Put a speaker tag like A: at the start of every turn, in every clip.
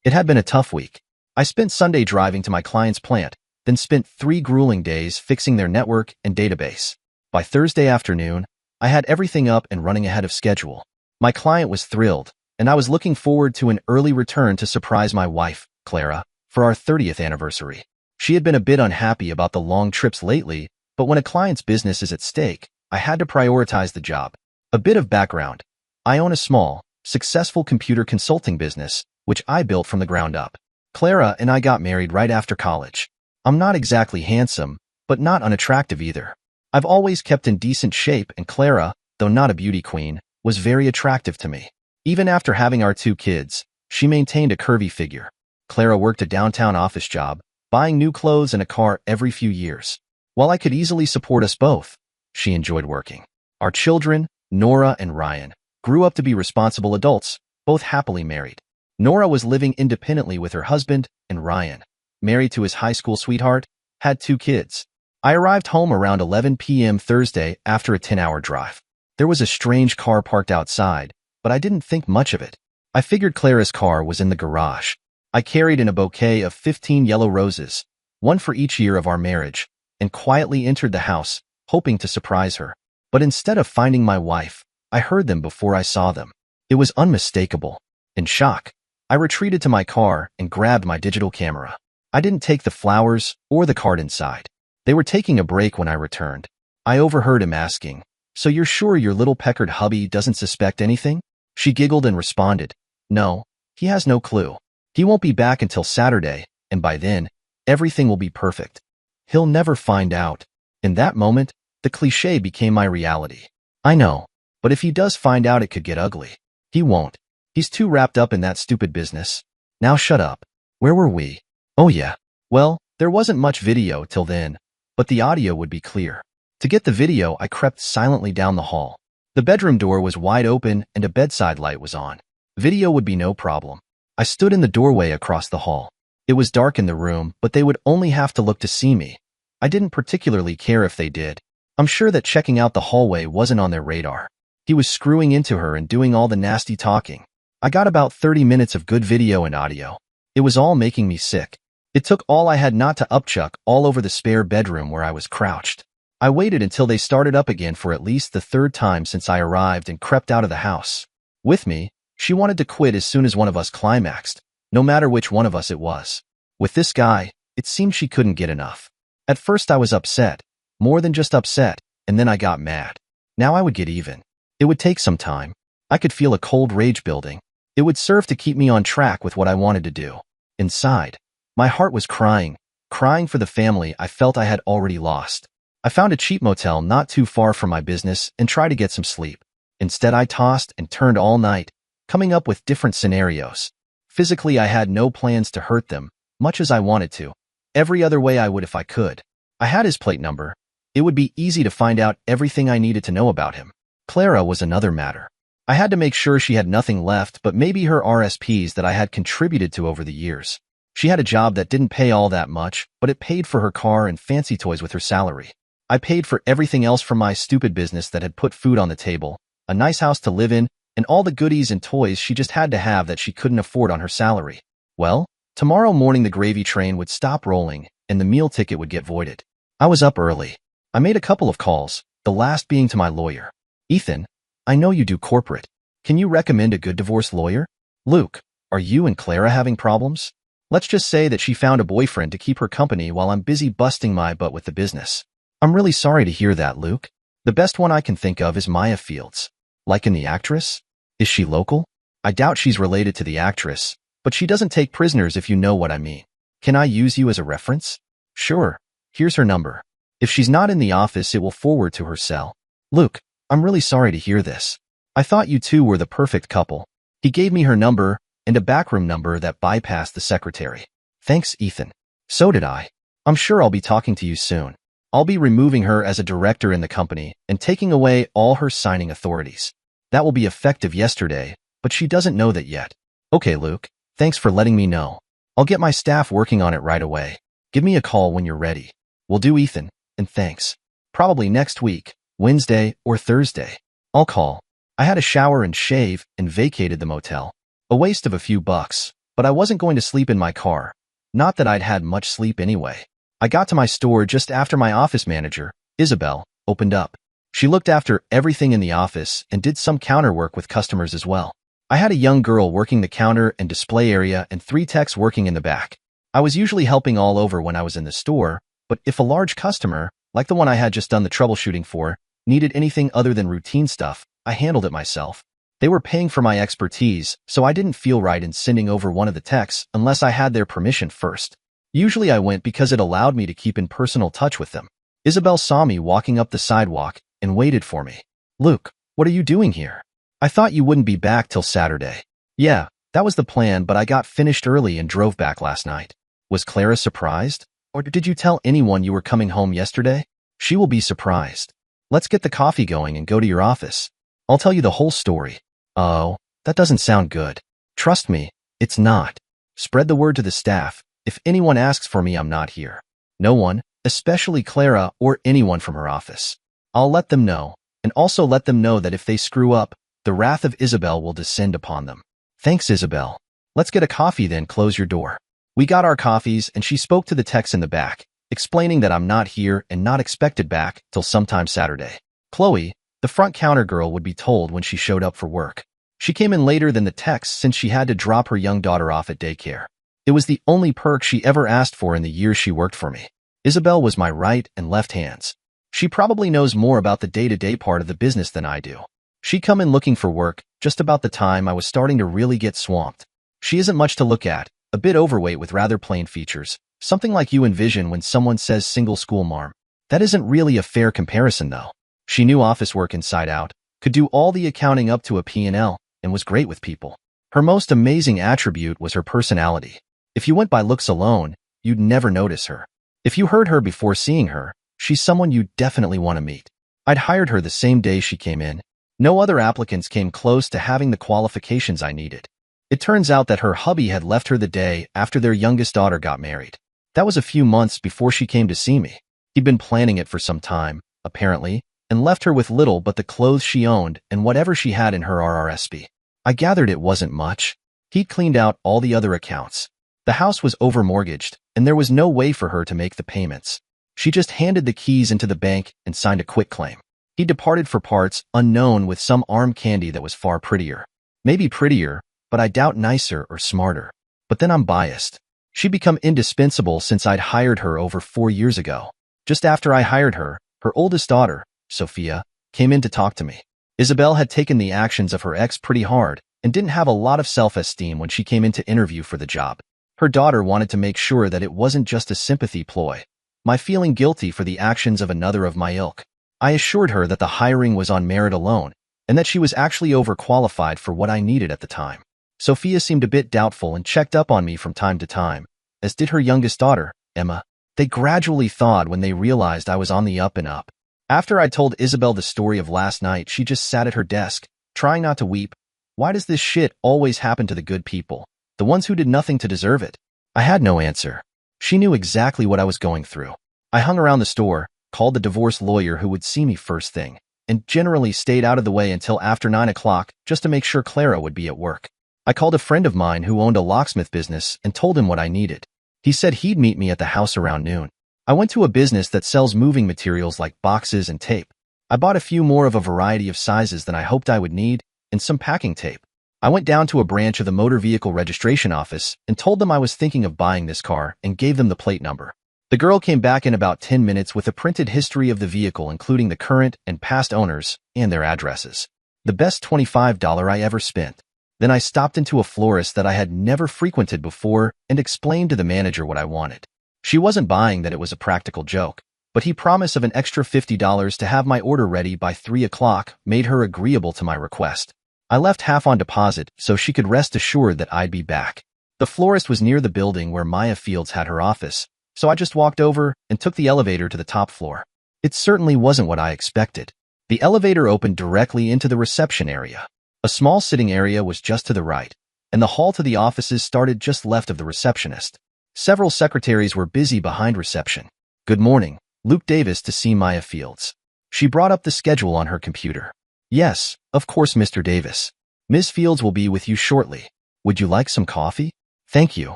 A: It had been a tough week. I spent Sunday driving to my client's plant, then spent 3 grueling days fixing their network and database. By Thursday afternoon, I had everything up and running ahead of schedule. My client was thrilled, and I was looking forward to an early return to surprise my wife, Clara, for our 30th anniversary. She had been a bit unhappy about the long trips lately, but when a client's business is at stake, I had to prioritize the job. A bit of background. I own a small, successful computer consulting business, which I built from the ground up. Clara and I got married right after college. I'm not exactly handsome, but not unattractive either. I've always kept in decent shape, and Clara, though not a beauty queen, was very attractive to me. Even after having our 2 kids, she maintained a curvy figure. Clara worked a downtown office job, buying new clothes and a car every few years. While I could easily support us both, she enjoyed working. Our children, Nora and Ryan, grew up to be responsible adults, both happily married. Nora was living independently with her husband, and Ryan, married to his high school sweetheart, had 2 kids. I arrived home around 11 p.m. Thursday after a 10-hour drive. There was a strange car parked outside, but I didn't think much of it. I figured Clara's car was in the garage. I carried in a bouquet of 15 yellow roses, one for each year of our marriage, and quietly entered the house, hoping to surprise her. But instead of finding my wife, I heard them before I saw them. It was unmistakable. In shock, I retreated to my car and grabbed my digital camera. I didn't take the flowers or the card inside. They were taking a break when I returned. I overheard him asking, "So you're sure your little peckered hubby doesn't suspect anything?" She giggled and responded, "No, he has no clue. He won't be back until Saturday, and by then, everything will be perfect. He'll never find out." In that moment, the cliché became my reality. I know, but if he does find out, it could get ugly. He won't. He's too wrapped up in that stupid business. Now shut up. Where were we? Oh yeah. Well, there wasn't much video till then, but the audio would be clear. To get the video, I crept silently down the hall. The bedroom door was wide open and a bedside light was on. Video would be no problem. I stood in the doorway across the hall. It was dark in the room, but they would only have to look to see me. I didn't particularly care if they did. I'm sure that checking out the hallway wasn't on their radar. He was screwing into her and doing all the nasty talking. I got about 30 minutes of good video and audio. It was all making me sick. It took all I had not to upchuck all over the spare bedroom where I was crouched. I waited until they started up again for at least the 3rd time since I arrived and crept out of the house. With me, she wanted to quit as soon as one of us climaxed, no matter which one of us it was. With this guy, it seemed she couldn't get enough. At first I was upset, more than just upset, and then I got mad. Now I would get even. It would take some time. I could feel a cold rage building. It would serve to keep me on track with what I wanted to do. Inside, my heart was crying for the family I felt I had already lost. I found a cheap motel not too far from my business and tried to get some sleep. Instead, I tossed and turned all night, coming up with different scenarios. Physically, I had no plans to hurt them, much as I wanted to. Every other way I would if I could. I had his plate number. It would be easy to find out everything I needed to know about him. Clara was another matter. I had to make sure she had nothing left but maybe her RSPs that I had contributed to over the years. She had a job that didn't pay all that much, but it paid for her car and fancy toys with her salary. I paid for everything else from my stupid business that had put food on the table, a nice house to live in, and all the goodies and toys she just had to have that she couldn't afford on her salary. Well, tomorrow morning the gravy train would stop rolling and the meal ticket would get voided. I was up early. I made a couple of calls, the last being to my lawyer. "Ethan, I know you do corporate. Can you recommend a good divorce lawyer?" "Luke, are you and Clara having problems?" "Let's just say that she found a boyfriend to keep her company while I'm busy busting my butt with the business." "I'm really sorry to hear that, Luke. The best one I can think of is Maya Fields." "Like in the actress? Is she local?" "I doubt she's related to the actress, but she doesn't take prisoners if you know what I mean. Can I use you as a reference?" "Sure. Here's her number. If she's not in the office, it will forward to her cell." "Luke, I'm really sorry to hear this. I thought you two were the perfect couple." He gave me her number and a backroom number that bypassed the secretary. "Thanks, Ethan." "So did I. I'm sure I'll be talking to you soon. I'll be removing her as a director in the company and taking away all her signing authorities. That will be effective yesterday, but she doesn't know that yet." "Okay, Luke. Thanks for letting me know. I'll get my staff working on it right away. Give me a call when you're ready." "Will do, Ethan, and thanks. Probably next week, Wednesday or Thursday." "I'll call." I had a shower and shave and vacated the motel. A waste of a few bucks, but I wasn't going to sleep in my car. Not that I'd had much sleep anyway. I got to my store just after my office manager, Isabel, opened up. She looked after everything in the office and did some counter work with customers as well. I had a young girl working the counter and display area and 3 techs working in the back. I was usually helping all over when I was in the store, but if a large customer, like the one I had just done the troubleshooting for, needed anything other than routine stuff, I handled it myself. They were paying for my expertise, so I didn't feel right in sending over one of the techs unless I had their permission first. Usually I went because it allowed me to keep in personal touch with them. Isabel saw me walking up the sidewalk and waited for me. "Luke, what are you doing here? I thought you wouldn't be back till Saturday." "Yeah, that was the plan, but I got finished early and drove back last night." Was Clara surprised? "Or did you tell anyone you were coming home yesterday?" "She will be surprised. Let's get the coffee going and go to your office. I'll tell you the whole story." "Oh, that doesn't sound good." "Trust me, it's not. Spread the word to the staff. If anyone asks for me, I'm not here. No one, especially Clara or anyone from her office. I'll let them know, and also let them know that if they screw up, the wrath of Isabel will descend upon them." "Thanks, Isabel. Let's get a coffee then, close your door." We got our coffees and she spoke to the techs in the back, explaining that I'm not here and not expected back till sometime Saturday. Chloe, the front counter girl, would be told when she showed up for work. She came in later than the techs since she had to drop her young daughter off at daycare. It was the only perk she ever asked for in the years she worked for me. Isabel was my right and left hands. She probably knows more about the day-to-day part of the business than I do. She'd come in looking for work just about the time I was starting to really get swamped. She isn't much to look at, a bit overweight with rather plain features, something like you envision when someone says single school marm. That isn't really a fair comparison though. She knew office work inside out, could do all the accounting up to a P&L, and was great with people. Her most amazing attribute was her personality. If you went by looks alone, you'd never notice her. If you heard her before seeing her, she's someone you definitely want to meet. I'd hired her the same day she came in. No other applicants came close to having the qualifications I needed. It turns out that her hubby had left her the day after their youngest daughter got married. That was a few months before she came to see me. He'd been planning it for some time, apparently, and left her with little but the clothes she owned and whatever she had in her RRSP. I gathered it wasn't much. He'd cleaned out all the other accounts. The house was over-mortgaged, and there was no way for her to make the payments. She just handed the keys into the bank and signed a quitclaim. He departed for parts unknown with some arm candy that was far prettier. Maybe prettier, but I doubt nicer or smarter. But then I'm biased. She'd become indispensable since I'd hired her over 4 years ago. Just after I hired her, her oldest daughter, Sophia, came in to talk to me. Isabel had taken the actions of her ex pretty hard and didn't have a lot of self-esteem when she came in to interview for the job. Her daughter wanted to make sure that it wasn't just a sympathy ploy, my feeling guilty for the actions of another of my ilk. I assured her that the hiring was on merit alone and that she was actually overqualified for what I needed at the time. Sophia seemed a bit doubtful and checked up on me from time to time, as did her youngest daughter, Emma. They gradually thawed when they realized I was on the up and up. After I told Isabel the story of last night, she just sat at her desk, trying not to weep. Why does this shit always happen to the good people, the ones who did nothing to deserve it? I had no answer. She knew exactly what I was going through. I hung around the store, called the divorce lawyer who would see me first thing, and generally stayed out of the way until after 9 o'clock just to make sure Clara would be at work. I called a friend of mine who owned a locksmith business and told him what I needed. He said he'd meet me at the house around noon. I went to a business that sells moving materials like boxes and tape. I bought a few more of a variety of sizes than I hoped I would need, and some packing tape. I went down to a branch of the motor vehicle registration office and told them I was thinking of buying this car and gave them the plate number. The girl came back in about 10 minutes with a printed history of the vehicle, including the current and past owners and their addresses. The best $25 I ever spent. Then I stopped into a florist that I had never frequented before and explained to the manager what I wanted. She wasn't buying that it was a practical joke, but he promised of an extra $50 to have my order ready by 3 o'clock made her agreeable to my request. I left half on deposit so she could rest assured that I'd be back. The florist was near the building where Maya Fields had her office, so I just walked over and took the elevator to the top floor. It certainly wasn't what I expected. The elevator opened directly into the reception area. A small sitting area was just to the right, and the hall to the offices started just left of the receptionist. Several secretaries were busy behind reception. "Good morning, Luke Davis to see Maya Fields." She brought up the schedule on her computer. "Yes, of course, Mr. Davis. Ms. Fields will be with you shortly. Would you like some coffee?" Thank you.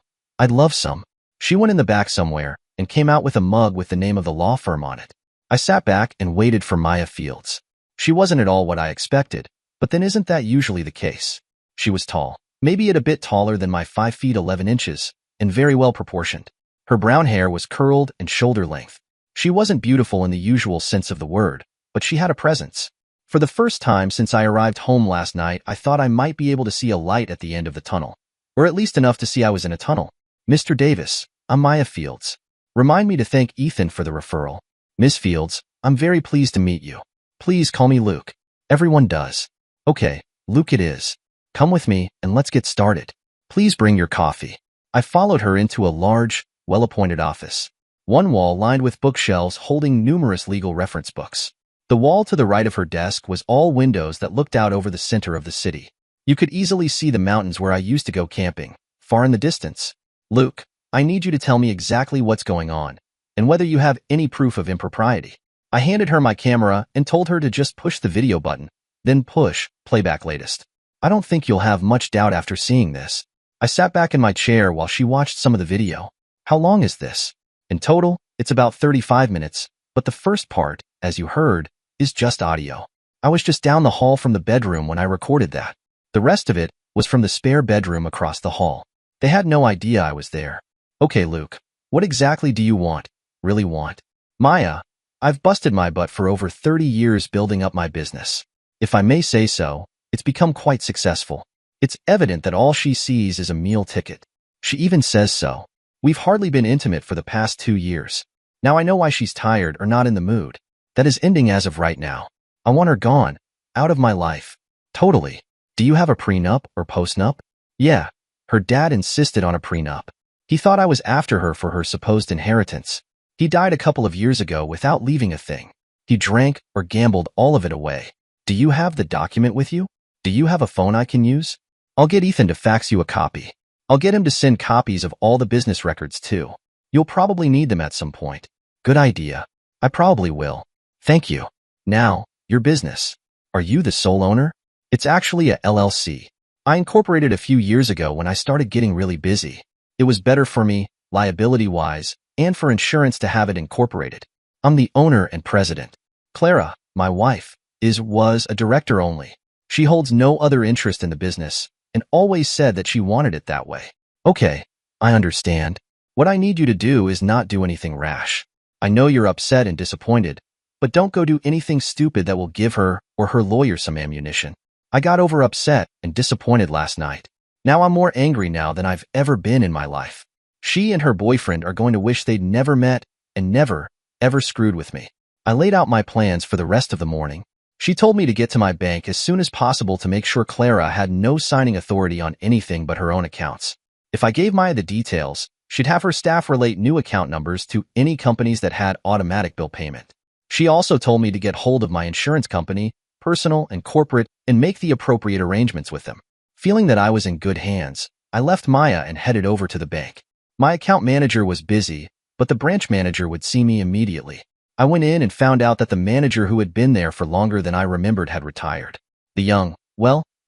A: I'd love some. She went in the back somewhere and came out with a mug with the name of the law firm on it. I sat back and waited for Maya Fields. She wasn't at all what I expected, but then isn't that usually the case? She was tall, maybe a bit taller than my 5 feet 11 inches, and very well proportioned. Her brown hair was curled and shoulder length. She wasn't beautiful in the usual sense of the word, but she had a presence. For the first time since I arrived home last night, I thought I might be able to see a light at the end of the tunnel, or at least enough to see I was in a tunnel. Mr. Davis, I'm Maya Fields. Remind me to thank Ethan for the referral. Miss Fields, I'm very pleased to meet you. Please call me Luke. Everyone does. Okay, Luke it is. Come with me and let's get started. Please bring your coffee. I followed her into a large, well-appointed office. One wall lined with bookshelves holding numerous legal reference books. The wall to the right of her desk was all windows that looked out over the center of the city. You could easily see the mountains where I used to go camping, far in the distance. Luke, I need you to tell me exactly what's going on, and whether you have any proof of impropriety. I handed her my camera and told her to just push the video button, then push playback latest. I don't think you'll have much doubt after seeing this. I sat back in my chair while she watched some of the video. How long is this? In total, it's about 35 minutes, but the first part, as you heard, is just audio. I was just down the hall from the bedroom when I recorded that. The rest of it was from the spare bedroom across the hall. They had no idea I was there. Okay, Luke, what exactly do you want? Really want? Maya, I've busted my butt for over 30 years building up my business. If I may say so, it's become quite successful. It's evident that all she sees is a meal ticket. She even says so. We've hardly been intimate for the past 2 years. Now I know why she's tired or not in the mood. That is ending as of right now. I want her gone, out of my life. Totally. Do you have a prenup or postnup? Yeah, her dad insisted on a prenup. He thought I was after her for her supposed inheritance. He died a couple of years ago without leaving a thing. He drank or gambled all of it away. Do you have the document with you? Do you have a phone I can use? I'll get Ethan to fax you a copy. I'll get him to send copies of all the business records too. You'll probably need them at some point. Good idea. I probably will. Thank you. Now, your business. Are you the sole owner? It's actually a LLC. I incorporated a few years ago when I started getting really busy. It was better for me, liability-wise, and for insurance to have it incorporated. I'm the owner and president. Clara, my wife, was a director only. She holds no other interest in the business and always said that she wanted it that way. Okay, I understand. What I need you to do is not do anything rash. I know you're upset and disappointed, but don't go do anything stupid that will give her or her lawyer some ammunition. I got over upset and disappointed last night. Now I'm more angry now than I've ever been in my life. She and her boyfriend are going to wish they'd never met and never, ever screwed with me. I laid out my plans for the rest of the morning. She told me to get to my bank as soon as possible to make sure Clara had no signing authority on anything but her own accounts. If I gave Maya the details, she'd have her staff relate new account numbers to any companies that had automatic bill payment. She also told me to get hold of my insurance company, personal and corporate, and make the appropriate arrangements with them. Feeling that I was in good hands, I left Maya and headed over to the bank. My account manager was busy, but the branch manager would see me immediately. I went in and found out that the manager who had been there for longer than I remembered had retired. The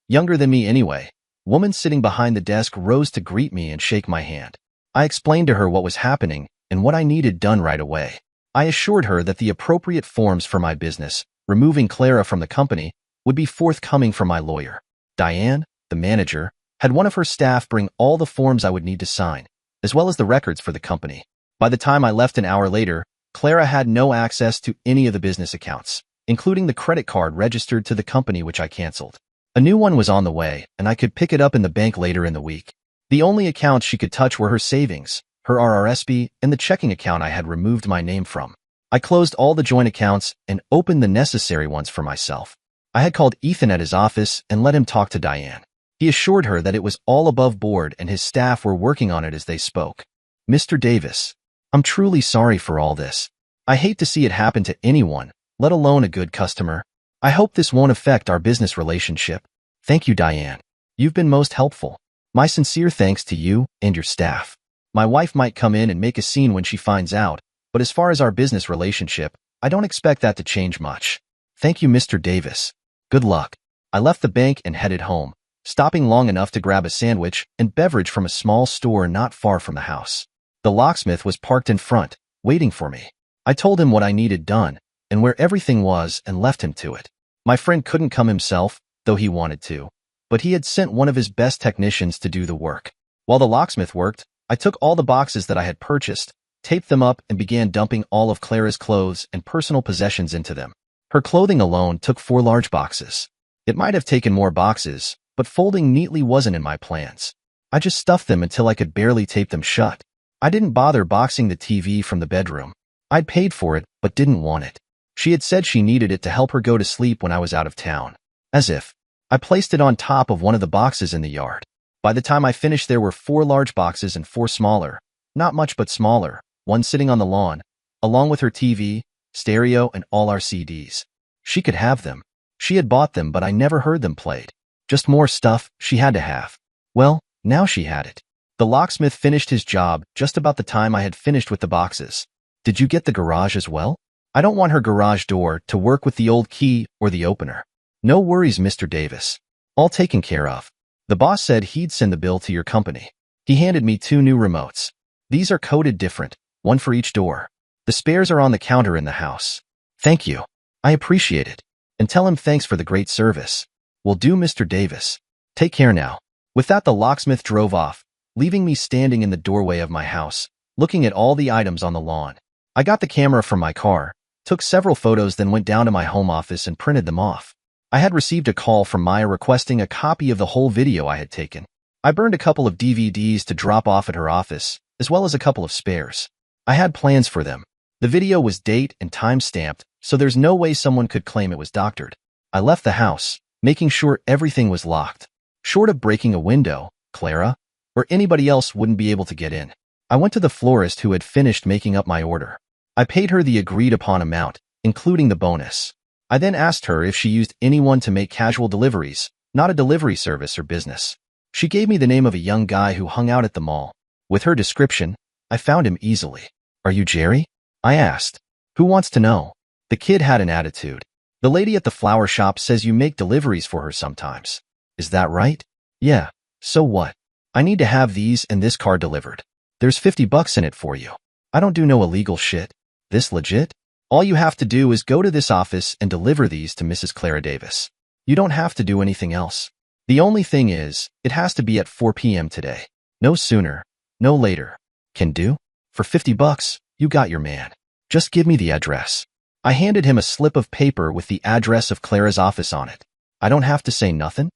A: younger than me anyway, woman sitting behind the desk rose to greet me and shake my hand. I explained to her what was happening and what I needed done right away. I assured her that the appropriate forms for my business, removing Clara from the company, would be forthcoming from my lawyer. Diane, the manager, had one of her staff bring all the forms I would need to sign, as well as the records for the company. By the time I left an hour later, Clara had no access to any of the business accounts, including the credit card registered to the company which I canceled. A new one was on the way, and I could pick it up in the bank later in the week. The only accounts she could touch were her savings, her RRSP, and the checking account I had removed my name from. I closed all the joint accounts and opened the necessary ones for myself. I had called Ethan at his office and let him talk to Diane. He assured her that it was all above board and his staff were working on it as they spoke. Mr. Davis, I'm truly sorry for all this. I hate to see it happen to anyone, let alone a good customer. I hope this won't affect our business relationship. Thank you, Diane. You've been most helpful. My sincere thanks to you and your staff. My wife might come in and make a scene when she finds out, but as far as our business relationship, I don't expect that to change much. Thank you, Mr. Davis. Good luck. I left the bank and headed home, stopping long enough to grab a sandwich and beverage from a small store not far from the house. The locksmith was parked in front, waiting for me. I told him what I needed done and where everything was and left him to it. My friend couldn't come himself, though he wanted to, but he had sent one of his best technicians to do the work. While the locksmith worked, I took all the boxes that I had purchased, taped them up, and began dumping all of Clara's clothes and personal possessions into them. Her clothing alone took 4 large boxes. It might have taken more boxes, but folding neatly wasn't in my plans. I just stuffed them until I could barely tape them shut. I didn't bother boxing the TV from the bedroom. I'd paid for it, but didn't want it. She had said she needed it to help her go to sleep when I was out of town. As if. I placed it on top of one of the boxes in the yard. By the time I finished, there were 4 large boxes and 4 smaller, not much but smaller, one sitting on the lawn, along with her TV, stereo, and all our CDs. She could have them. She had bought them, but I never heard them played. Just more stuff she had to have. Well, now she had it. The locksmith finished his job just about the time I had finished with the boxes. Did you get the garage as well? I don't want her garage door to work with the old key or the opener. No worries, Mr. Davis. All taken care of. The boss said he'd send the bill to your company. He handed me 2 new remotes. These are coded different, one for each door. The spares are on the counter in the house. Thank you. I appreciate it. And tell him thanks for the great service. Will do, Mr. Davis. Take care now. With that, the locksmith drove off, leaving me standing in the doorway of my house, looking at all the items on the lawn. I got the camera from my car, took several photos, then went down to my home office and printed them off. I had received a call from Maya requesting a copy of the whole video I had taken. I burned a couple of DVDs to drop off at her office, as well as a couple of spares. I had plans for them. The video was date and time stamped, so there's no way someone could claim it was doctored. I left the house, making sure everything was locked. Short of breaking a window, Clara or anybody else wouldn't be able to get in. I went to the florist who had finished making up my order. I paid her the agreed-upon amount, including the bonus. I then asked her if she used anyone to make casual deliveries, not a delivery service or business. She gave me the name of a young guy who hung out at the mall. With her description, I found him easily. Are you Jerry? I asked. Who wants to know? The kid had an attitude. The lady at the flower shop says you make deliveries for her sometimes. Is that right? Yeah. So what? I need to have these and this car delivered. There's $50 in it for you. I don't do no illegal shit. This legit? All you have to do is go to this office and deliver these to Mrs. Clara Davis. You don't have to do anything else. The only thing is, it has to be at 4 p.m. today. No sooner, no later. Can do? For $50, you got your man. Just give me the address. I handed him a slip of paper with the address of Clara's office on it. I don't have to say nothing?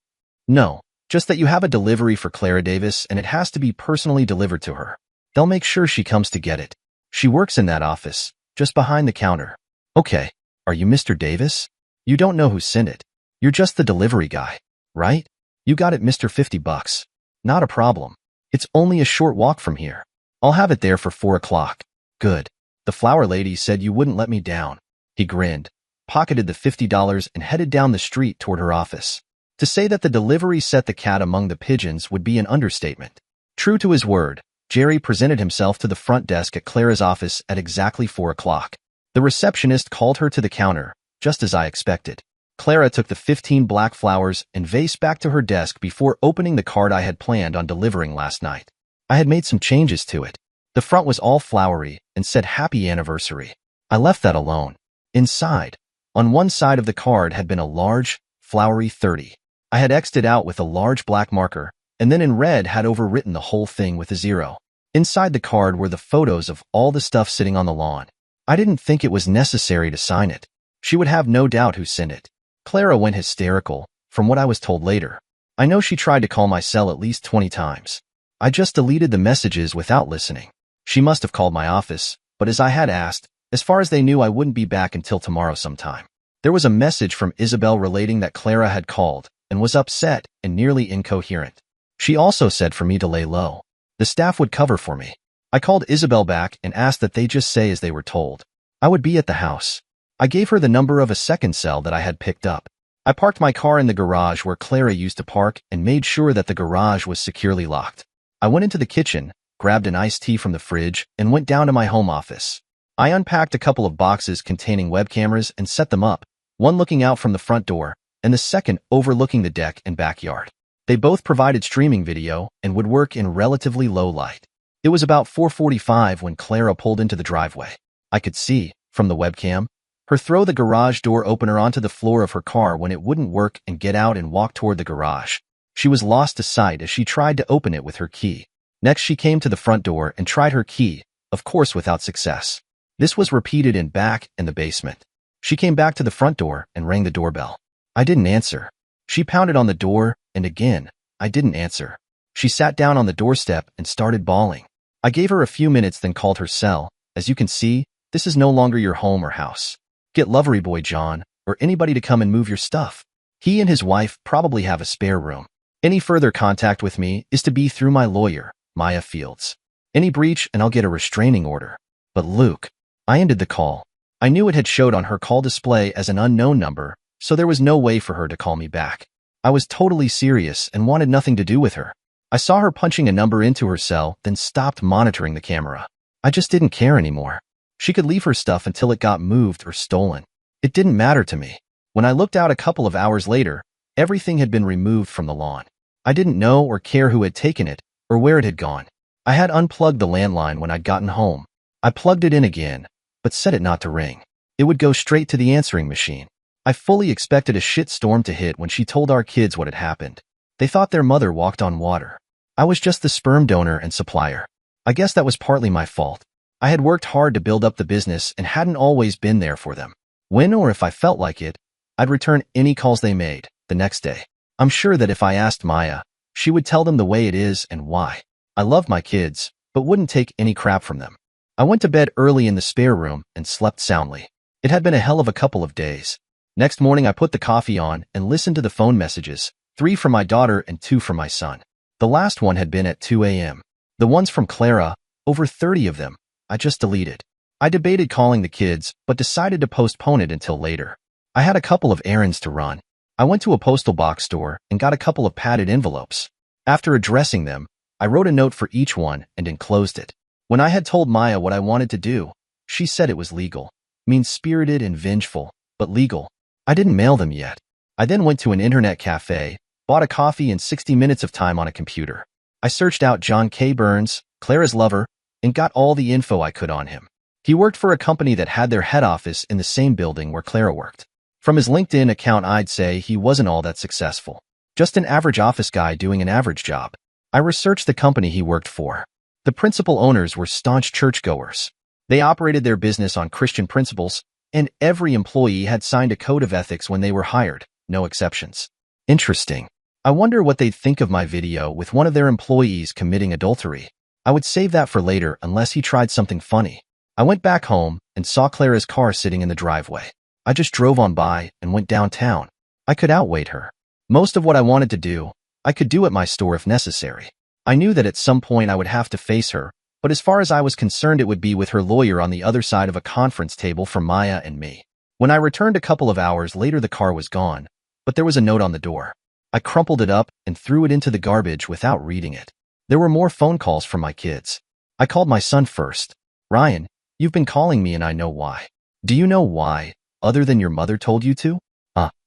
A: No, just that you have a delivery for Clara Davis and it has to be personally delivered to her. They'll make sure she comes to get it. She works in that office, just behind the counter. Okay, are you Mr. Davis? You don't know who sent it. You're just the delivery guy, right? You got it, Mr. $50. Not a problem. It's only a short walk from here. I'll have it there for 4 o'clock. Good. The flower lady said you wouldn't let me down. He grinned, pocketed the $50 and headed down the street toward her office. To say that the delivery set the cat among the pigeons would be an understatement. True to his word, Jerry presented himself to the front desk at Clara's office at exactly 4 o'clock. The receptionist called her to the counter, just as I expected. Clara took the 15 black flowers and vase back to her desk before opening the card I had planned on delivering last night. I had made some changes to it. The front was all flowery and said happy anniversary. I left that alone. Inside, on one side of the card had been a large, flowery 30. I had X'd it out with a large black marker, and then in red had overwritten the whole thing with a 0. Inside the card were the photos of all the stuff sitting on the lawn. I didn't think it was necessary to sign it. She would have no doubt who sent it. Clara went hysterical, from what I was told later. I know she tried to call my cell at least 20 times. I just deleted the messages without listening. She must have called my office, but as I had asked, as far as they knew, I wouldn't be back until tomorrow sometime. There was a message from Isabel relating that Clara had called and was upset and nearly incoherent. She also said for me to lay low. The staff would cover for me. I called Isabel back and asked that they just say as they were told. I would be at the house. I gave her the number of a second cell that I had picked up. I parked my car in the garage where Clara used to park and made sure that the garage was securely locked. I went into the kitchen, grabbed an iced tea from the fridge, and went down to my home office. I unpacked a couple of boxes containing web cameras and set them up, one looking out from the front door, and the second overlooking the deck and backyard. They both provided streaming video and would work in relatively low light. It was about 4:45 when Clara pulled into the driveway. I could see, from the webcam, her throw the garage door opener onto the floor of her car when it wouldn't work and get out and walk toward the garage. She was lost to sight as she tried to open it with her key. Next, she came to the front door and tried her key, of course without success. This was repeated in back and the basement. She came back to the front door and rang the doorbell. I didn't answer. She pounded on the door, and again, I didn't answer. She sat down on the doorstep and started bawling. I gave her a few minutes, then called her cell. As you can see, this is no longer your home or house. Get Lovery Boy John, or anybody to come and move your stuff. He and his wife probably have a spare room. Any further contact with me is to be through my lawyer, Maya Fields. Any breach and I'll get a restraining order. But Luke, I ended the call. I knew it had showed on her call display as an unknown number, so there was no way for her to call me back. I was totally serious and wanted nothing to do with her. I saw her punching a number into her cell, then stopped monitoring the camera. I just didn't care anymore. She could leave her stuff until it got moved or stolen. It didn't matter to me. When I looked out a couple of hours later, everything had been removed from the lawn. I didn't know or care who had taken it or where it had gone. I had unplugged the landline when I'd gotten home. I plugged it in again, but set it not to ring. It would go straight to the answering machine. I fully expected a shit storm to hit when she told our kids what had happened. They thought their mother walked on water. I was just the sperm donor and supplier. I guess that was partly my fault. I had worked hard to build up the business and hadn't always been there for them. When or if I felt like it, I'd return any calls they made the next day. I'm sure that if I asked Maya, she would tell them the way it is and why. I loved my kids, but wouldn't take any crap from them. I went to bed early in the spare room and slept soundly. It had been a hell of a couple of days. Next morning, I put the coffee on and listened to the phone messages, 3 from my daughter and 2 from my son. The last one had been at 2 a.m. The ones from Clara, over 30 of them, I just deleted. I debated calling the kids, but decided to postpone it until later. I had a couple of errands to run. I went to a postal box store and got a couple of padded envelopes. After addressing them, I wrote a note for each one and enclosed it. When I had told Maya what I wanted to do, she said it was legal. Mean-spirited and vengeful, but legal. I didn't mail them yet. I then went to an internet cafe, bought a coffee and 60 minutes of time on a computer. I searched out John K. Burns, Clara's lover, and got all the info I could on him. He worked for a company that had their head office in the same building where Clara worked. From his LinkedIn account, I'd say he wasn't all that successful. Just an average office guy doing an average job. I researched the company he worked for. The principal owners were staunch churchgoers. They operated their business on Christian principles, and every employee had signed a code of ethics when they were hired, no exceptions. Interesting. I wonder what they'd think of my video with one of their employees committing adultery. I would save that for later unless he tried something funny. I went back home and saw Clara's car sitting in the driveway. I just drove on by and went downtown. I could outwait her. Most of what I wanted to do, I could do at my store if necessary. I knew that at some point I would have to face her, but as far as I was concerned, it would be with her lawyer on the other side of a conference table for Maya and me. When I returned a couple of hours later, the car was gone, but there was a note on the door. I crumpled it up and threw it into the garbage without reading it. There were more phone calls from my kids. I called my son first. Ryan, you've been calling me and I know why. Do you know why, other than your mother told you to?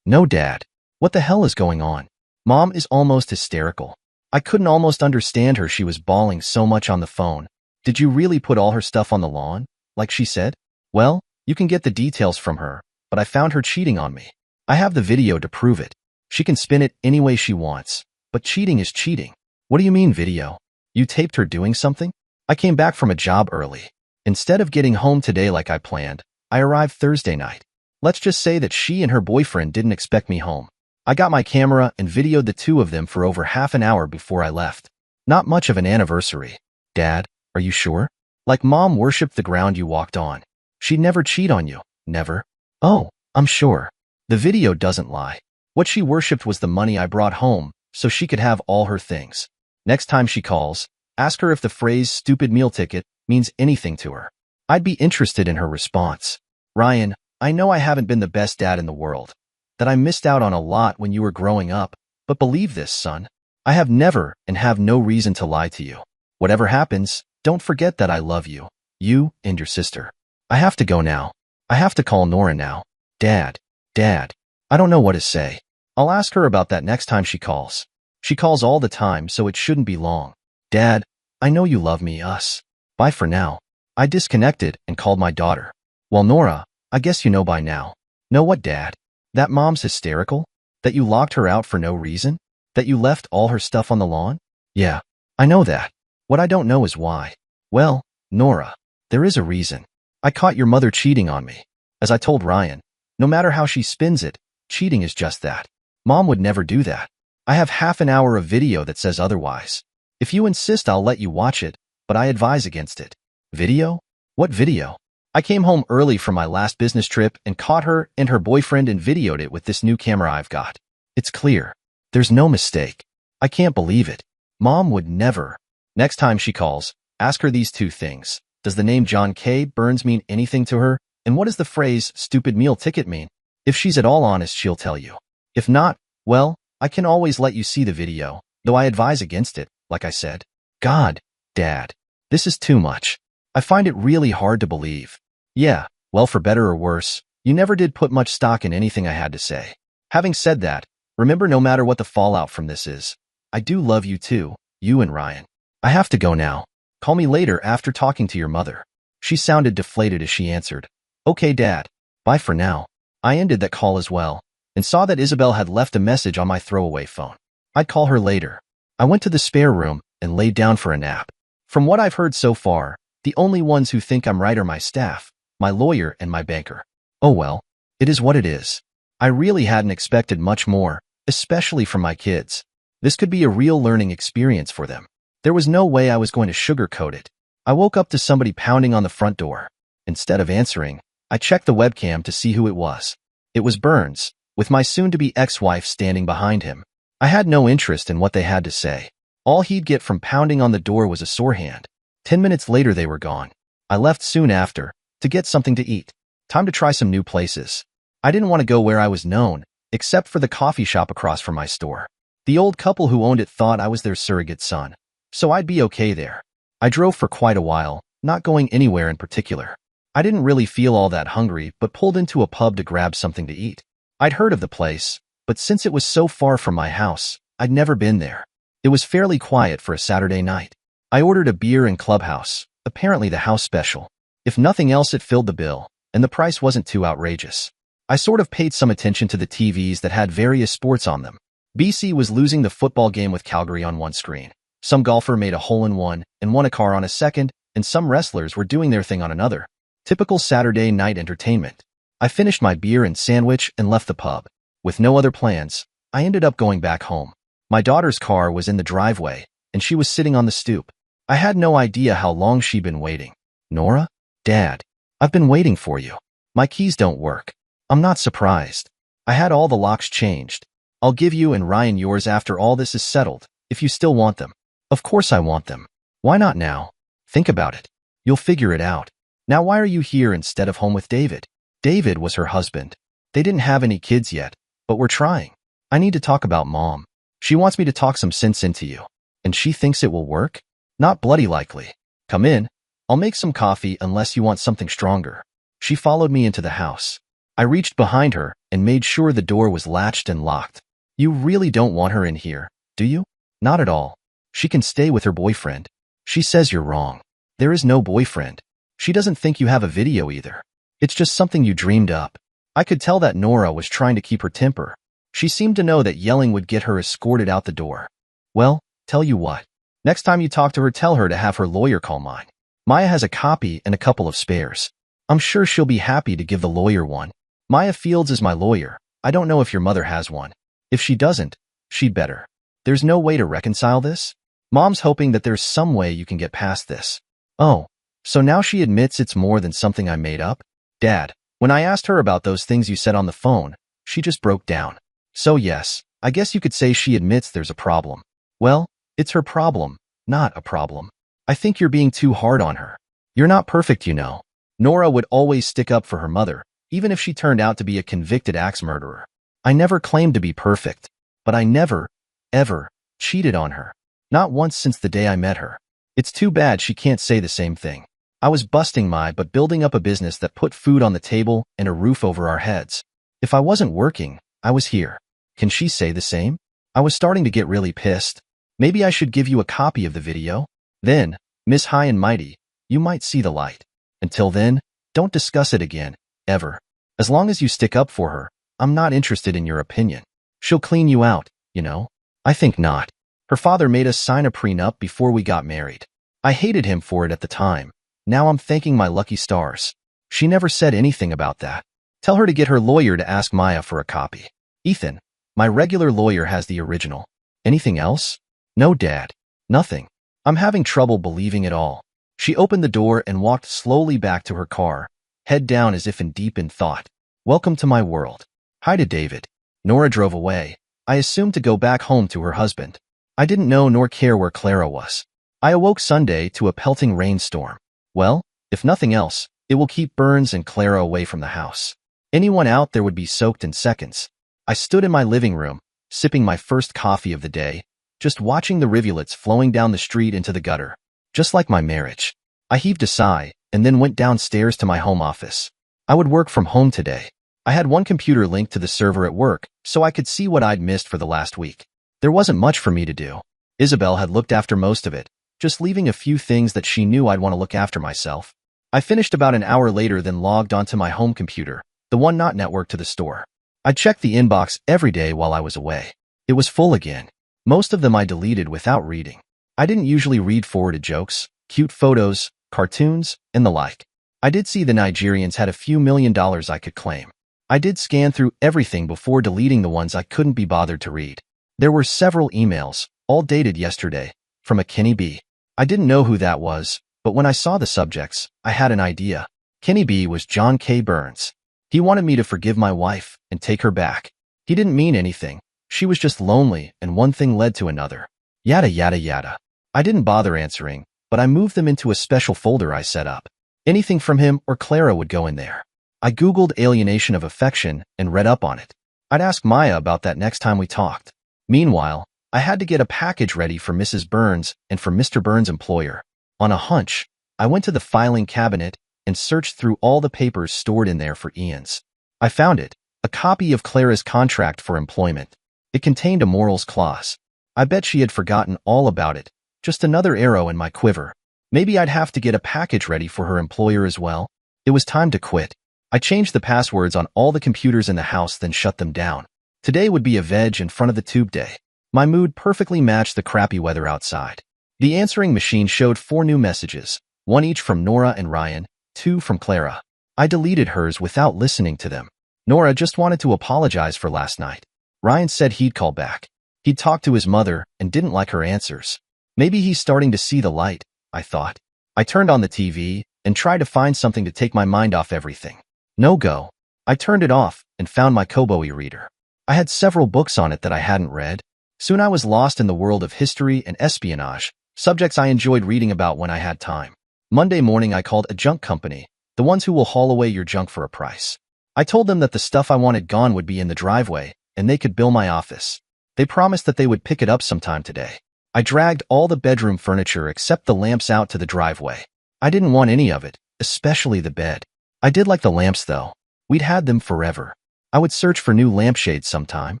A: No, Dad. What the hell is going on? Mom is almost hysterical. I couldn't almost understand her. She was bawling so much on the phone. Did you really put all her stuff on the lawn, like she said? Well, you can get the details from her, but I found her cheating on me. I have the video to prove it. She can spin it any way she wants, but cheating is cheating. What do you mean video? You taped her doing something? I came back from a job early. Instead of getting home today like I planned, I arrived Thursday night. Let's just say that she and her boyfriend didn't expect me home. I got my camera and videoed the two of them for over half an hour before I left. Not much of an anniversary. Dad, are you sure? Like Mom worshipped the ground you walked on. She'd never cheat on you. Never. Oh, I'm sure. The video doesn't lie. What she worshipped was the money I brought home, so she could have all her things. Next time she calls, ask her if the phrase stupid meal ticket means anything to her. I'd be interested in her response. Ryan, I know I haven't been the best dad in the world, that I missed out on a lot when you were growing up, but believe this, son. I have never and have no reason to lie to you. Whatever happens, don't forget that I love you, you and your sister. I have to go now. I have to call Nora now. Dad, I don't know what to say. I'll ask her about that next time she calls. She calls all the time, so it shouldn't be long. Dad, I know you love me, us. Bye for now. I disconnected and called my daughter. Well, Nora, I guess you know by now. Know what, Dad? That mom's hysterical? That you locked her out for no reason? That you left all her stuff on the lawn? Yeah, I know that. What I don't know is why. Well, Nora, there is a reason. I caught your mother cheating on me. As I told Ryan, no matter how she spins it, cheating is just that. Mom would never do that. I have half an hour of video that says otherwise. If you insist, I'll let you watch it, but I advise against it. Video? What video? I came home early from my last business trip and caught her and her boyfriend and videoed it with this new camera I've got. It's clear. There's no mistake. I can't believe it. Mom would never. Next time she calls, ask her these two things. Does the name John K. Burns mean anything to her? And what does the phrase stupid meal ticket mean? If she's at all honest, she'll tell you. If not, well, I can always let you see the video, though I advise against it, like I said. God, Dad, this is too much. I find it really hard to believe. Yeah, well, for better or worse, you never did put much stock in anything I had to say. Having said that, remember, no matter what the fallout from this is, I do love you too, you and Ryan. I have to go now. Call me later after talking to your mother. She sounded deflated as she answered. Okay, Dad. Bye for now. I ended that call as well, and saw that Isabel had left a message on my throwaway phone. I'd call her later. I went to the spare room and laid down for a nap. From what I've heard so far, the only ones who think I'm right are my staff, my lawyer, and my banker. Oh well, it is what it is. I really hadn't expected much more, especially from my kids. This could be a real learning experience for them. There was no way I was going to sugarcoat it. I woke up to somebody pounding on the front door. Instead of answering, I checked the webcam to see who it was. It was Burns, with my soon-to-be ex-wife standing behind him. I had no interest in what they had to say. All he'd get from pounding on the door was a sore hand. 10 minutes later, they were gone. I left soon after, to get something to eat. Time to try some new places. I didn't want to go where I was known, except for the coffee shop across from my store. The old couple who owned it thought I was their surrogate son, so I'd be okay there. I drove for quite a while, not going anywhere in particular. I didn't really feel all that hungry, but pulled into a pub to grab something to eat. I'd heard of the place, but since it was so far from my house, I'd never been there. It was fairly quiet for a Saturday night. I ordered a beer in Clubhouse, apparently the house special. If nothing else, it filled the bill, and the price wasn't too outrageous. I sort of paid some attention to the TVs that had various sports on them. BC was losing the football game with Calgary on one screen. Some golfer made a hole-in-one and won a car on a second, and some wrestlers were doing their thing on another. Typical Saturday night entertainment. I finished my beer and sandwich and left the pub. With no other plans, I ended up going back home. My daughter's car was in the driveway, and she was sitting on the stoop. I had no idea how long she'd been waiting. Nora? Dad, I've been waiting for you. My keys don't work. I'm not surprised. I had all the locks changed. I'll give you and Ryan yours after all this is settled, if you still want them. Of course I want them. Why not now? Think about it. You'll figure it out. Now why are you here instead of home with David? David was her husband. They didn't have any kids yet, but we're trying. I need to talk about Mom. She wants me to talk some sense into you. And she thinks it will work? Not bloody likely. Come in. I'll make some coffee unless you want something stronger. She followed me into the house. I reached behind her and made sure the door was latched and locked. You really don't want her in here, do you? Not at all. She can stay with her boyfriend. She says you're wrong. There is no boyfriend. She doesn't think you have a video either. It's just something you dreamed up. I could tell that Nora was trying to keep her temper. She seemed to know that yelling would get her escorted out the door. Well, tell you what. Next time you talk to her, tell her to have her lawyer call mine. Maya has a copy and a couple of spares. I'm sure she'll be happy to give the lawyer one. Maya Fields is my lawyer. I don't know if your mother has one. If she doesn't, she'd better. There's no way to reconcile this? Mom's hoping that there's some way you can get past this. Oh, so now she admits it's more than something I made up? Dad, when I asked her about those things you said on the phone, she just broke down. So yes, I guess you could say she admits there's a problem. Well, it's her problem, not a problem. I think you're being too hard on her. You're not perfect, you know. Nora would always stick up for her mother, even if she turned out to be a convicted axe murderer. I never claimed to be perfect, but I never, ever, cheated on her. Not once since the day I met her. It's too bad she can't say the same thing. I was busting my butt building up a business that put food on the table and a roof over our heads. If I wasn't working, I was here. Can she say the same? I was starting to get really pissed. Maybe I should give you a copy of the video? Then, Miss High and Mighty, you might see the light. Until then, don't discuss it again, ever. As long as you stick up for her, I'm not interested in your opinion. She'll clean you out, you know? I think not. Her father made us sign a prenup before we got married. I hated him for it at the time. Now I'm thanking my lucky stars. She never said anything about that. Tell her to get her lawyer to ask Maya for a copy. Ethan, my regular lawyer has the original. Anything else? No, Dad. Nothing. I'm having trouble believing it all. She opened the door and walked slowly back to her car, head down as if in deep in thought. Welcome to my world. Hi to David. Nora drove away. I assumed to go back home to her husband. I didn't know nor care where Clara was. I awoke Sunday to a pelting rainstorm. Well, if nothing else, it will keep Burns and Clara away from the house. Anyone out there would be soaked in seconds. I stood in my living room, sipping my first coffee of the day, just watching the rivulets flowing down the street into the gutter. Just like my marriage. I heaved a sigh and then went downstairs to my home office. I would work from home today. I had one computer linked to the server at work, so I could see what I'd missed for the last week. There wasn't much for me to do. Isabel had looked after most of it, just leaving a few things that she knew I'd want to look after myself. I finished about an hour later, then logged onto my home computer, the one not networked to the store. I checked the inbox every day while I was away. It was full again. Most of them I deleted without reading. I didn't usually read forwarded jokes, cute photos, cartoons, and the like. I did see the Nigerians had a few $1 million I could claim. I did scan through everything before deleting the ones I couldn't be bothered to read. There were several emails, all dated yesterday, from a Kenny B. I didn't know who that was, but when I saw the subjects, I had an idea. Kenny B was John K. Burns. He wanted me to forgive my wife and take her back. He didn't mean anything. She was just lonely, and one thing led to another. Yada yada yada. I didn't bother answering, but I moved them into a special folder I set up. Anything from him or Clara would go in there. I Googled alienation of affection and read up on it. I'd ask Maya about that next time we talked. Meanwhile, I had to get a package ready for Mrs. Burns and for Mr. Burns' employer. On a hunch, I went to the filing cabinet and searched through all the papers stored in there for Ian's. I found it, a copy of Clara's contract for employment. It contained a morals clause. I bet she had forgotten all about it. Just another arrow in my quiver. Maybe I'd have to get a package ready for her employer as well. It was time to quit. I changed the passwords on all the computers in the house, then shut them down. Today would be a veg in front of the tube day. My mood perfectly matched the crappy weather outside. The answering machine showed 4 new messages, 1 each from Nora and Ryan, 2 from Clara. I deleted hers without listening to them. Nora just wanted to apologize for last night. Ryan said he'd call back. He'd talked to his mother and didn't like her answers. Maybe he's starting to see the light, I thought. I turned on the TV and tried to find something to take my mind off everything. No go. I turned it off and found my Kobo e-reader. I had several books on it that I hadn't read. Soon I was lost in the world of history and espionage, subjects I enjoyed reading about when I had time. Monday morning I called a junk company, the ones who will haul away your junk for a price. I told them that the stuff I wanted gone would be in the driveway, and they could bill my office. They promised that they would pick it up sometime today. I dragged all the bedroom furniture except the lamps out to the driveway. I didn't want any of it, especially the bed. I did like the lamps though. We'd had them forever. I would search for new lampshades sometime.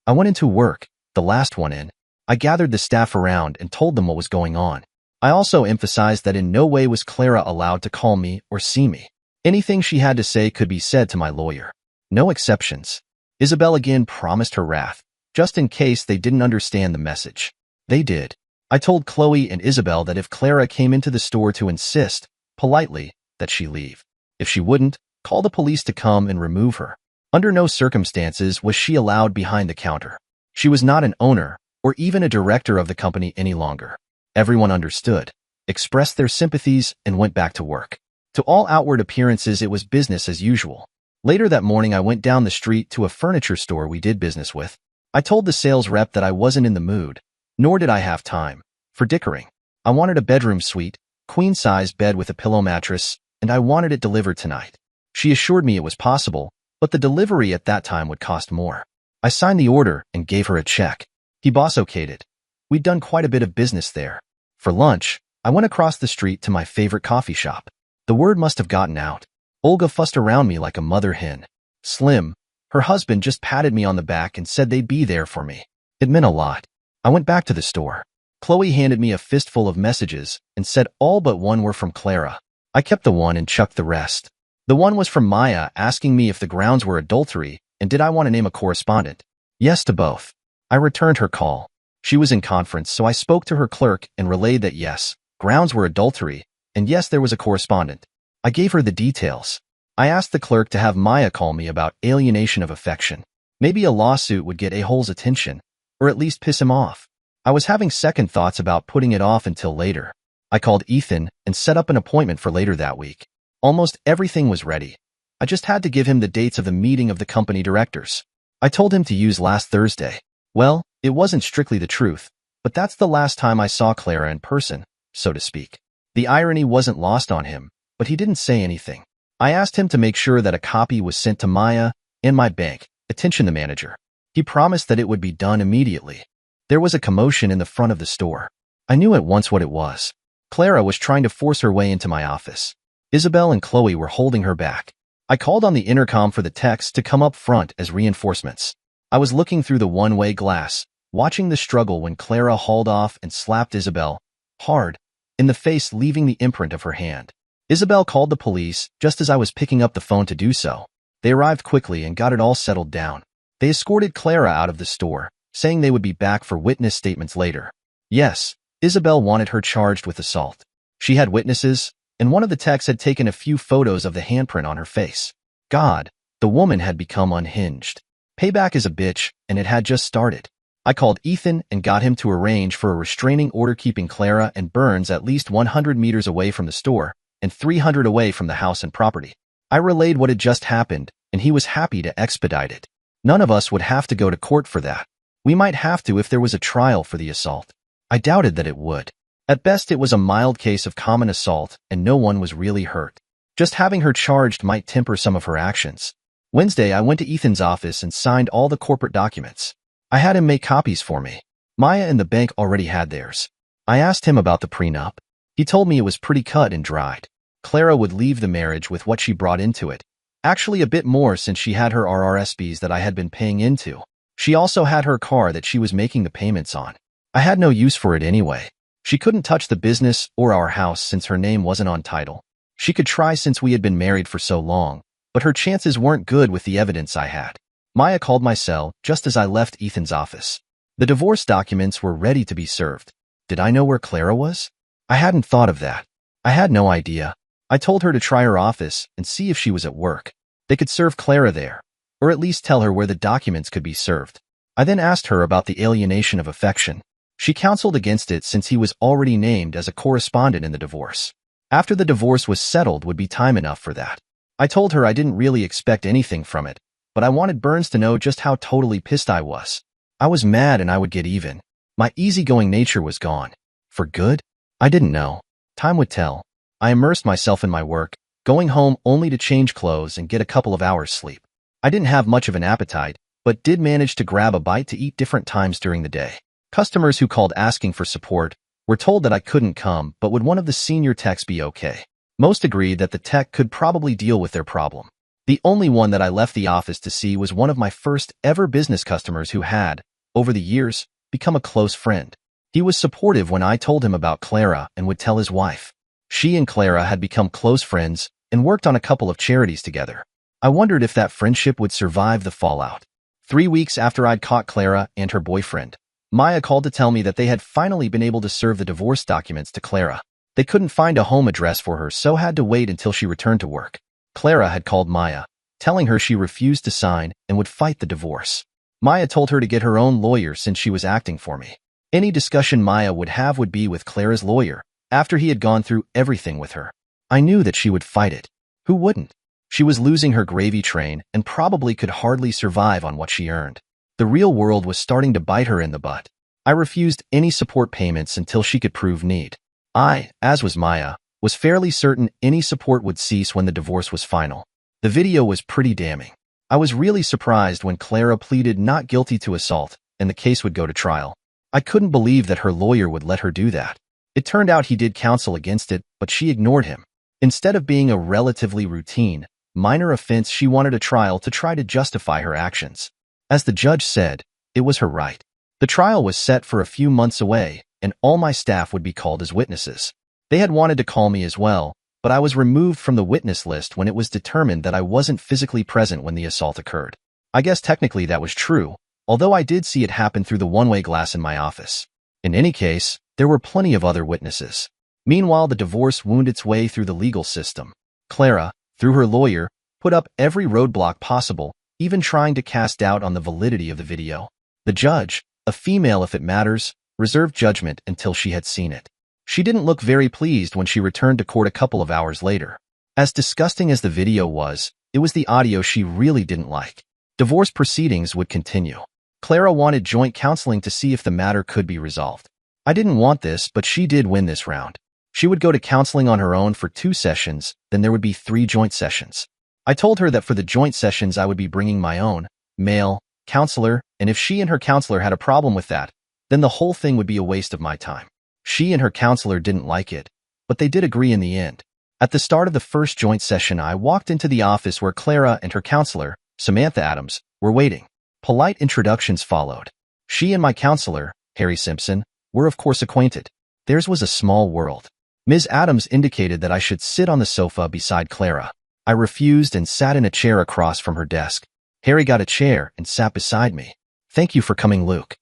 A: I went into work, the last one in. I gathered the staff around and told them what was going on. I also emphasized that in no way was Clara allowed to call me or see me. Anything she had to say could be said to my lawyer. No exceptions. Isabel again promised her wrath, just in case they didn't understand the message. They did. I told Chloe and Isabel that if Clara came into the store to insist, politely, that she leave. If she wouldn't, call the police to come and remove her. Under no circumstances was she allowed behind the counter. She was not an owner or even a director of the company any longer. Everyone understood, expressed their sympathies, and went back to work. To all outward appearances, it was business as usual. Later that morning, I went down the street to a furniture store we did business with. I told the sales rep that I wasn't in the mood, nor did I have time, for dickering. I wanted a bedroom suite, queen-size bed with a pillow mattress, and I wanted it delivered tonight. She assured me it was possible, but the delivery at that time would cost more. I signed the order and gave her a check. He boss okayed it. We'd done quite a bit of business there. For lunch, I went across the street to my favorite coffee shop. The word must have gotten out. Olga fussed around me like a mother hen. Slim, her husband, just patted me on the back and said they'd be there for me. It meant a lot. I went back to the store. Chloe handed me a fistful of messages and said all but one were from Clara. I kept the one and chucked the rest. The one was from Maya asking me if the grounds were adultery and did I want to name a correspondent. Yes to both. I returned her call. She was in conference, so I spoke to her clerk and relayed that yes, grounds were adultery, and yes, there was a correspondent. I gave her the details. I asked the clerk to have Maya call me about alienation of affection. Maybe a lawsuit would get A-hole's attention, or at least piss him off. I was having second thoughts about putting it off until later. I called Ethan and set up an appointment for later that week. Almost everything was ready. I just had to give him the dates of the meeting of the company directors. I told him to use last Thursday. Well, it wasn't strictly the truth, but that's the last time I saw Clara in person, so to speak. The irony wasn't lost on him, but he didn't say anything. I asked him to make sure that a copy was sent to Maya and my bank, attention the manager. He promised that it would be done immediately. There was a commotion in the front of the store. I knew at once what it was. Clara was trying to force her way into my office. Isabel and Chloe were holding her back. I called on the intercom for the techs to come up front as reinforcements. I was looking through the one-way glass, watching the struggle when Clara hauled off and slapped Isabel hard in the face, leaving the imprint of her hand. Isabel called the police just as I was picking up the phone to do so. They arrived quickly and got it all settled down. They escorted Clara out of the store, saying they would be back for witness statements later. Yes, Isabel wanted her charged with assault. She had witnesses, and one of the techs had taken a few photos of the handprint on her face. God, the woman had become unhinged. Payback is a bitch, and it had just started. I called Ethan and got him to arrange for a restraining order keeping Clara and Burns at least 100 meters away from the store and 300 away from the house and property. I relayed what had just happened, and he was happy to expedite it. None of us would have to go to court for that. We might have to if there was a trial for the assault. I doubted that it would. At best, it was a mild case of common assault, and no one was really hurt. Just having her charged might temper some of her actions. Wednesday, I went to Ethan's office and signed all the corporate documents. I had him make copies for me. Maya and the bank already had theirs. I asked him about the prenup. He told me it was pretty cut and dried. Clara would leave the marriage with what she brought into it. Actually, a bit more since she had her RRSPs that I had been paying into. She also had her car that she was making the payments on. I had no use for it anyway. She couldn't touch the business or our house since her name wasn't on title. She could try since we had been married for so long, but her chances weren't good with the evidence I had. Maya called my cell just as I left Ethan's office. The divorce documents were ready to be served. Did I know where Clara was? I hadn't thought of that. I had no idea. I told her to try her office and see if she was at work. They could serve Clara there, or at least tell her where the documents could be served. I then asked her about the alienation of affection. She counseled against it since he was already named as a correspondent in the divorce. After the divorce was settled would be time enough for that. I told her I didn't really expect anything from it, but I wanted Burns to know just how totally pissed I was. I was mad and I would get even. My easygoing nature was gone. For good? I didn't know. Time would tell. I immersed myself in my work, going home only to change clothes and get a couple of hours sleep. I didn't have much of an appetite, but did manage to grab a bite to eat different times during the day. Customers who called asking for support were told that I couldn't come, but would one of the senior techs be okay? Most agreed that the tech could probably deal with their problem. The only one that I left the office to see was one of my first ever business customers who had, over the years, become a close friend. He was supportive when I told him about Clara and would tell his wife. She and Clara had become close friends and worked on a couple of charities together. I wondered if that friendship would survive the fallout. 3 weeks after I'd caught Clara and her boyfriend, Maya called to tell me that they had finally been able to serve the divorce documents to Clara. They couldn't find a home address for her, so had to wait until she returned to work. Clara had called Maya, telling her she refused to sign and would fight the divorce. Maya told her to get her own lawyer since she was acting for me. Any discussion Maya would have would be with Clara's lawyer, after he had gone through everything with her. I knew that she would fight it. Who wouldn't? She was losing her gravy train and probably could hardly survive on what she earned. The real world was starting to bite her in the butt. I refused any support payments until she could prove need. I, as was Maya, was fairly certain any support would cease when the divorce was final. The video was pretty damning. I was really surprised when Clara pleaded not guilty to assault and the case would go to trial. I couldn't believe that her lawyer would let her do that. It turned out he did counsel against it, but she ignored him. Instead of being a relatively routine, minor offense, she wanted a trial to try to justify her actions. As the judge said, it was her right. The trial was set for a few months away, and all my staff would be called as witnesses. They had wanted to call me as well, but I was removed from the witness list when it was determined that I wasn't physically present when the assault occurred. I guess technically that was true, although I did see it happen through the one-way glass in my office. In any case, there were plenty of other witnesses. Meanwhile, the divorce wound its way through the legal system. Clara, through her lawyer, put up every roadblock possible, even trying to cast doubt on the validity of the video. The judge, a female if it matters, reserved judgment until she had seen it. She didn't look very pleased when she returned to court a couple of hours later. As disgusting as the video was, it was the audio she really didn't like. Divorce proceedings would continue. Clara wanted joint counseling to see if the matter could be resolved. I didn't want this, but she did win this round. She would go to counseling on her own for 2 sessions, then there would be 3 joint sessions. I told her that for the joint sessions I would be bringing my own, male, counselor, and if she and her counselor had a problem with that, then the whole thing would be a waste of my time. She and her counselor didn't like it, but they did agree in the end. At the start of the first joint session, I walked into the office where Clara and her counselor, Samantha Adams, were waiting. Polite introductions followed. She and my counselor, Harry Simpson, were of course acquainted. Theirs was a small world. Ms. Adams indicated that I should sit on the sofa beside Clara. I refused and sat in a chair across from her desk. Harry got a chair and sat beside me. "Thank you for coming, Luke.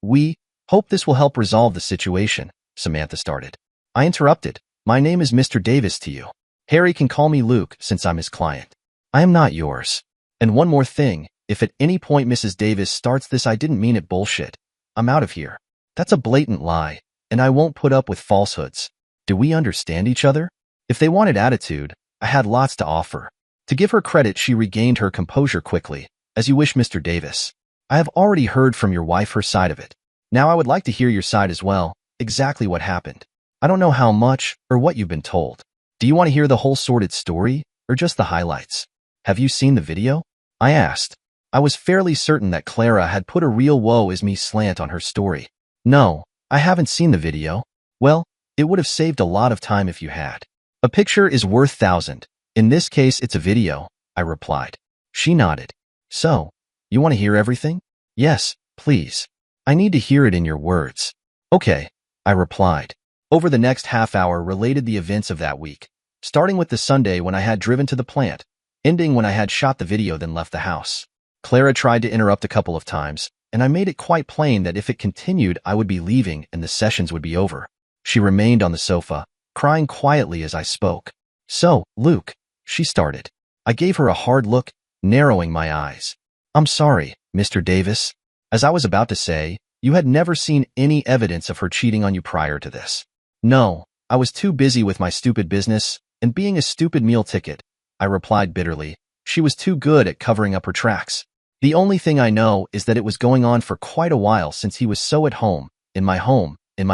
A: We hope this will help resolve the situation," Samantha started. I interrupted. "My name is Mr. Davis to you. Harry can call me Luke since I'm his client. I am not yours. And one more thing, if at any point Mrs. Davis starts this I didn't mean it bullshit, I'm out of here. That's a blatant lie, and I won't put up with falsehoods. Do we understand each other?" If they wanted attitude, I had lots to offer. To give her credit, she regained her composure quickly. "As you wish, Mr. Davis. I have already heard from your wife her side of it. Now I would like to hear your side as well, exactly what happened. I don't know how much or what you've been told. Do you want to hear the whole sordid story, or just the highlights? Have you seen the video?" I asked. I was fairly certain that Clara had put a real woe is me slant on her story. "No, I haven't seen the video." "Well, it would have saved a lot of time if you had. A picture is worth 1,000. In this case, it's a video," I replied. She nodded. "So, you want to hear everything?" "Yes, please. I need to hear it in your words." "Okay," I replied. Over the next half hour related the events of that week, starting with the Sunday when I had driven to the plant, ending when I had shot the video then left the house. Clara tried to interrupt a couple of times, and I made it quite plain that if it continued I would be leaving and the sessions would be over. She remained on the sofa, crying quietly as I spoke. "So, Luke," she started. I gave her a hard look, narrowing my eyes. "I'm sorry, Mr. Davis." As I was about to say, "You had never seen any evidence of her cheating on you prior to this." "No, I was too busy with my stupid business and being a stupid meal ticket," I replied bitterly. She was too good at covering up her tracks. "The only thing I know is that it was going on for quite a while since he was so at home, in my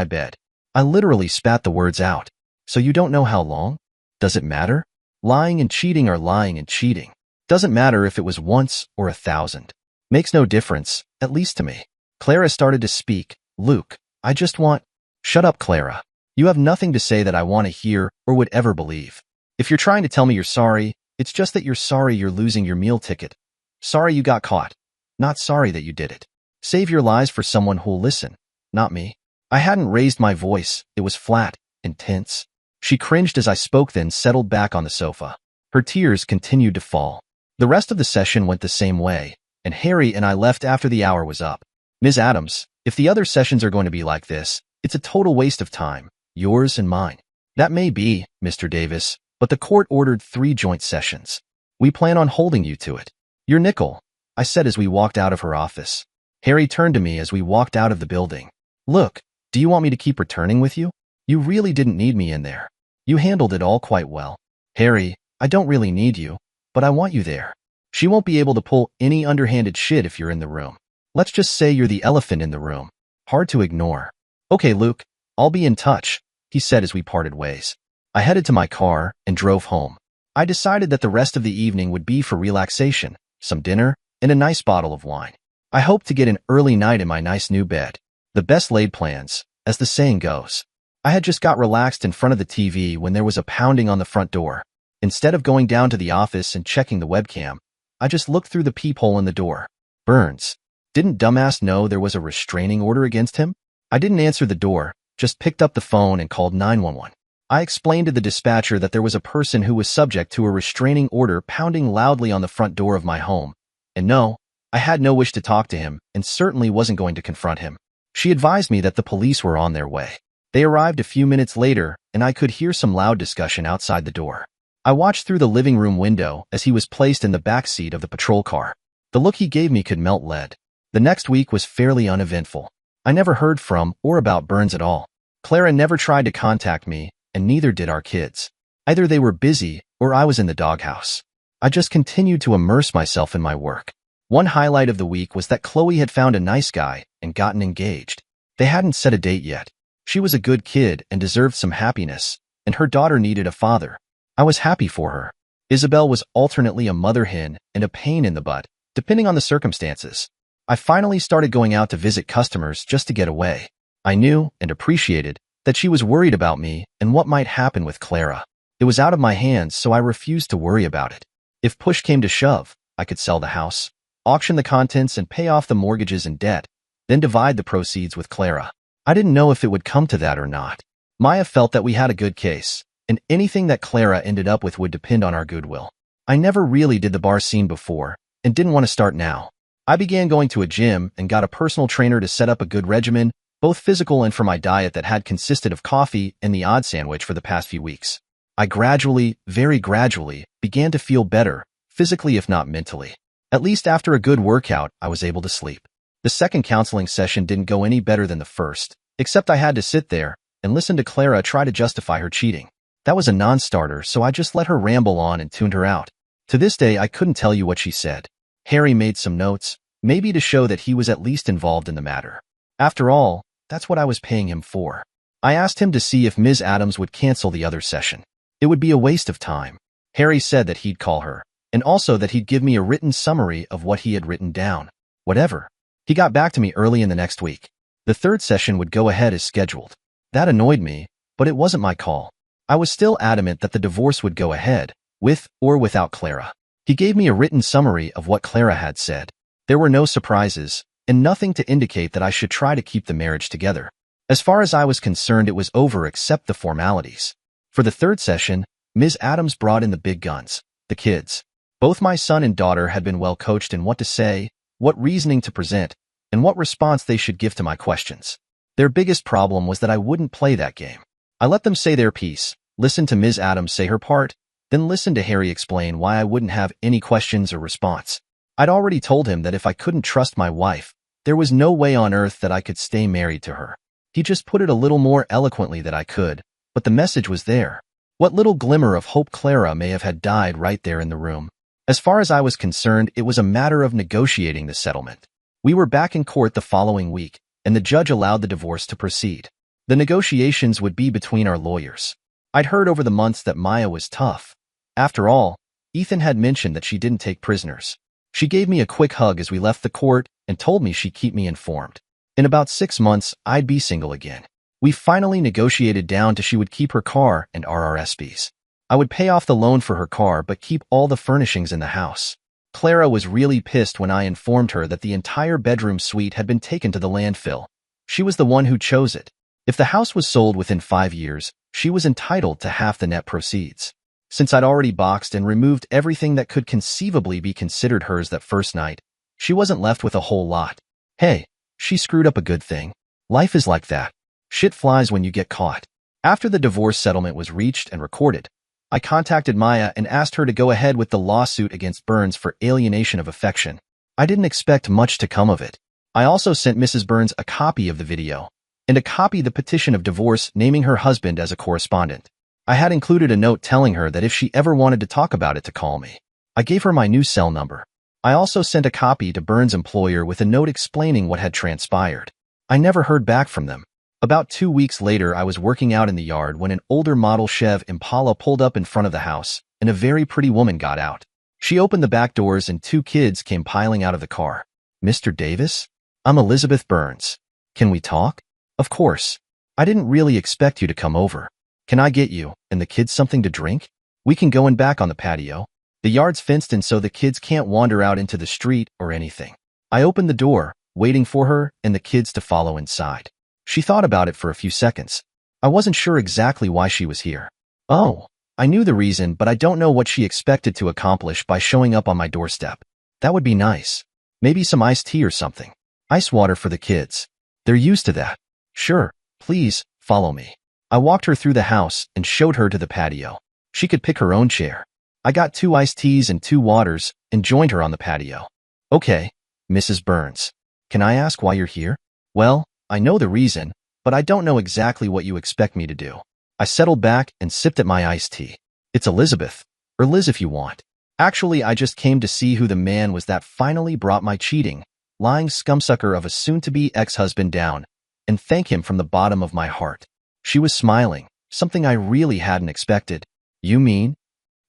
A: bed." I literally spat the words out. "So you don't know how long? Does it matter? Lying and cheating are lying and cheating. Doesn't matter if it was once or 1,000. Makes no difference, at least to me." Clara started to speak. "Luke, I just want—" "Shut up, Clara. You have nothing to say that I want to hear or would ever believe. If you're trying to tell me you're sorry, it's just that you're sorry you're losing your meal ticket. Sorry you got caught. Not sorry that you did it. Save your lies for someone who'll listen, not me." I hadn't raised my voice. It was flat, intense. She cringed as I spoke, then settled back on the sofa. Her tears continued to fall. The rest of the session went the same way, and Harry and I left after the hour was up. "Ms. Adams, if the other sessions are going to be like this, it's a total waste of time, yours and mine." "That may be, Mr. Davis, but the court ordered 3 joint sessions. We plan on holding you to it." "Your nickel," I said as we walked out of her office. Harry turned to me as we walked out of the building. "Look, do you want me to keep returning with you? You really didn't need me in there. You handled it all quite well." "Harry, I don't really need you, but I want you there. She won't be able to pull any underhanded shit if you're in the room. Let's just say you're the elephant in the room. Hard to ignore." "Okay, Luke, I'll be in touch," he said as we parted ways. I headed to my car and drove home. I decided that the rest of the evening would be for relaxation, some dinner, and a nice bottle of wine. I hoped to get an early night in my nice new bed. The best laid plans, as the saying goes. I had just got relaxed in front of the TV when there was a pounding on the front door. Instead of going down to the office and checking the webcam, I just looked through the peephole in the door. "Burns." Didn't dumbass know there was a restraining order against him? I didn't answer the door, just picked up the phone and called 911. I explained to the dispatcher that there was a person who was subject to a restraining order pounding loudly on the front door of my home. And no, I had no wish to talk to him and certainly wasn't going to confront him. She advised me that the police were on their way. They arrived a few minutes later, and I could hear some loud discussion outside the door. I watched through the living room window as he was placed in the back seat of the patrol car. The look he gave me could melt lead. The next week was fairly uneventful. I never heard from or about Burns at all. Clara never tried to contact me, and neither did our kids. Either they were busy or I was in the doghouse. I just continued to immerse myself in my work. One highlight of the week was that Chloe had found a nice guy and gotten engaged. They hadn't set a date yet. She was a good kid and deserved some happiness, and her daughter needed a father. I was happy for her. Isabel was alternately a mother hen and a pain in the butt, depending on the circumstances. I finally started going out to visit customers just to get away. I knew and appreciated that she was worried about me and what might happen with Clara. It was out of my hands, so I refused to worry about it. If push came to shove, I could sell the house, auction the contents and pay off the mortgages and debt, then divide the proceeds with Clara. I didn't know if it would come to that or not. Maya felt that we had a good case, and anything that Clara ended up with would depend on our goodwill. I never really did the bar scene before, and didn't want to start now. I began going to a gym and got a personal trainer to set up a good regimen, both physical and for my diet that had consisted of coffee and the odd sandwich for the past few weeks. I gradually, very gradually, began to feel better, physically if not mentally. At least after a good workout, I was able to sleep. The second counseling session didn't go any better than the first, except I had to sit there and listen to Clara try to justify her cheating. That was a non-starter, so I just let her ramble on and tuned her out. To this day, I couldn't tell you what she said. Harry made some notes, maybe to show that he was at least involved in the matter. After all, that's what I was paying him for. I asked him to see if Ms. Adams would cancel the other session. It would be a waste of time. Harry said that he'd call her, and also that he'd give me a written summary of what he had written down. Whatever. He got back to me early in the next week. The third session would go ahead as scheduled. That annoyed me, but it wasn't my call. I was still adamant that the divorce would go ahead, with or without Clara. He gave me a written summary of what Clara had said. There were no surprises, and nothing to indicate that I should try to keep the marriage together. As far as I was concerned, it was over except the formalities. For the third session, Ms. Adams brought in the big guns, the kids. Both my son and daughter had been well coached in what to say, what reasoning to present, and what response they should give to my questions. Their biggest problem was that I wouldn't play that game. I let them say their piece, listen to Ms. Adams say her part, then listen to Harry explain why I wouldn't have any questions or response. I'd already told him that if I couldn't trust my wife, there was no way on earth that I could stay married to her. He just put it a little more eloquently than I could, but the message was there. What little glimmer of hope Clara may have had died right there in the room. As far as I was concerned, it was a matter of negotiating the settlement. We were back in court the following week, and the judge allowed the divorce to proceed. The negotiations would be between our lawyers. I'd heard over the months that Maya was tough. After all, Ethan had mentioned that she didn't take prisoners. She gave me a quick hug as we left the court and told me she'd keep me informed. In about 6 months, I'd be single again. We finally negotiated down to she would keep her car and RRSPs. I would pay off the loan for her car but keep all the furnishings in the house. Clara was really pissed when I informed her that the entire bedroom suite had been taken to the landfill. She was the one who chose it. If the house was sold within 5 years, she was entitled to half the net proceeds. Since I'd already boxed and removed everything that could conceivably be considered hers that first night, she wasn't left with a whole lot. Hey, she screwed up a good thing. Life is like that. Shit flies when you get caught. After the divorce settlement was reached and recorded, I contacted Maya and asked her to go ahead with the lawsuit against Burns for alienation of affection. I didn't expect much to come of it. I also sent Mrs. Burns a copy of the video and a copy of the petition of divorce naming her husband as a correspondent. I had included a note telling her that if she ever wanted to talk about it to call me. I gave her my new cell number. I also sent a copy to Burns' employer with a note explaining what had transpired. I never heard back from them. About 2 weeks later, I was working out in the yard when an older model Chev Impala pulled up in front of the house, and a very pretty woman got out. She opened the back doors and 2 kids came piling out of the car. "Mr. Davis? I'm Elizabeth Burns. Can we talk?" "Of course. I didn't really expect you to come over. Can I get you and the kids something to drink? We can go in back on the patio. The yard's fenced in so the kids can't wander out into the street or anything." I opened the door, waiting for her and the kids to follow inside. She thought about it for a few seconds. I wasn't sure exactly why she was here. Oh, I knew the reason, but I don't know what she expected to accomplish by showing up on my doorstep. That would be nice. Maybe some iced tea or something. Ice water for the kids. They're used to that. Sure, please, follow me. I walked her through the house and showed her to the patio. She could pick her own chair. I got 2 iced teas and 2 waters and joined her on the patio. Okay, Mrs. Burns. Can I ask why you're here? Well, I know the reason, but I don't know exactly what you expect me to do. I settled back and sipped at my iced tea. It's Elizabeth, or Liz if you want. Actually, I just came to see who the man was that finally brought my cheating, lying scumsucker of a soon-to-be ex-husband down, and thank him from the bottom of my heart. She was smiling, something I really hadn't expected. You mean?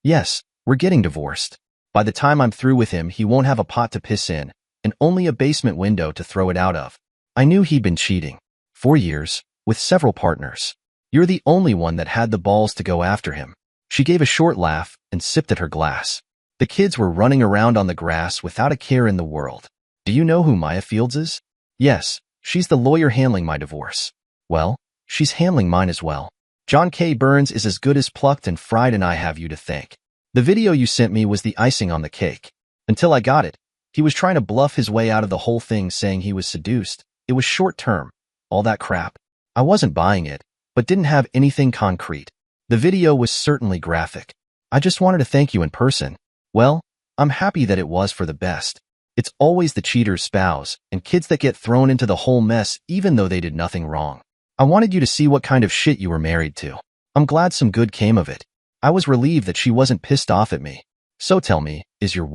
A: Yes, we're getting divorced. By the time I'm through with him, he won't have a pot to piss in, and only a basement window to throw it out of. I knew he'd been cheating. 4 years, with several partners. You're the only one that had the balls to go after him. She gave a short laugh and sipped at her glass. The kids were running around on the grass without a care in the world. Do you know who Maya Fields is? Yes, she's the lawyer handling my divorce. Well, she's handling mine as well. John K. Burns is as good as plucked and fried, and I have you to thank. The video you sent me was the icing on the cake. Until I got it, he was trying to bluff his way out of the whole thing, saying he was seduced. It was short term. All that crap. I wasn't buying it, but didn't have anything concrete. The video was certainly graphic. I just wanted to thank you in person. Well, I'm happy that it was for the best. It's always the cheater's spouse and kids that get thrown into the whole mess even though they did nothing wrong. I wanted you to see what kind of shit you were married to. I'm glad some good came of it. I was relieved that she wasn't pissed off at me. So tell me, is your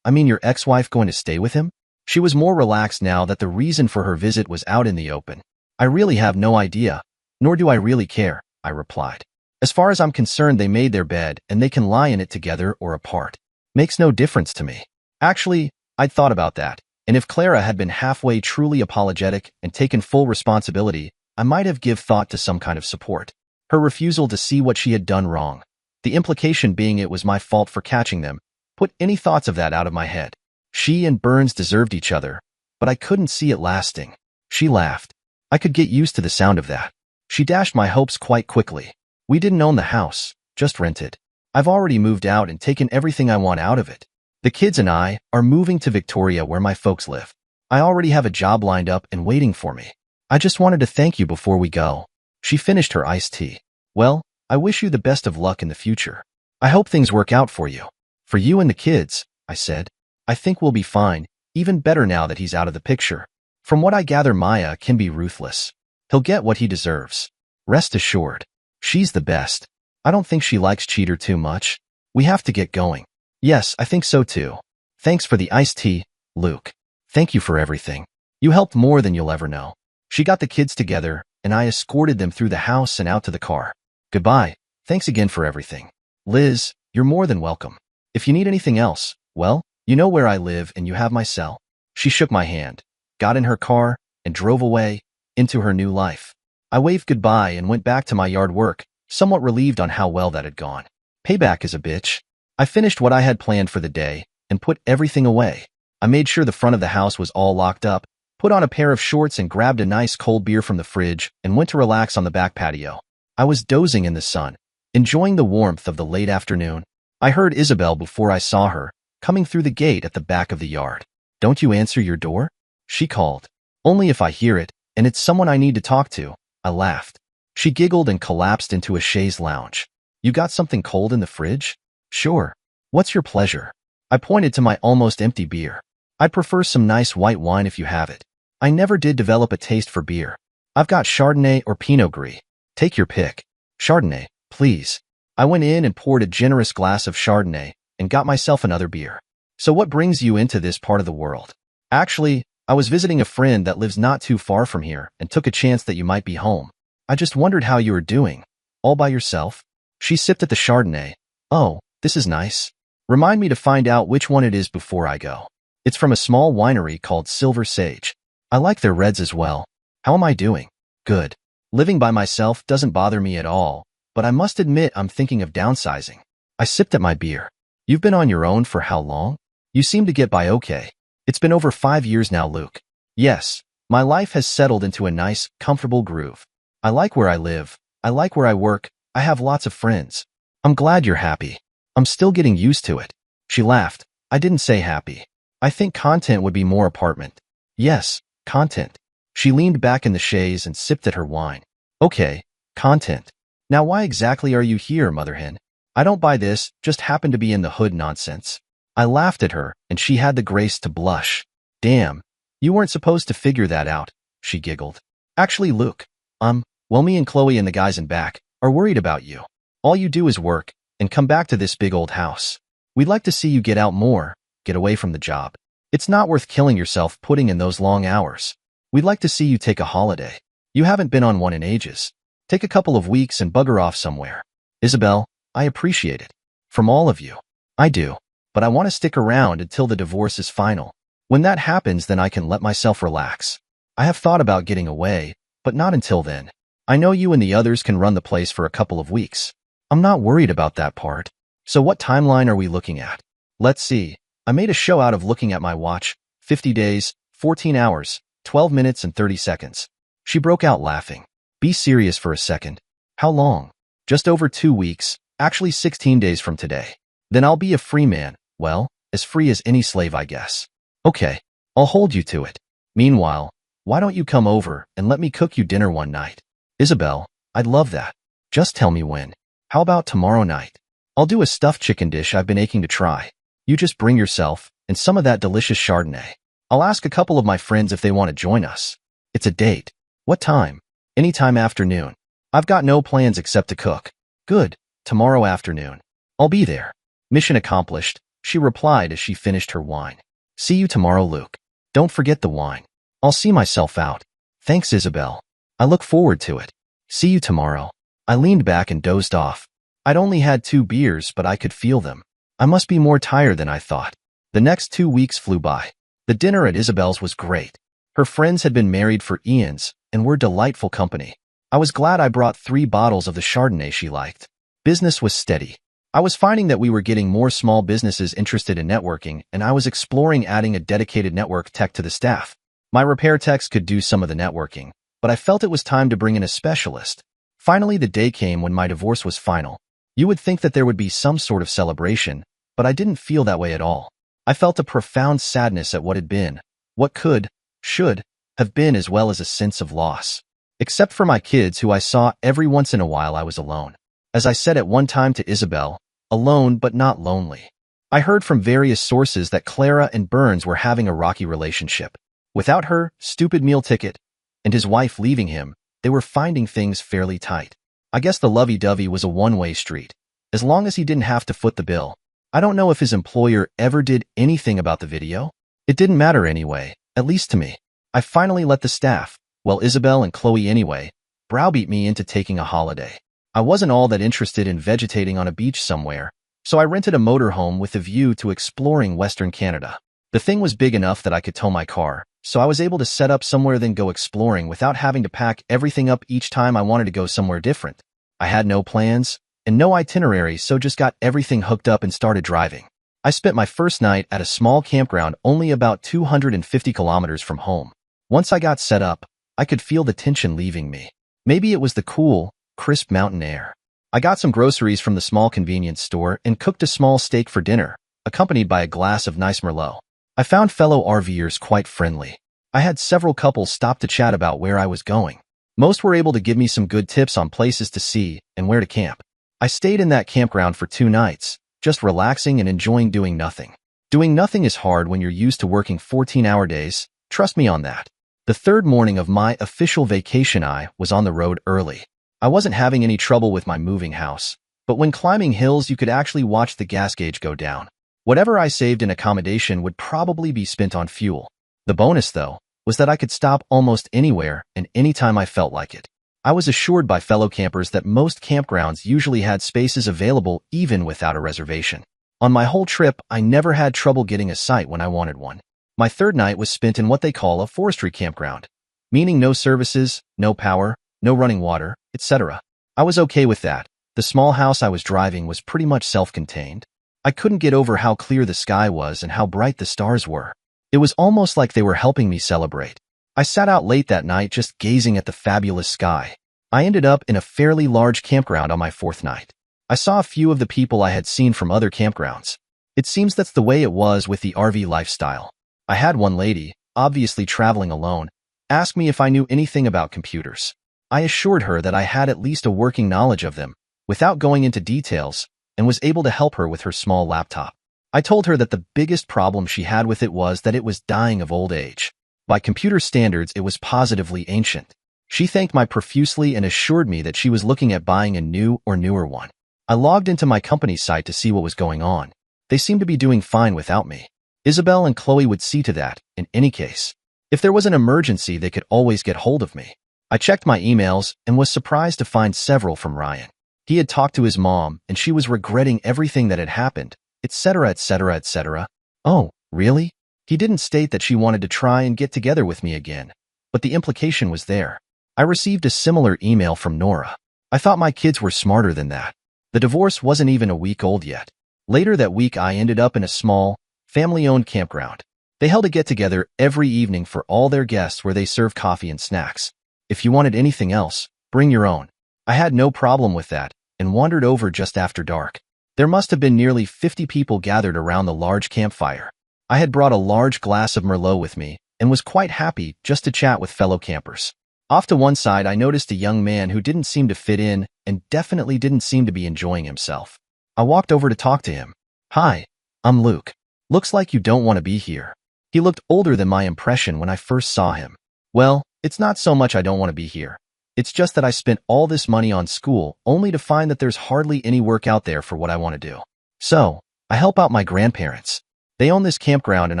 A: your ex-wife going to stay with him? She was more relaxed now that the reason for her visit was out in the open. I really have no idea, nor do I really care, I replied. As far as I'm concerned, they made their bed and they can lie in it together or apart. Makes no difference to me. Actually, I'd thought about that, and if Clara had been halfway truly apologetic and taken full responsibility, I might have give thought to some kind of support. Her refusal to see what she had done wrong, the implication being it was my fault for catching them, put any thoughts of that out of my head. She and Burns deserved each other, but I couldn't see it lasting. She laughed. I could get used to the sound of that. She dashed my hopes quite quickly. We didn't own the house, just rented. I've already moved out and taken everything I want out of it. The kids and I are moving to Victoria where my folks live. I already have a job lined up and waiting for me. I just wanted to thank you before we go. She finished her iced tea. Well, I wish you the best of luck in the future. I hope things work out for you. For you and the kids, I said. I think we'll be fine, even better now that he's out of the picture. From what I gather, Maya can be ruthless. He'll get what he deserves. Rest assured. She's the best. I don't think she likes Cheater too much. We have to get going. Yes, I think so too. Thanks for the iced tea, Luke. Thank you for everything. You helped more than you'll ever know. She got the kids together, and I escorted them through the house and out to the car. Goodbye. Thanks again for everything. Liz, you're more than welcome. If you need anything else, well, you know where I live and you have my cell. She shook my hand, got in her car, and drove away, into her new life. I waved goodbye and went back to my yard work, somewhat relieved on how well that had gone. Payback is a bitch. I finished what I had planned for the day and put everything away. I made sure the front of the house was all locked up, put on a pair of shorts and grabbed a nice cold beer from the fridge and went to relax on the back patio. I was dozing in the sun, enjoying the warmth of the late afternoon. I heard Isabel before I saw her, coming through the gate at the back of the yard. Don't you answer your door? She called. Only if I hear it, and it's someone I need to talk to. I laughed. She giggled and collapsed into a chaise lounge. You got something cold in the fridge? Sure. What's your pleasure? I pointed to my almost empty beer. I'd prefer some nice white wine if you have it. I never did develop a taste for beer. I've got Chardonnay or Pinot Gris. Take your pick. Chardonnay, please. I went in and poured a generous glass of Chardonnay and got myself another beer. So what brings you into this part of the world? Actually, I was visiting a friend that lives not too far from here and took a chance that you might be home. I just wondered how you were doing. All by yourself? She sipped at the Chardonnay. Oh, this is nice. Remind me to find out which one it is before I go. It's from a small winery called Silver Sage. I like their reds as well. How am I doing? Good. Living by myself doesn't bother me at all, but I must admit I'm thinking of downsizing. I sipped at my beer. You've been on your own for how long? You seem to get by okay. It's been over 5 years now, Luke. Yes, my life has settled into a nice, comfortable groove. I like where I live. I like where I work. I have lots of friends. I'm glad you're happy. I'm still getting used to it. She laughed. I didn't say happy. I think content would be more apartment. Yes, content. She leaned back in the chaise and sipped at her wine. Okay, content. Now why exactly are you here, mother hen? I don't buy this, just happen to be in the hood nonsense. I laughed at her, and she had the grace to blush. Damn, you weren't supposed to figure that out, she giggled. Actually, Luke, well, me and Chloe and the guys in back are worried about you. All you do is work and come back to this big old house. We'd like to see you get out more, get away from the job. It's not worth killing yourself putting in those long hours. We'd like to see you take a holiday. You haven't been on one in ages. Take a couple of weeks and bugger off somewhere. Isabel, I appreciate it. From all of you. I do. But I want to stick around until the divorce is final. When that happens, then I can let myself relax. I have thought about getting away, but not until then. I know you and the others can run the place for a couple of weeks. I'm not worried about that part. So what timeline are we looking at? Let's see. I made a show out of looking at my watch. 50 days, 14 hours, 12 minutes and 30 seconds. She broke out laughing. Be serious for a second. How long? Just over 2 weeks, actually 16 days from today. Then I'll be a free man. Well, as free as any slave, I guess. Okay, I'll hold you to it. Meanwhile, why don't you come over and let me cook you dinner one night? Isabel, I'd love that. Just tell me when. How about tomorrow night? I'll do a stuffed chicken dish I've been aching to try. You just bring yourself and some of that delicious Chardonnay. I'll ask a couple of my friends if they want to join us. It's a date. What time? Anytime afternoon. I've got no plans except to cook. Good. Tomorrow afternoon. I'll be there. Mission accomplished, she replied as she finished her wine. See you tomorrow, Luke. Don't forget the wine. I'll see myself out. Thanks, Isabel. I look forward to it. See you tomorrow. I leaned back and dozed off. I'd only had 2 beers, but I could feel them. I must be more tired than I thought. The next 2 weeks flew by. The dinner at Isabel's was great. Her friends had been married for eons and were delightful company. I was glad I brought 3 bottles of the Chardonnay she liked. Business was steady. I was finding that we were getting more small businesses interested in networking, and I was exploring adding a dedicated network tech to the staff. My repair techs could do some of the networking, but I felt it was time to bring in a specialist. Finally, the day came when my divorce was final. You would think that there would be some sort of celebration, but I didn't feel that way at all. I felt a profound sadness at what had been, what could, should, have been, as well as a sense of loss. Except for my kids, who I saw every once in a while, I was alone. As I said at one time to Isabel, alone but not lonely. I heard from various sources that Clara and Burns were having a rocky relationship. Without her stupid meal ticket and his wife leaving him, they were finding things fairly tight. I guess the lovey-dovey was a one-way street, as long as he didn't have to foot the bill. I don't know if his employer ever did anything about the video. It didn't matter anyway, at least to me. I finally let the staff, well, Isabel and Chloe anyway, browbeat me into taking a holiday. I wasn't all that interested in vegetating on a beach somewhere, so I rented a motorhome with a view to exploring Western Canada. The thing was big enough that I could tow my car, so I was able to set up somewhere then go exploring without having to pack everything up each time I wanted to go somewhere different. I had no plans and no itinerary, so just got everything hooked up and started driving. I spent my first night at a small campground only about 250 kilometers from home. Once I got set up, I could feel the tension leaving me. Maybe it was the cool, crisp mountain air. I got some groceries from the small convenience store and cooked a small steak for dinner, accompanied by a glass of nice Merlot. I found fellow RVers quite friendly. I had several couples stop to chat about where I was going. Most were able to give me some good tips on places to see and where to camp. I stayed in that campground for 2 nights, just relaxing and enjoying doing nothing. Doing nothing is hard when you're used to working 14-hour days, trust me on that. The 3rd morning of my official vacation, I was on the road early. I wasn't having any trouble with my moving house, but when climbing hills you could actually watch the gas gauge go down. Whatever I saved in accommodation would probably be spent on fuel. The bonus, though, was that I could stop almost anywhere and anytime I felt like it. I was assured by fellow campers that most campgrounds usually had spaces available even without a reservation. On my whole trip, I never had trouble getting a site when I wanted one. My 3rd night was spent in what they call a forestry campground, meaning no services, no power, no running water, etc. I was okay with that. The small house I was driving was pretty much self-contained. I couldn't get over how clear the sky was and how bright the stars were. It was almost like they were helping me celebrate. I sat out late that night just gazing at the fabulous sky. I ended up in a fairly large campground on my fourth night. I saw a few of the people I had seen from other campgrounds. It seems that's the way it was with the RV lifestyle. I had one lady, obviously traveling alone, ask me if I knew anything about computers. I assured her that I had at least a working knowledge of them, without going into details, and was able to help her with her small laptop. I told her that the biggest problem she had with it was that it was dying of old age. By computer standards, it was positively ancient. She thanked me profusely and assured me that she was looking at buying a new or newer one. I logged into my company's site to see what was going on. They seemed to be doing fine without me. Isabel and Chloe would see to that, in any case. If there was an emergency, they could always get hold of me. I checked my emails and was surprised to find several from Ryan. He had talked to his mom, and she was regretting everything that had happened, etc., etc., etc. Oh, really? He didn't state that she wanted to try and get together with me again, but the implication was there. I received a similar email from Nora. I thought my kids were smarter than that. The divorce wasn't even a week old yet. Later that week, I ended up in a small, family-owned campground. They held a get-together every evening for all their guests where they served coffee and snacks. If you wanted anything else, bring your own. I had no problem with that and wandered over just after dark. There must have been nearly 50 people gathered around the large campfire. I had brought a large glass of Merlot with me and was quite happy just to chat with fellow campers. Off to one side, I noticed a young man who didn't seem to fit in and definitely didn't seem to be enjoying himself. I walked over to talk to him. Hi, I'm Luke. Looks like you don't want to be here. He looked older than my impression when I first saw him. Well, it's not so much I don't want to be here. It's just that I spent all this money on school only to find that there's hardly any work out there for what I want to do. So, I help out my grandparents. They own this campground and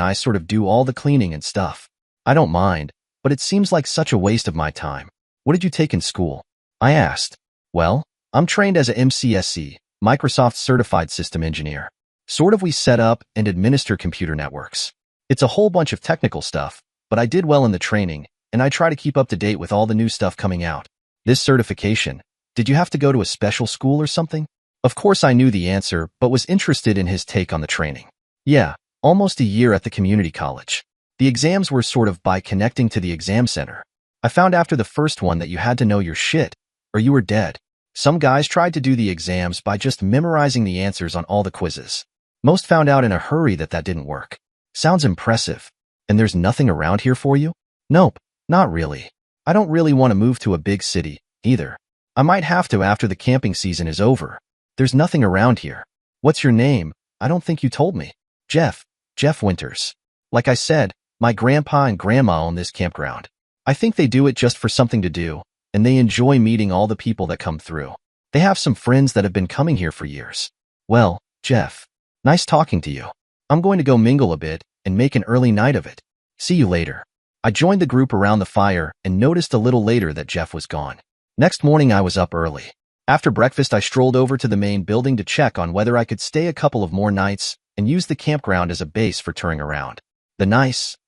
A: I sort of do all the cleaning and stuff. I don't mind, but it seems like such a waste of my time. What did you take in school? I asked. Well, I'm trained as a MCSE, Microsoft Certified System Engineer. Sort of we set up and administer computer networks. It's a whole bunch of technical stuff, but I did well in the training, and I try to keep up to date with all the new stuff coming out. This certification, did you have to go to a special school or something? Of course I knew the answer, but was interested in his take on the training. Yeah, almost a year at the community college. The exams were sort of by connecting to the exam center. I found after the first one that you had to know your shit, or you were dead. Some guys tried to do the exams by just memorizing the answers on all the quizzes. Most found out in a hurry that that didn't work. Sounds impressive. And there's nothing around here for you? Nope, not really. I don't really want to move to a big city, either. I might have to after the camping season is over. There's nothing around here. What's your name? I don't think you told me. Jeff Winters. Like I said, my grandpa and grandma own this campground. I think they do it just for something to do, and they enjoy meeting all the people that come through. They have some friends that have been coming here for years. Well, Jeff, nice talking to you. I'm going to go mingle a bit and make an early night of it. See you later. I joined the group around the fire and noticed a little later that Jeff was gone. Next morning, I was up early. After breakfast, I strolled over to the main building to check on whether I could stay a couple of more nights and use the campground as a base for touring around. The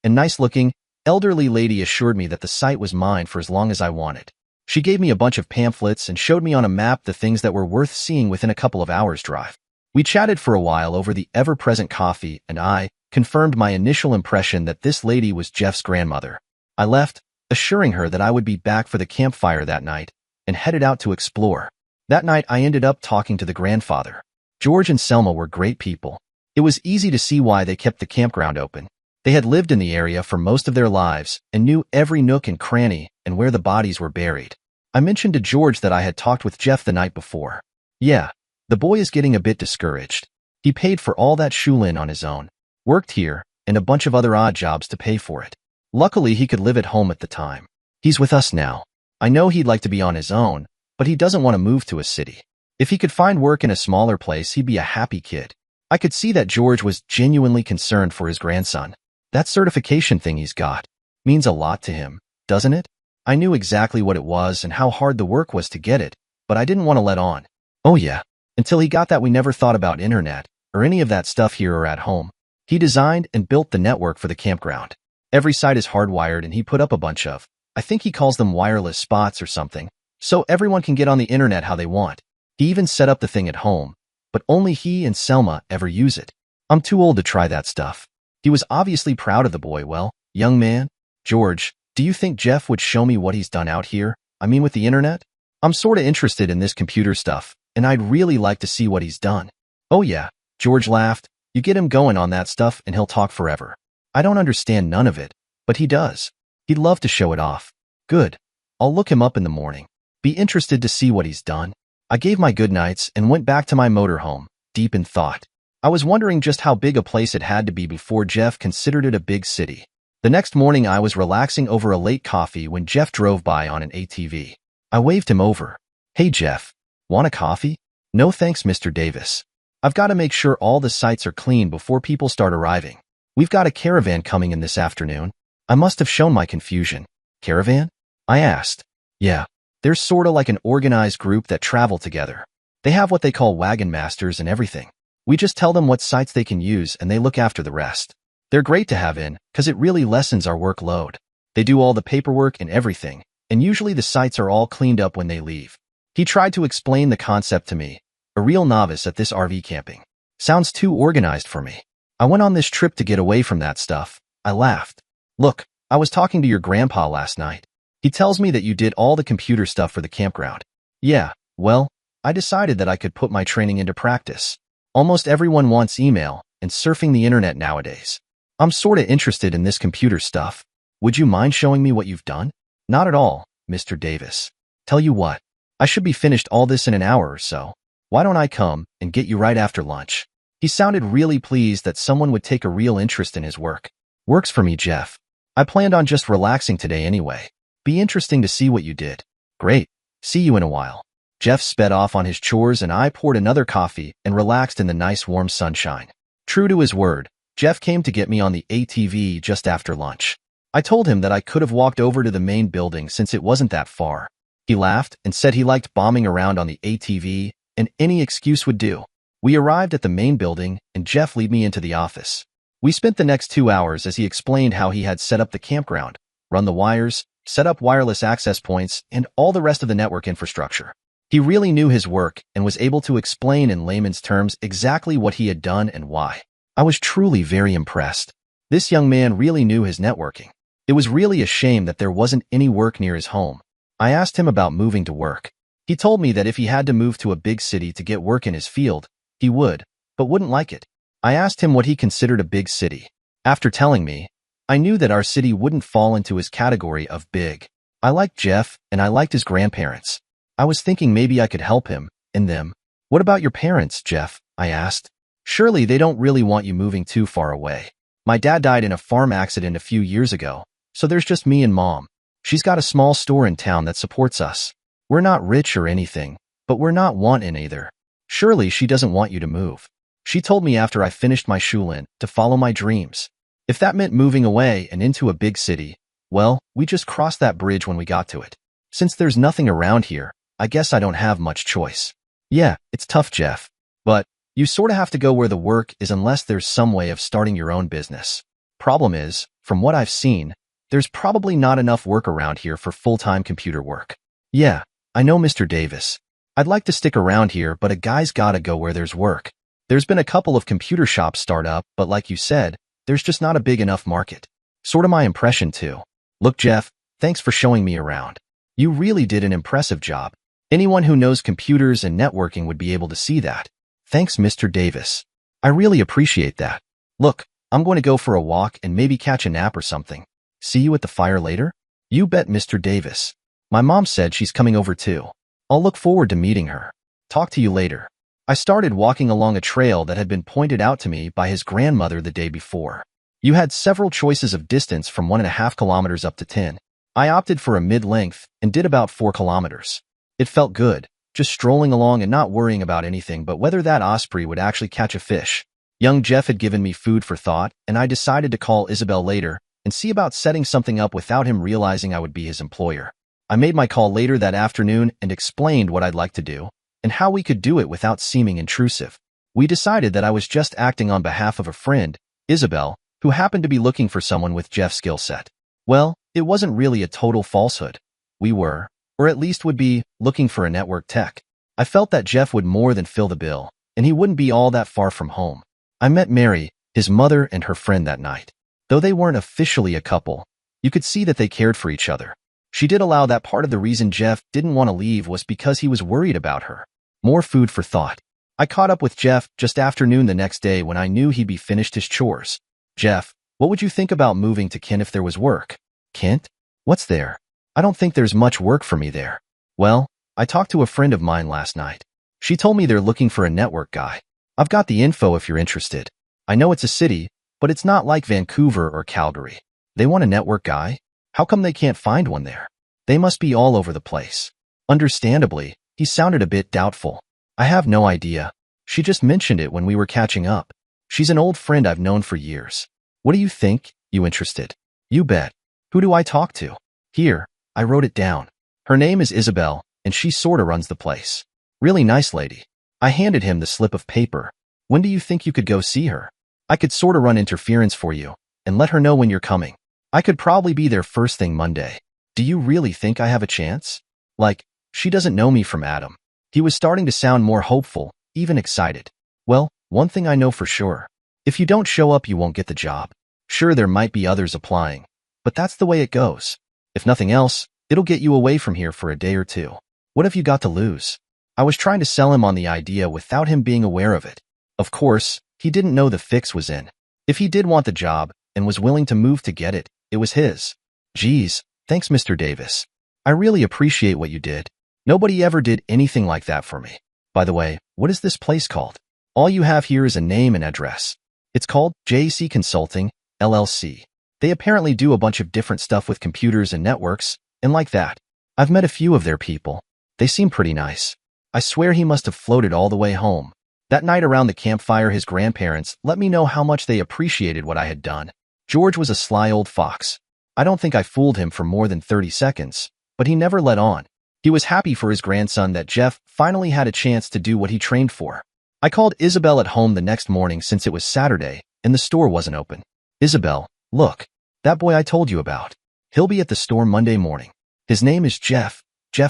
A: nice-looking, elderly lady assured me that the site was mine for as long as I wanted. She gave me a bunch of pamphlets and showed me on a map the things that were worth seeing within a couple of hours' drive. We chatted for a while over the ever-present coffee, and I confirmed my initial impression that this lady was Jeff's grandmother. I left, assuring her that I would be back for the campfire that night, and headed out to explore. That night, I ended up talking to the grandfather. George and Selma were great people. It was easy to see why they kept the campground open. They had lived in the area for most of their lives and knew every nook and cranny and where the bodies were buried. I mentioned to George that I had talked with Jeff the night before. Yeah, the boy is getting a bit discouraged. He paid for all that shulin on his own, worked here, and a bunch of other odd jobs to pay for it. Luckily, he could live at home at the time. He's with us now. I know he'd like to be on his own, but he doesn't want to move to a city. If he could find work in a smaller place, he'd be a happy kid. I could see that George was genuinely concerned for his grandson. That certification thing he's got means a lot to him, doesn't it? I knew exactly what it was and how hard the work was to get it, but I didn't want to let on. Oh yeah, until he got that we never thought about internet or any of that stuff here or at home. He designed and built the network for the campground. Every site is hardwired and he put up a bunch of, I think he calls them wireless spots or something, so everyone can get on the internet how they want. He even set up the thing at home, but only he and Selma ever use it. I'm too old to try that stuff. He was obviously proud of the boy. Well, young man, George, Do you think Jeff would show me what he's done out here? I mean with the internet? I'm sorta interested in this computer stuff, and I'd really like to see what he's done. Oh yeah, George laughed. You get him going on that stuff and he'll talk forever. I don't understand none of it, but he does. He'd love to show it off. Good. I'll look him up in the morning. Be interested to see what he's done. I gave my goodnights and went back to my motorhome, deep in thought. I was wondering just how big a place it had to be before Jeff considered it a big city. The next morning I was relaxing over a late coffee when Jeff drove by on an ATV. I waved him over. Hey Jeff, want a coffee? No thanks, Mr. Davis. I've got to make sure all the sites are clean before people start arriving. We've got a caravan coming in this afternoon. I must have shown my confusion. Caravan? I asked. Yeah, they're sorta like an organized group that travel together. They have what they call wagon masters and everything. We just tell them what sites they can use and they look after the rest. They're great to have in, 'cause it really lessens our workload. They do all the paperwork and everything, and usually the sites are all cleaned up when they leave. He tried to explain the concept to me, a real novice at this RV camping. Sounds too organized for me. I went on this trip to get away from that stuff. I laughed. Look, I was talking to your grandpa last night. He tells me that you did all the computer stuff for the campground. Yeah, well, I decided that I could put my training into practice. Almost everyone wants email and surfing the internet nowadays. I'm sorta interested in this computer stuff. Would you mind showing me what you've done? Not at all, Mr. Davis. Tell you what, I should be finished all this in an hour or so. Why don't I come and get you right after lunch? He sounded really pleased that someone would take a real interest in his work. Works for me, Jeff. I planned on just relaxing today anyway. Be interesting to see what you did. Great. See you in a while. Jeff sped off on his chores and I poured another coffee and relaxed in the nice warm sunshine. True to his word, Jeff came to get me on the ATV just after lunch. I told him that I could have walked over to the main building since it wasn't that far. He laughed and said he liked bombing around on the ATV and any excuse would do. We arrived at the main building and Jeff led me into the office. We spent the next 2 hours as he explained how he had set up the campground, run the wires, set up wireless access points, and all the rest of the network infrastructure. He really knew his work and was able to explain in layman's terms exactly what he had done and why. I was truly very impressed. This young man really knew his networking. It was really a shame that there wasn't any work near his home. I asked him about moving to work. He told me that if he had to move to a big city to get work in his field, he would, but wouldn't like it. I asked him what he considered a big city. After telling me, I knew that our city wouldn't fall into his category of big. I liked Jeff, and I liked his grandparents. I was thinking maybe I could help him, and them. What about your parents, Jeff? I asked. Surely they don't really want you moving too far away. My dad died in a farm accident a few years ago, so there's just me and Mom. She's got a small store in town that supports us. We're not rich or anything, but we're not wanting either. Surely she doesn't want you to move. She told me after I finished my schooling to follow my dreams. If that meant moving away and into a big city, well, we just crossed that bridge when we got to it. Since there's nothing around here, I guess I don't have much choice. Yeah, it's tough, Jeff. But you sorta have to go where the work is unless there's some way of starting your own business. Problem is, from what I've seen, there's probably not enough work around here for full-time computer work. Yeah, I know, Mr. Davis. I'd like to stick around here, but a guy's gotta go where there's work. There's been a couple of computer shops start up, but like you said, there's just not a big enough market. Sorta my impression too. Look, Jeff, thanks for showing me around. You really did an impressive job. Anyone who knows computers and networking would be able to see that. Thanks, Mr. Davis. I really appreciate that. Look, I'm going to go for a walk and maybe catch a nap or something. See you at the fire later? You bet, Mr. Davis. My mom said she's coming over too. I'll look forward to meeting her. Talk to you later. I started walking along a trail that had been pointed out to me by his grandmother the day before. You had several choices of distance from 1.5 kilometers up to 10. I opted for a mid-length and did about 4 kilometers. It felt good, just strolling along and not worrying about anything but whether that osprey would actually catch a fish. Young Jeff had given me food for thought, and I decided to call Isabel later and see about setting something up without him realizing I would be his employer. I made my call later that afternoon and explained what I'd like to do and how we could do it without seeming intrusive. We decided that I was just acting on behalf of a friend, Isabel, who happened to be looking for someone with Jeff's skill set. Well, it wasn't really a total falsehood. We were, or at least would be, looking for a network tech. I felt that Jeff would more than fill the bill, and he wouldn't be all that far from home. I met Mary, his mother, and her friend that night. Though they weren't officially a couple, You could see that they cared for each other. She did allow that part of the reason Jeff didn't want to leave was because he was worried about her. More food for thought. I caught up with Jeff just afternoon the next day when I knew he'd be finished his chores. Jeff, what would you think about moving to Kent if there was work? Kent? What's there? I don't think there's much work for me there. Well, I talked to a friend of mine last night. She told me they're looking for a network guy. I've got the info if you're interested. I know it's a city, but it's not like Vancouver or Calgary. They want a network guy? How come they can't find one there? They must be all over the place. Understandably, he sounded a bit doubtful. I have no idea. She just mentioned it when we were catching up. She's an old friend I've known for years. What do you think? You interested? You bet. Who do I talk to? Here, I wrote it down. Her name is Isabel, and she sorta runs the place. Really nice lady. I handed him the slip of paper. When do you think you could go see her? I could sorta run interference for you, and let her know when you're coming. I could probably be there first thing Monday. Do you really think I have a chance? Like, she doesn't know me from Adam. He was starting to sound more hopeful, even excited. Well, one thing I know for sure. If you don't show up, you won't get the job. Sure, there might be others applying, but that's the way it goes. If nothing else, it'll get you away from here for a day or two. What have you got to lose? I was trying to sell him on the idea without him being aware of it. Of course, he didn't know the fix was in. If he did want the job and was willing to move to get it, it was his. Geez, thanks Mr. Davis. I really appreciate what you did. Nobody ever did anything like that for me. By the way, what is this place called? All you have here is a name and address. It's called JC Consulting, LLC. They apparently do a bunch of different stuff with computers and networks, and like that. I've met a few of their people. They seem pretty nice. I swear he must have floated all the way home. That night around the campfire, his grandparents let me know how much they appreciated what I had done. George was a sly old fox. I don't think I fooled him for more than 30 seconds, but he never let on. He was happy for his grandson that Jeff finally had a chance to do what he trained for. I called Isabel at home the next morning since it was Saturday and the store wasn't open. Isabel, look, that boy I told you about. He'll be at the store Monday morning. His name is Jeff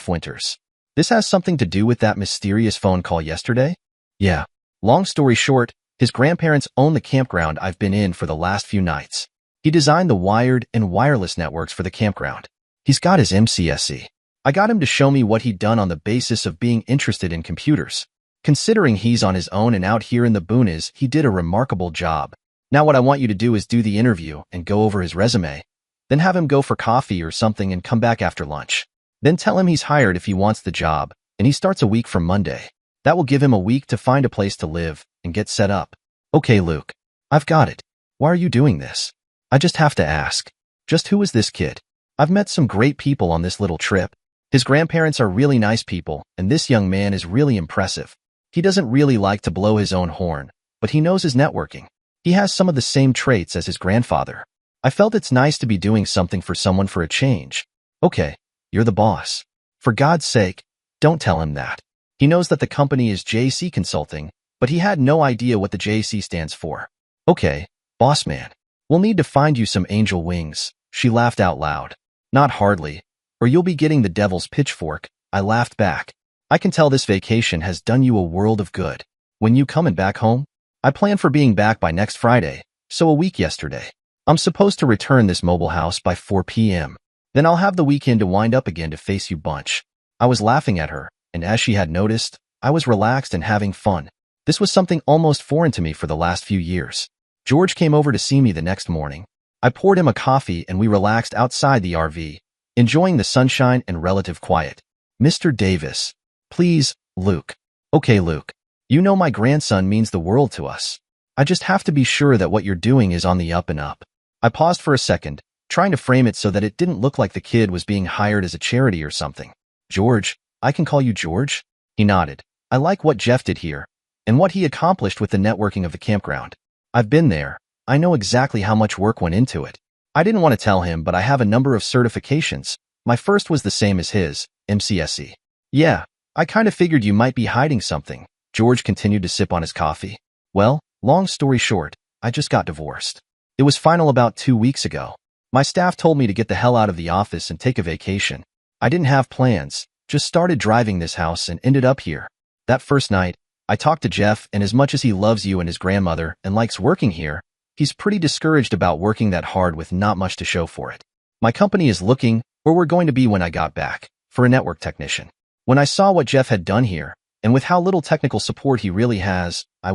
A: Winters. This has something to do with that mysterious phone call yesterday? Yeah. Long story short, his grandparents own the campground I've been in for the last few nights. He designed the wired and wireless networks for the campground. He's got his MCSE. I got him to show me what he'd done on the basis of being interested in computers. Considering he's on his own and out here in the boonies, he did a remarkable job. Now what I want you to do is do the interview and go over his resume. Then have him go for coffee or something and come back after lunch. Then tell him he's hired if he wants the job, and he starts a week from Monday. That will give him a week to find a place to live and get set up. Okay, Luke. I've got it. Why are you doing this? I just have to ask. Just who is this kid? I've met some great people on this little trip. His grandparents are really nice people, and this young man is really impressive. He doesn't really like to blow his own horn, but he knows his networking. He has some of the same traits as his grandfather. I felt it's nice to be doing something for someone for a change. Okay, you're the boss. For God's sake, don't tell him that. He knows that the company is JC Consulting, but he had no idea what the JC stands for. Okay, boss man. We'll need to find you some angel wings. She laughed out loud. Not hardly. Or you'll be getting the devil's pitchfork. I laughed back. I can tell this vacation has done you a world of good. When you coming back home? I plan for being back by next Friday, so a week yesterday. I'm supposed to return this mobile house by 4 p.m. Then I'll have the weekend to wind up again to face you bunch. I was laughing at her, and as she had noticed, I was relaxed and having fun. This was something almost foreign to me for the last few years. George came over to see me the next morning. I poured him a coffee and we relaxed outside the RV, enjoying the sunshine and relative quiet. Mr. Davis. Please, Luke. Okay, Luke. You know my grandson means the world to us. I just have to be sure that what you're doing is on the up and up. I paused for a second, trying to frame it so that it didn't look like the kid was being hired as a charity or something. George, I can call you George? He nodded. I like what Jeff did here, and what he accomplished with the networking of the campground. I've been there. I know exactly how much work went into it. I didn't want to tell him, but I have a number of certifications. My first was the same as his, MCSE. Yeah, I kind of figured you might be hiding something. George continued to sip on his coffee. Well, long story short, I just got divorced. It was final about 2 weeks ago. My staff told me to get the hell out of the office and take a vacation. I didn't have plans, just started driving this house and ended up here. That first night, I talked to Jeff, and as much as he loves you and his grandmother and likes working here, he's pretty discouraged about working that hard with not much to show for it. My company is looking, or we're going to be when I got back, for a network technician. When I saw what Jeff had done here, and with how little technical support he really has, I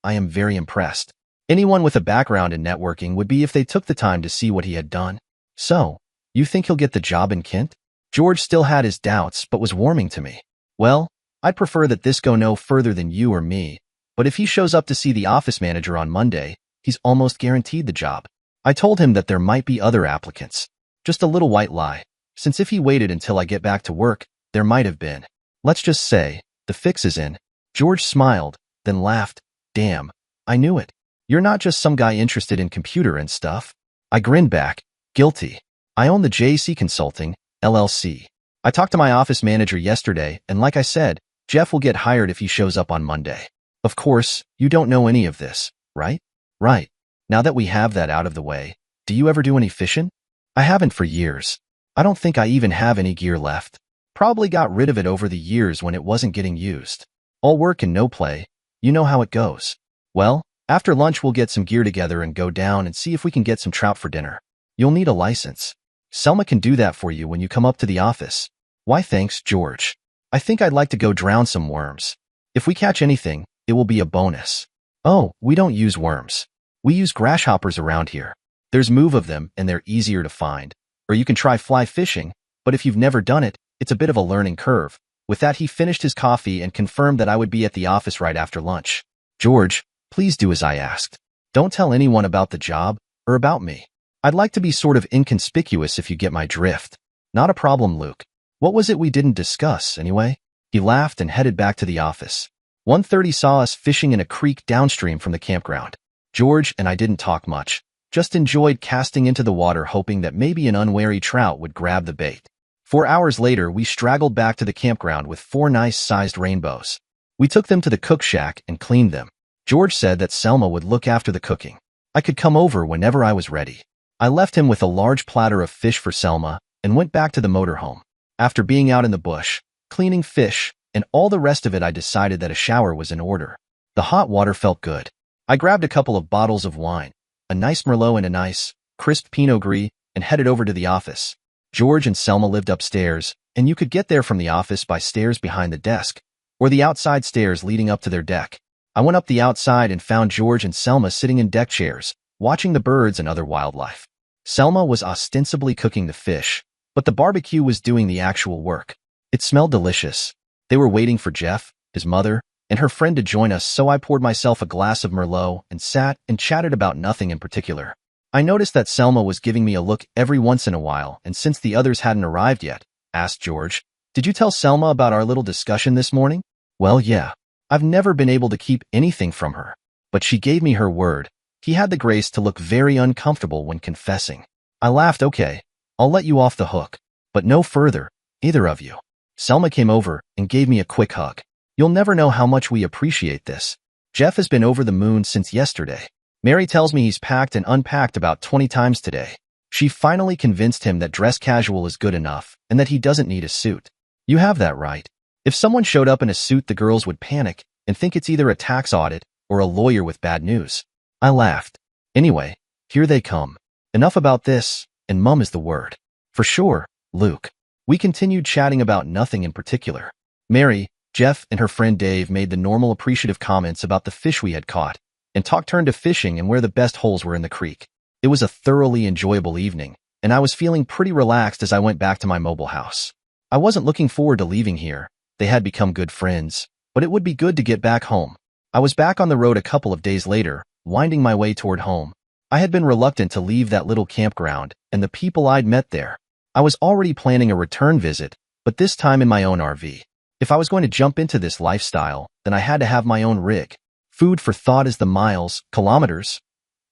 A: am very impressed. Anyone with a background in networking would be if they took the time to see what he had done. So, you think he'll get the job in Kent? George still had his doubts, but was warming to me. Well, I'd prefer that this go no further than you or me, but if he shows up to see the office manager on Monday, he's almost guaranteed the job. I told him that there might be other applicants. Just a little white lie, since if he waited until I get back to work, there might have been. Let's just say, the fix is in. George smiled, then laughed. Damn, I knew it. You're not just some guy interested in computer and stuff. I grinned back, guilty. I own the JC Consulting, LLC. I talked to my office manager yesterday, and like I said, Jeff will get hired if he shows up on Monday. Of course, you don't know any of this, right? Right. Now that we have that out of the way, do you ever do any fishing? I haven't for years. I don't think I even have any gear left. Probably got rid of it over the years when it wasn't getting used. All work and no play. You know how it goes. Well, after lunch we'll get some gear together and go down and see if we can get some trout for dinner. You'll need a license. Selma can do that for you when you come up to the office. Why thanks, George. I think I'd like to go drown some worms. If we catch anything, it will be a bonus. Oh, we don't use worms. We use grasshoppers around here. There's move of them and they're easier to find. Or you can try fly fishing, but if you've never done it, it's a bit of a learning curve. With that, he finished his coffee and confirmed that I would be at the office right after lunch. George, please do as I asked. Don't tell anyone about the job or about me. I'd like to be sort of inconspicuous if you get my drift. Not a problem, Luke. What was it we didn't discuss, anyway? He laughed and headed back to the office. 1:30 saw us fishing in a creek downstream from the campground. George and I didn't talk much, just enjoyed casting into the water hoping that maybe an unwary trout would grab the bait. 4 hours later, we straggled back to the campground with 4 nice-sized rainbows. We took them to the cook shack and cleaned them. George said that Selma would look after the cooking. I could come over whenever I was ready. I left him with a large platter of fish for Selma and went back to the motorhome. After being out in the bush, cleaning fish, and all the rest of it, I decided that a shower was in order. The hot water felt good. I grabbed a couple of bottles of wine, a nice Merlot and a nice, crisp Pinot Gris, and headed over to the office. George and Selma lived upstairs, and you could get there from the office by stairs behind the desk, or the outside stairs leading up to their deck. I went up the outside and found George and Selma sitting in deck chairs, watching the birds and other wildlife. Selma was ostensibly cooking the fish, but the barbecue was doing the actual work. It smelled delicious. They were waiting for Jeff, his mother, and her friend to join us, so I poured myself a glass of Merlot and sat and chatted about nothing in particular. I noticed that Selma was giving me a look every once in a while, and since the others hadn't arrived yet, asked George, "Did you tell Selma about our little discussion this morning?" Well, yeah. I've never been able to keep anything from her, but she gave me her word. He had the grace to look very uncomfortable when confessing. I laughed. Okay, I'll let you off the hook, but no further, either of you. Selma came over and gave me a quick hug. You'll never know how much we appreciate this. Jeff has been over the moon since yesterday. Mary tells me he's packed and unpacked about 20 times today. She finally convinced him that dress casual is good enough and that he doesn't need a suit. You have that right. If someone showed up in a suit, the girls would panic and think it's either a tax audit or a lawyer with bad news. I laughed. Anyway, here they come. Enough about this, and mum is the word. For sure, Luke. We continued chatting about nothing in particular. Mary, Jeff, and her friend Dave made the normal appreciative comments about the fish we had caught, and talk turned to fishing and where the best holes were in the creek. It was a thoroughly enjoyable evening, and I was feeling pretty relaxed as I went back to my mobile house. I wasn't looking forward to leaving here. They had become good friends, but it would be good to get back home. I was back on the road a couple of days later, winding my way toward home. I had been reluctant to leave that little campground and the people I'd met there. I was already planning a return visit, but this time in my own RV. If I was going to jump into this lifestyle, then I had to have my own rig. Food for thought as the kilometers,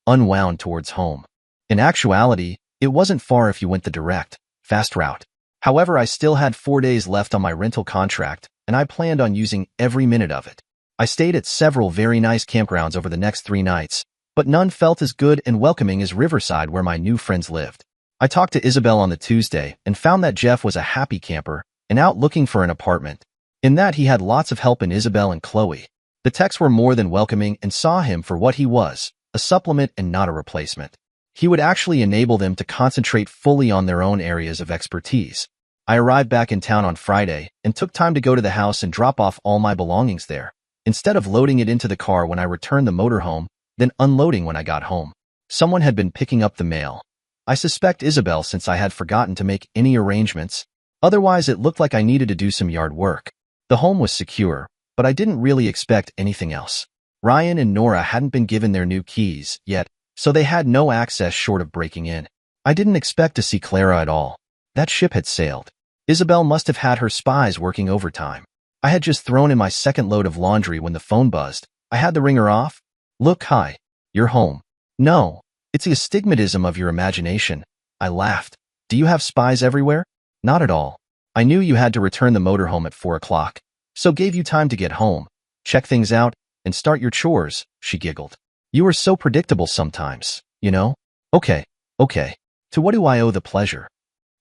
A: unwound towards home. In actuality, it wasn't far if you went the direct, fast route. However, I still had 4 days left on my rental contract, and I planned on using every minute of it. I stayed at several very nice campgrounds over the next 3 nights, but none felt as good and welcoming as Riverside, where my new friends lived. I talked to Isabel on the Tuesday and found that Jeff was a happy camper and out looking for an apartment. In that, he had lots of help in Isabel and Chloe. The techs were more than welcoming and saw him for what he was, a supplement and not a replacement. He would actually enable them to concentrate fully on their own areas of expertise. I arrived back in town on Friday and took time to go to the house and drop off all my belongings there, instead of loading it into the car when I returned the motorhome, then unloading when I got home. Someone had been picking up the mail. I suspect Isabel, since I had forgotten to make any arrangements. Otherwise, it looked like I needed to do some yard work. The home was secure, but I didn't really expect anything else. Ryan and Nora hadn't been given their new keys yet, so they had no access short of breaking in. I didn't expect to see Clara at all. That ship had sailed. Isabel must have had her spies working overtime. I had just thrown in my second load of laundry when the phone buzzed. I had the ringer off. Look, hi. You're home. No, it's the astigmatism of your imagination. I laughed. Do you have spies everywhere? Not at all. I knew you had to return the motorhome at 4 o'clock, so gave you time to get home, check things out, and start your chores, she giggled. You are so predictable sometimes, you know? Okay. To what do I owe the pleasure?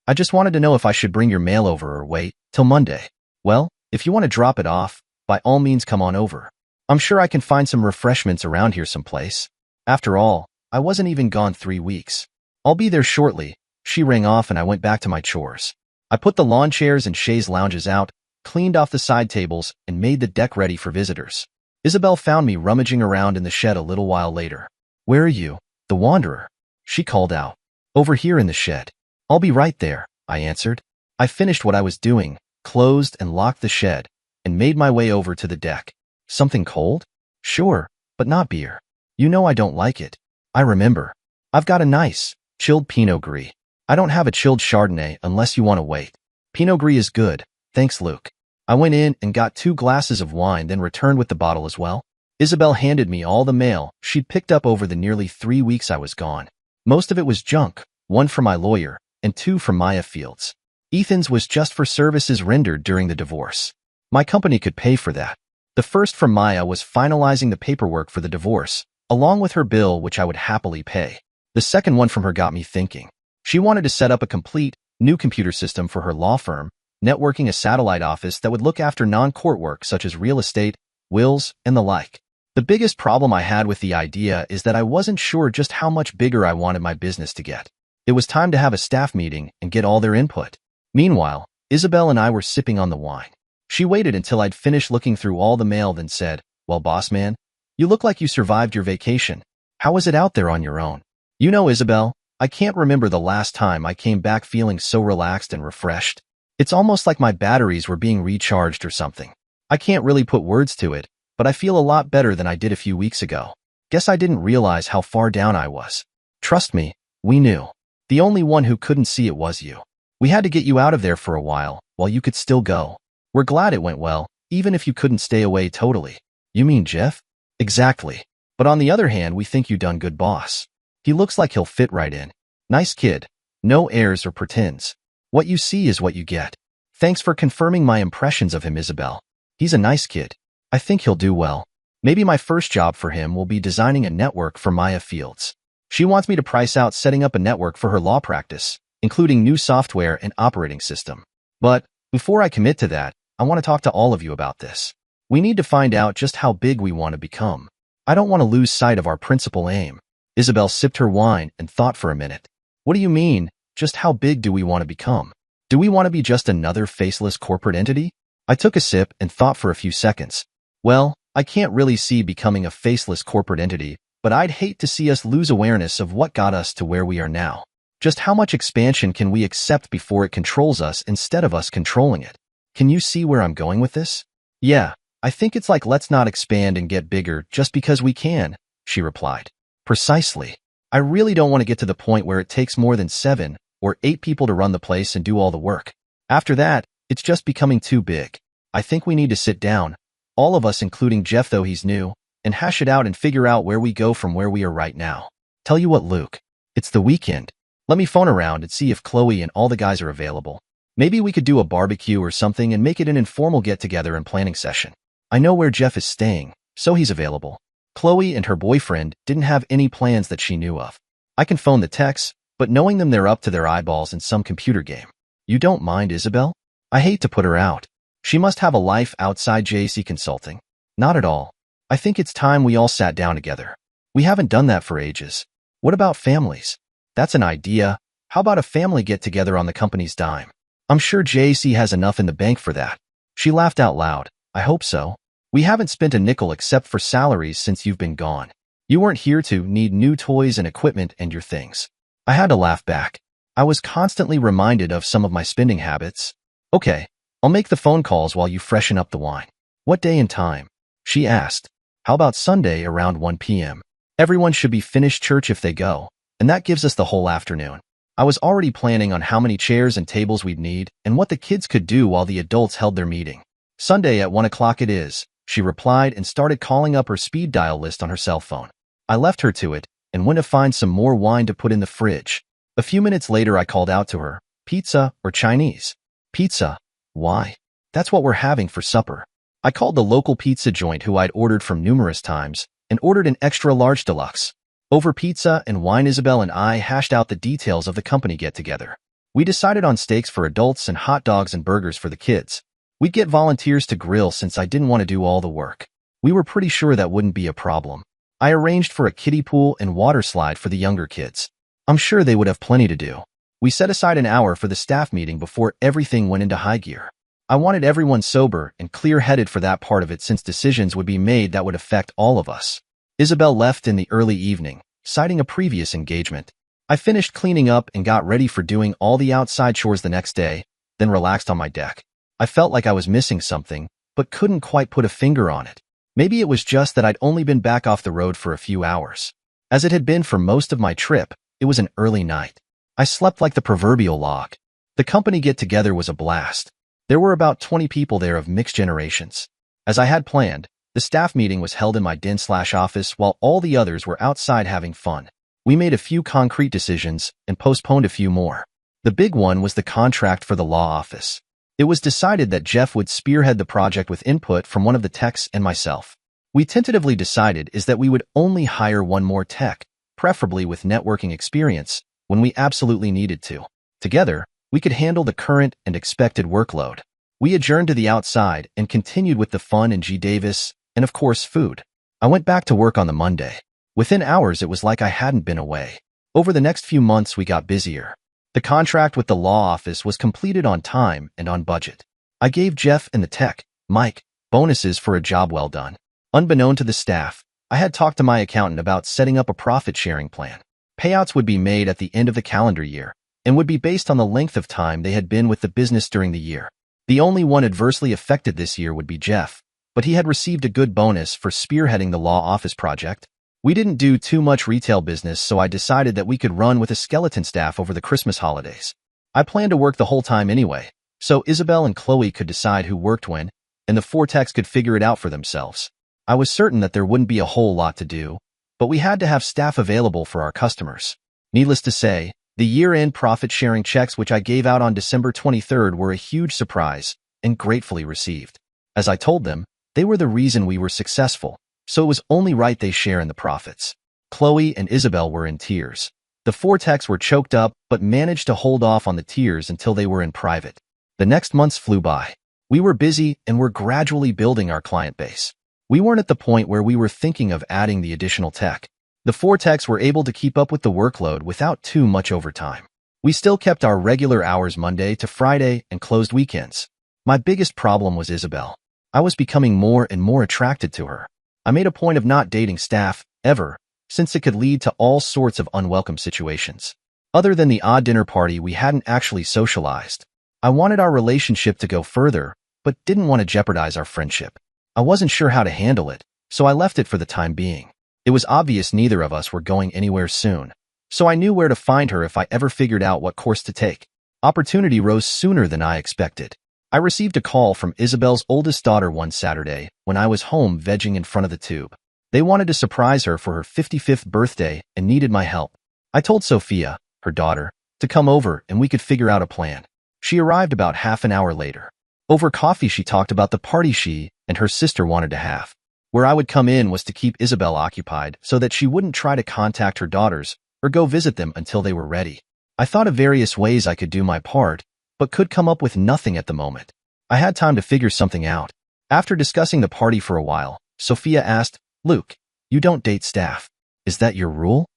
A: I just wanted to know if I should bring your mail over or wait till Monday. Well, if you want to drop it off, by all means come on over. I'm sure I can find some refreshments around here someplace. After all, I wasn't even gone 3 weeks. I'll be there shortly. She rang off and I went back to my chores. I put the lawn chairs and chaise lounges out, cleaned off the side tables, and made the deck ready for visitors. Isabel found me rummaging around in the shed a little while later. Where are you, the wanderer? She called out. Over here in the shed. I'll be right there, I answered. I finished what I was doing, closed and locked the shed, and made my way over to the deck. Something cold? Sure, but not beer. You know I don't like it. I remember. I've got a nice, chilled Pinot Gris. I don't have a chilled Chardonnay unless you want to wait. Pinot Gris is good. Thanks, Luke. I went in and got 2 glasses of wine, then returned with the bottle as well. Isabel handed me all the mail she'd picked up over the nearly 3 weeks I was gone. Most of it was junk, 1 from my lawyer and 2 from Maya Fields. Ethan's was just for services rendered during the divorce. My company could pay for that. The first from Maya was finalizing the paperwork for the divorce, along with her bill, which I would happily pay. The second one from her got me thinking. She wanted to set up a complete, new computer system for her law firm, networking a satellite office that would look after non-court work such as real estate, wills, and the like. The biggest problem I had with the idea is that I wasn't sure just how much bigger I wanted my business to get. It was time to have a staff meeting and get all their input. Meanwhile, Isabel and I were sipping on the wine. She waited until I'd finished looking through all the mail, then said, "Well, boss man, you look like you survived your vacation. How was it out there on your own?" You know, Isabel, I can't remember the last time I came back feeling so relaxed and refreshed. It's almost like my batteries were being recharged or something. I can't really put words to it, but I feel a lot better than I did a few weeks ago. Guess I didn't realize how far down I was. Trust me, we knew. The only one who couldn't see it was you. We had to get you out of there for a while you could still go. We're glad it went well, even if you couldn't stay away totally. You mean Jeff? Exactly. But on the other hand, we think you done good, boss. He looks like he'll fit right in. Nice kid. No airs or pretends. What you see is what you get. Thanks for confirming my impressions of him, Isabel. He's a nice kid. I think he'll do well. Maybe my first job for him will be designing a network for Maya Fields. She wants me to price out setting up a network for her law practice, including new software and operating system. But before I commit to that, I want to talk to all of you about this. We need to find out just how big we want to become. I don't want to lose sight of our principal aim. Isabel sipped her wine and thought for a minute. What do you mean, just how big do we want to become? Do we want to be just another faceless corporate entity? I took a sip and thought for a few seconds. Well, I can't really see becoming a faceless corporate entity, but I'd hate to see us lose awareness of what got us to where we are now. Just how much expansion can we accept before it controls us instead of us controlling it? Can you see where I'm going with this? Yeah, I think it's like let's not expand and get bigger just because we can, she replied. Precisely. I really don't want to get to the point where it takes more than 7 or 8 people to run the place and do all the work. After that, it's just becoming too big. I think we need to sit down, all of us including Jeff though he's new, and hash it out and figure out where we go from where we are right now. Tell you what, Luke, it's the weekend. Let me phone around and see if Chloe and all the guys are available. Maybe we could do a barbecue or something and make it an informal get-together and planning session. I know where Jeff is staying, so he's available. Chloe and her boyfriend didn't have any plans that she knew of. I can phone the techs, but knowing them, they're up to their eyeballs in some computer game. You don't mind, Isabel? I hate to put her out. She must have a life outside JC Consulting. Not at all. I think it's time we all sat down together. We haven't done that for ages. What about families? That's an idea. How about a family get-together on the company's dime? I'm sure JC has enough in the bank for that. She laughed out loud. I hope so. We haven't spent a nickel except for salaries since you've been gone. You weren't here to need new toys and equipment and your things. I had to laugh back. I was constantly reminded of some of my spending habits. Okay, I'll make the phone calls while you freshen up the wine. What day and time? She asked. How about Sunday around 1 p.m.? Everyone should be finished church if they go, and that gives us the whole afternoon. I was already planning on how many chairs and tables we'd need and what the kids could do while the adults held their meeting. Sunday at 1 o'clock it is, she replied and started calling up her speed dial list on her cell phone. I left her to it and went to find some more wine to put in the fridge. A few minutes later I called out to her, pizza or Chinese? Pizza. Why? That's what we're having for supper. I called the local pizza joint who I'd ordered from numerous times and ordered an extra large deluxe. Over pizza and wine, Isabel and I hashed out the details of the company get-together. We decided on steaks for adults and hot dogs and burgers for the kids. We'd get volunteers to grill since I didn't want to do all the work. We were pretty sure that wouldn't be a problem. I arranged for a kiddie pool and water slide for the younger kids. I'm sure they would have plenty to do. We set aside an hour for the staff meeting before everything went into high gear. I wanted everyone sober and clear-headed for that part of it since decisions would be made that would affect all of us. Isabel left in the early evening, citing a previous engagement. I finished cleaning up and got ready for doing all the outside chores the next day, then relaxed on my deck. I felt like I was missing something, but couldn't quite put a finger on it. Maybe it was just that I'd only been back off the road for a few hours. As it had been for most of my trip, it was an early night. I slept like the proverbial log. The company get-together was a blast. There were about 20 people there of mixed generations. As I had planned, the staff meeting was held in my den/office while all the others were outside having fun. We made a few concrete decisions and postponed a few more. The big one was the contract for the law office. It was decided that Jeff would spearhead the project with input from one of the techs and myself. We tentatively decided is that we would only hire one more tech, preferably with networking experience, when we absolutely needed to. Together, we could handle the current and expected workload. We adjourned to the outside and continued with the fun in G. Davis and, of course, food. I went back to work on the Monday. Within hours, it was like I hadn't been away. Over the next few months, we got busier. The contract with the law office was completed on time and on budget. I gave Jeff and the tech, Mike, bonuses for a job well done. Unbeknown to the staff, I had talked to my accountant about setting up a profit-sharing plan. Payouts would be made at the end of the calendar year and would be based on the length of time they had been with the business during the year. The only one adversely affected this year would be Jeff, but he had received a good bonus for spearheading the law office project. We didn't do too much retail business, so I decided that we could run with a skeleton staff over the Christmas holidays. I planned to work the whole time anyway, so Isabel and Chloe could decide who worked when, and the four techs could figure it out for themselves. I was certain that there wouldn't be a whole lot to do, but we had to have staff available for our customers. Needless to say, the year-end profit-sharing checks which I gave out on December 23rd were a huge surprise and gratefully received. As I told them, they were the reason we were successful, so it was only right they share in the profits. Chloe and Isabel were in tears. The four techs were choked up but managed to hold off on the tears until they were in private. The next months flew by. We were busy and were gradually building our client base. We weren't at the point where we were thinking of adding the additional tech. The four techs were able to keep up with the workload without too much overtime. We still kept our regular hours Monday to Friday and closed weekends. My biggest problem was Isabel. I was becoming more and more attracted to her. I made a point of not dating staff, ever, since it could lead to all sorts of unwelcome situations. Other than the odd dinner party, we hadn't actually socialized. I wanted our relationship to go further, but didn't want to jeopardize our friendship. I wasn't sure how to handle it, so I left it for the time being. It was obvious neither of us were going anywhere soon, so I knew where to find her if I ever figured out what course to take. Opportunity rose sooner than I expected. I received a call from Isabel's oldest daughter one Saturday when I was home vegging in front of the tube. They wanted to surprise her for her 55th birthday and needed my help. I told Sophia, her daughter, to come over and we could figure out a plan. She arrived about half an hour later. Over coffee, she talked about the party she and her sister wanted to have. Where I would come in was to keep Isabel occupied so that she wouldn't try to contact her daughters or go visit them until they were ready. I thought of various ways I could do my part, but could come up with nothing at the moment. I had time to figure something out. After discussing the party for a while, Sophia asked, "Luke, you don't date staff. Is that your rule?"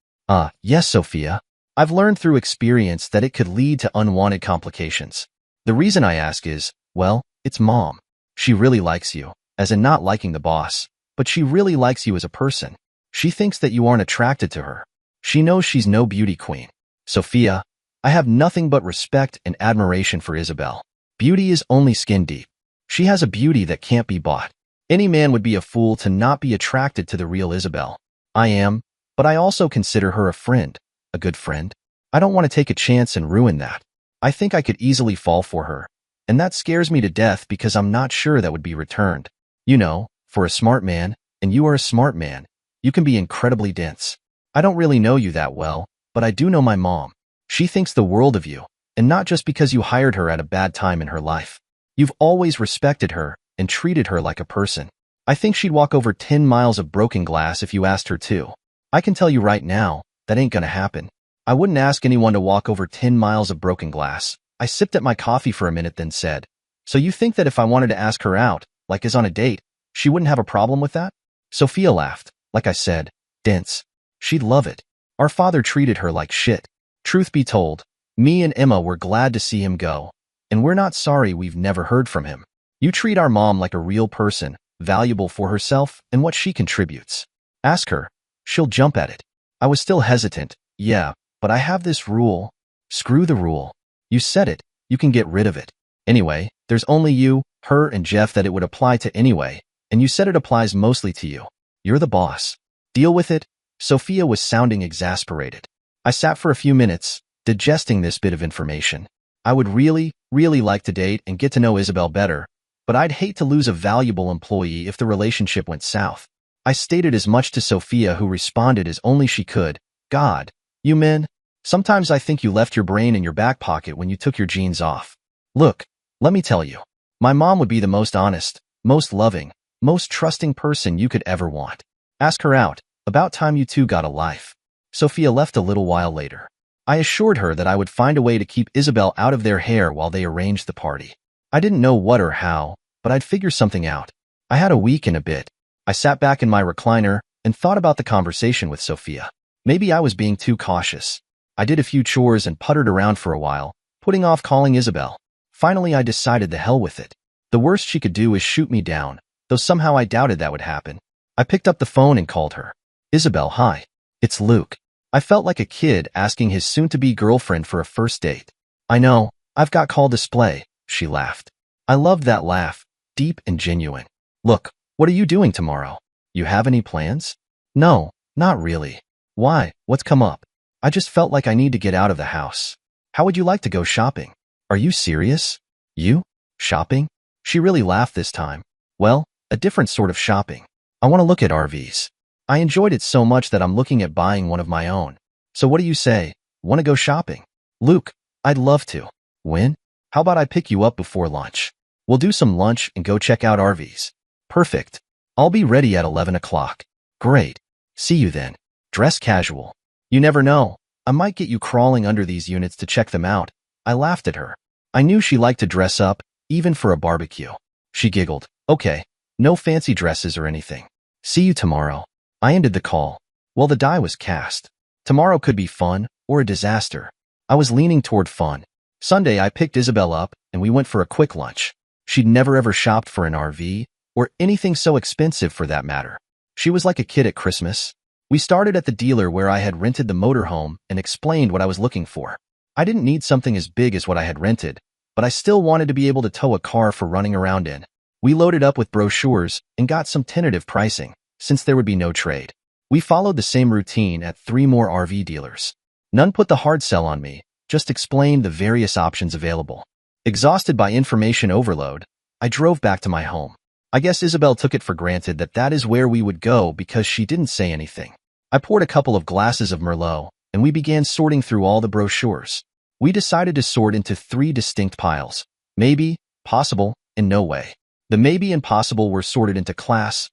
A: Yes, Sophia. I've learned through experience that it could lead to unwanted complications. The reason I ask is, well, it's Mom. She really likes you, as in not liking the boss, but she really likes you as a person. She thinks that you aren't attracted to her. She knows she's no beauty queen. Sophia, I have nothing but respect and admiration for Isabel. Beauty is only skin deep. She has a beauty that can't be bought. Any man would be a fool to not be attracted to the real Isabel. I am, but I also consider her a friend, a good friend. I don't want to take a chance and ruin that. I think I could easily fall for her, and that scares me to death because I'm not sure that would be returned. You know, for a smart man, and you are a smart man, you can be incredibly dense. I don't really know you that well, but I do know my mom. She thinks the world of you, and not just because you hired her at a bad time in her life. You've always respected her and treated her like a person. I think she'd walk over 10 miles of broken glass if you asked her to. I can tell you right now, that ain't gonna happen. I wouldn't ask anyone to walk over 10 miles of broken glass. I sipped at my coffee for a minute then said, so you think that if I wanted to ask her out, like as on a date, she wouldn't have a problem with that? Sophia laughed. Like I said, dense. She'd love it. Our father treated her like shit. Truth be told, me and Emma were glad to see him go, and we're not sorry we've never heard from him. You treat our mom like a real person, valuable for herself and what she contributes. Ask her. She'll jump at it. I was still hesitant. Yeah, but I have this rule. Screw the rule. You said it. You can get rid of it. Anyway, there's only you, her, and Jeff that it would apply to anyway, and you said it applies mostly to you. You're the boss. Deal with it. Sophia was sounding exasperated. I sat for a few minutes, digesting this bit of information. I would really, really like to date and get to know Isabel better, but I'd hate to lose a valuable employee if the relationship went south. I stated as much to Sophia, who responded as only she could. God, you men, sometimes I think you left your brain in your back pocket when you took your jeans off. Look, let me tell you, my mom would be the most honest, most loving, most trusting person you could ever want. Ask her out. About time you two got a life. Sophia left a little while later. I assured her that I would find a way to keep Isabel out of their hair while they arranged the party. I didn't know what or how, but I'd figure something out. I had a week and a bit. I sat back in my recliner and thought about the conversation with Sophia. Maybe I was being too cautious. I did a few chores and puttered around for a while, putting off calling Isabel. Finally, I decided the hell with it. The worst she could do is shoot me down, though somehow I doubted that would happen. I picked up the phone and called her. Isabel, hi. It's Luke. I felt like a kid asking his soon-to-be girlfriend for a first date. I know, I've got call display, she laughed. I loved that laugh, deep and genuine. Look, what are you doing tomorrow? You have any plans? No, not really. Why? What's come up? I just felt like I need to get out of the house. How would you like to go shopping? Are you serious? You? Shopping? She really laughed this time. Well, a different sort of shopping. I want to look at RVs. I enjoyed it so much that I'm looking at buying one of my own. So what do you say? Want to go shopping? Luke, I'd love to. When? How about I pick you up before lunch? We'll do some lunch and go check out RVs. Perfect. I'll be ready at 11 o'clock. Great. See you then. Dress casual. You never know. I might get you crawling under these units to check them out. I laughed at her. I knew she liked to dress up, even for a barbecue. She giggled. Okay. No fancy dresses or anything. See you tomorrow. I ended the call. Well, the die was cast. Tomorrow could be fun or a disaster. I was leaning toward fun. Sunday, I picked Isabel up and we went for a quick lunch. She'd never ever shopped for an RV or anything so expensive for that matter. She was like a kid at Christmas. We started at the dealer where I had rented the motorhome and explained what I was looking for. I didn't need something as big as what I had rented, but I still wanted to be able to tow a car for running around in. We loaded up with brochures and got some tentative pricing, since there would be no trade. We followed the same routine at 3 more RV dealers. None put the hard sell on me, just explained the various options available. Exhausted by information overload, I drove back to my home. I guess Isabel took it for granted that that is where we would go because she didn't say anything. I poured a couple of glasses of Merlot, and we began sorting through all the brochures. We decided to sort into 3 distinct piles. Maybe, possible, and no way. The maybe and possible were sorted into Class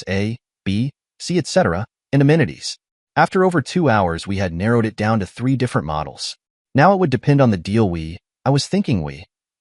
A: A, B, C, etc., and amenities. After over 2 hours, we had narrowed it down to 3 different models. Now it would depend on the deal we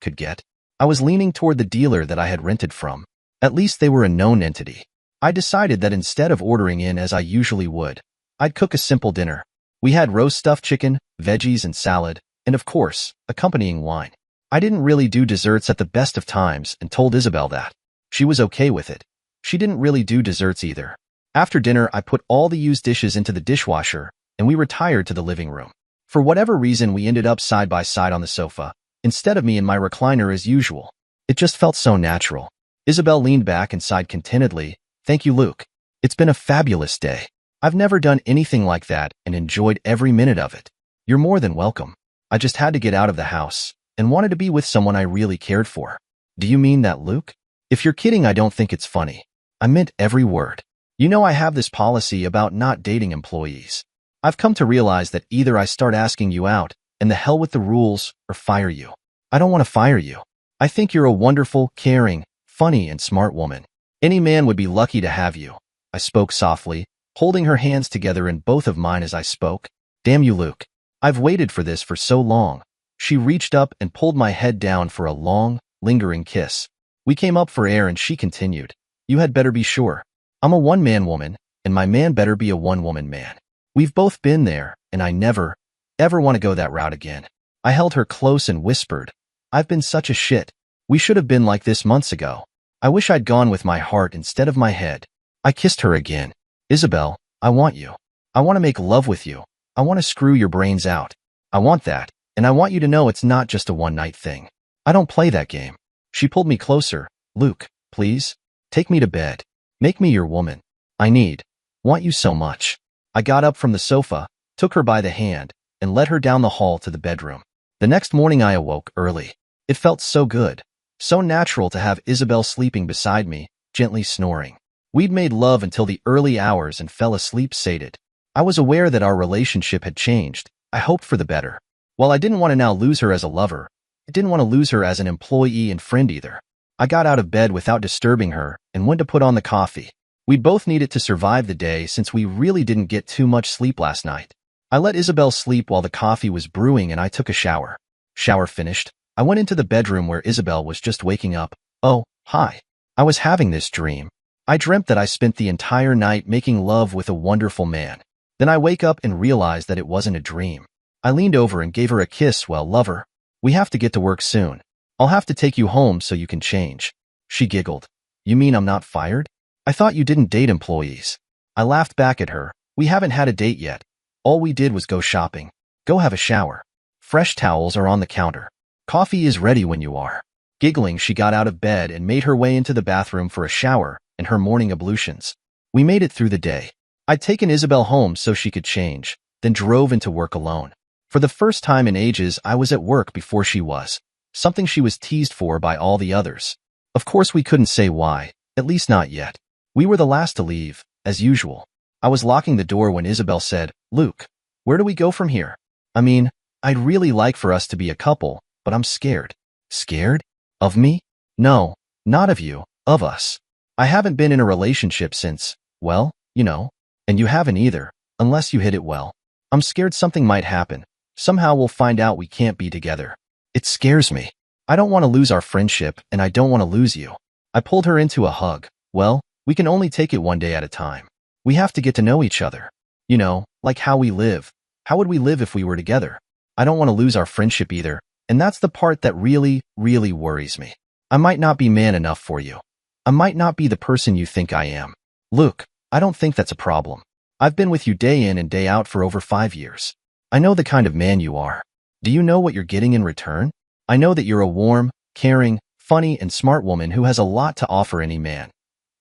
A: could get. I was leaning toward the dealer that I had rented from. At least they were a known entity. I decided that instead of ordering in as I usually would, I'd cook a simple dinner. We had roast stuffed chicken, veggies, and salad, and of course, accompanying wine. I didn't really do desserts at the best of times and told Isabel that. She was okay with it. She didn't really do desserts either. After dinner, I put all the used dishes into the dishwasher, and we retired to the living room. For whatever reason, we ended up side by side on the sofa, instead of me in my recliner as usual. It just felt so natural. Isabel leaned back and sighed contentedly. "Thank you, Luke. It's been a fabulous day. I've never done anything like that and enjoyed every minute of it." "You're more than welcome. I just had to get out of the house and wanted to be with someone I really cared for." "Do you mean that, Luke?" "If you're kidding, I don't think it's funny. I meant every word. You know I have this policy about not dating employees. I've come to realize that either I start asking you out, and the hell with the rules, or fire you. I don't want to fire you. I think you're a wonderful, caring, funny, and smart woman. Any man would be lucky to have you." I spoke softly, holding her hands together in both of mine as I spoke. "Damn you, Luke. I've waited for this for so long." She reached up and pulled my head down for a long, lingering kiss. We came up for air and she continued. "You had better be sure. I'm a one-man woman, and my man better be a one-woman man. We've both been there, and I never, ever want to go that route again." I held her close and whispered, "I've been such a shit. We should have been like this months ago. I wish I'd gone with my heart instead of my head." I kissed her again. "Isabel, I want you. I want to make love with you. I want to screw your brains out. I want that, and I want you to know it's not just a one-night thing. I don't play that game." She pulled me closer. "Luke, please, take me to bed. Make me your woman. I want you so much." I got up from the sofa, took her by the hand, and led her down the hall to the bedroom. The next morning I awoke early. It felt so good, so natural to have Isabel sleeping beside me, gently snoring. We'd made love until the early hours and fell asleep sated. I was aware that our relationship had changed. I hoped for the better. While I didn't want to now lose her as a lover, I didn't want to lose her as an employee and friend either. I got out of bed without disturbing her and went to put on the coffee. We both needed to survive the day since we really didn't get too much sleep last night. I let Isabel sleep while the coffee was brewing and I took a shower. Shower finished, I went into the bedroom where Isabel was just waking up. "Oh, hi. I was having this dream. I dreamt that I spent the entire night making love with a wonderful man. Then I wake up and realize that it wasn't a dream." I leaned over and gave her a kiss. "Well, lover, we have to get to work soon. I'll have to take you home so you can change." She giggled. "You mean I'm not fired? I thought you didn't date employees." I laughed back at her. "We haven't had a date yet. All we did was go shopping. Go have a shower. Fresh towels are on the counter. Coffee is ready when you are." Giggling, she got out of bed and made her way into the bathroom for a shower and her morning ablutions. We made it through the day. I'd taken Isabel home so she could change, then drove into work alone. For the first time in ages, I was at work before she was, something she was teased for by all the others. Of course, we couldn't say why, at least not yet. We were the last to leave, as usual. I was locking the door when Isabel said, "Luke, where do we go from here? I mean, I'd really like for us to be a couple, but I'm scared." "Scared? Of me?" "No, not of you, of us. I haven't been in a relationship since, well, you know, and you haven't either, unless you hit it well. I'm scared something might happen. Somehow we'll find out we can't be together. It scares me. I don't want to lose our friendship, and I don't want to lose you." I pulled her into a hug. "Well, we can only take it one day at a time. We have to get to know each other. You know, like how we live. How would we live if we were together? I don't want to lose our friendship either, and that's the part that really, really worries me. I might not be man enough for you. I might not be the person you think I am. Luke, I don't think that's a problem. I've been with you day in and day out for over 5 years. I know the kind of man you are. Do you know what you're getting in return? I know that you're a warm, caring, funny, and smart woman who has a lot to offer any man.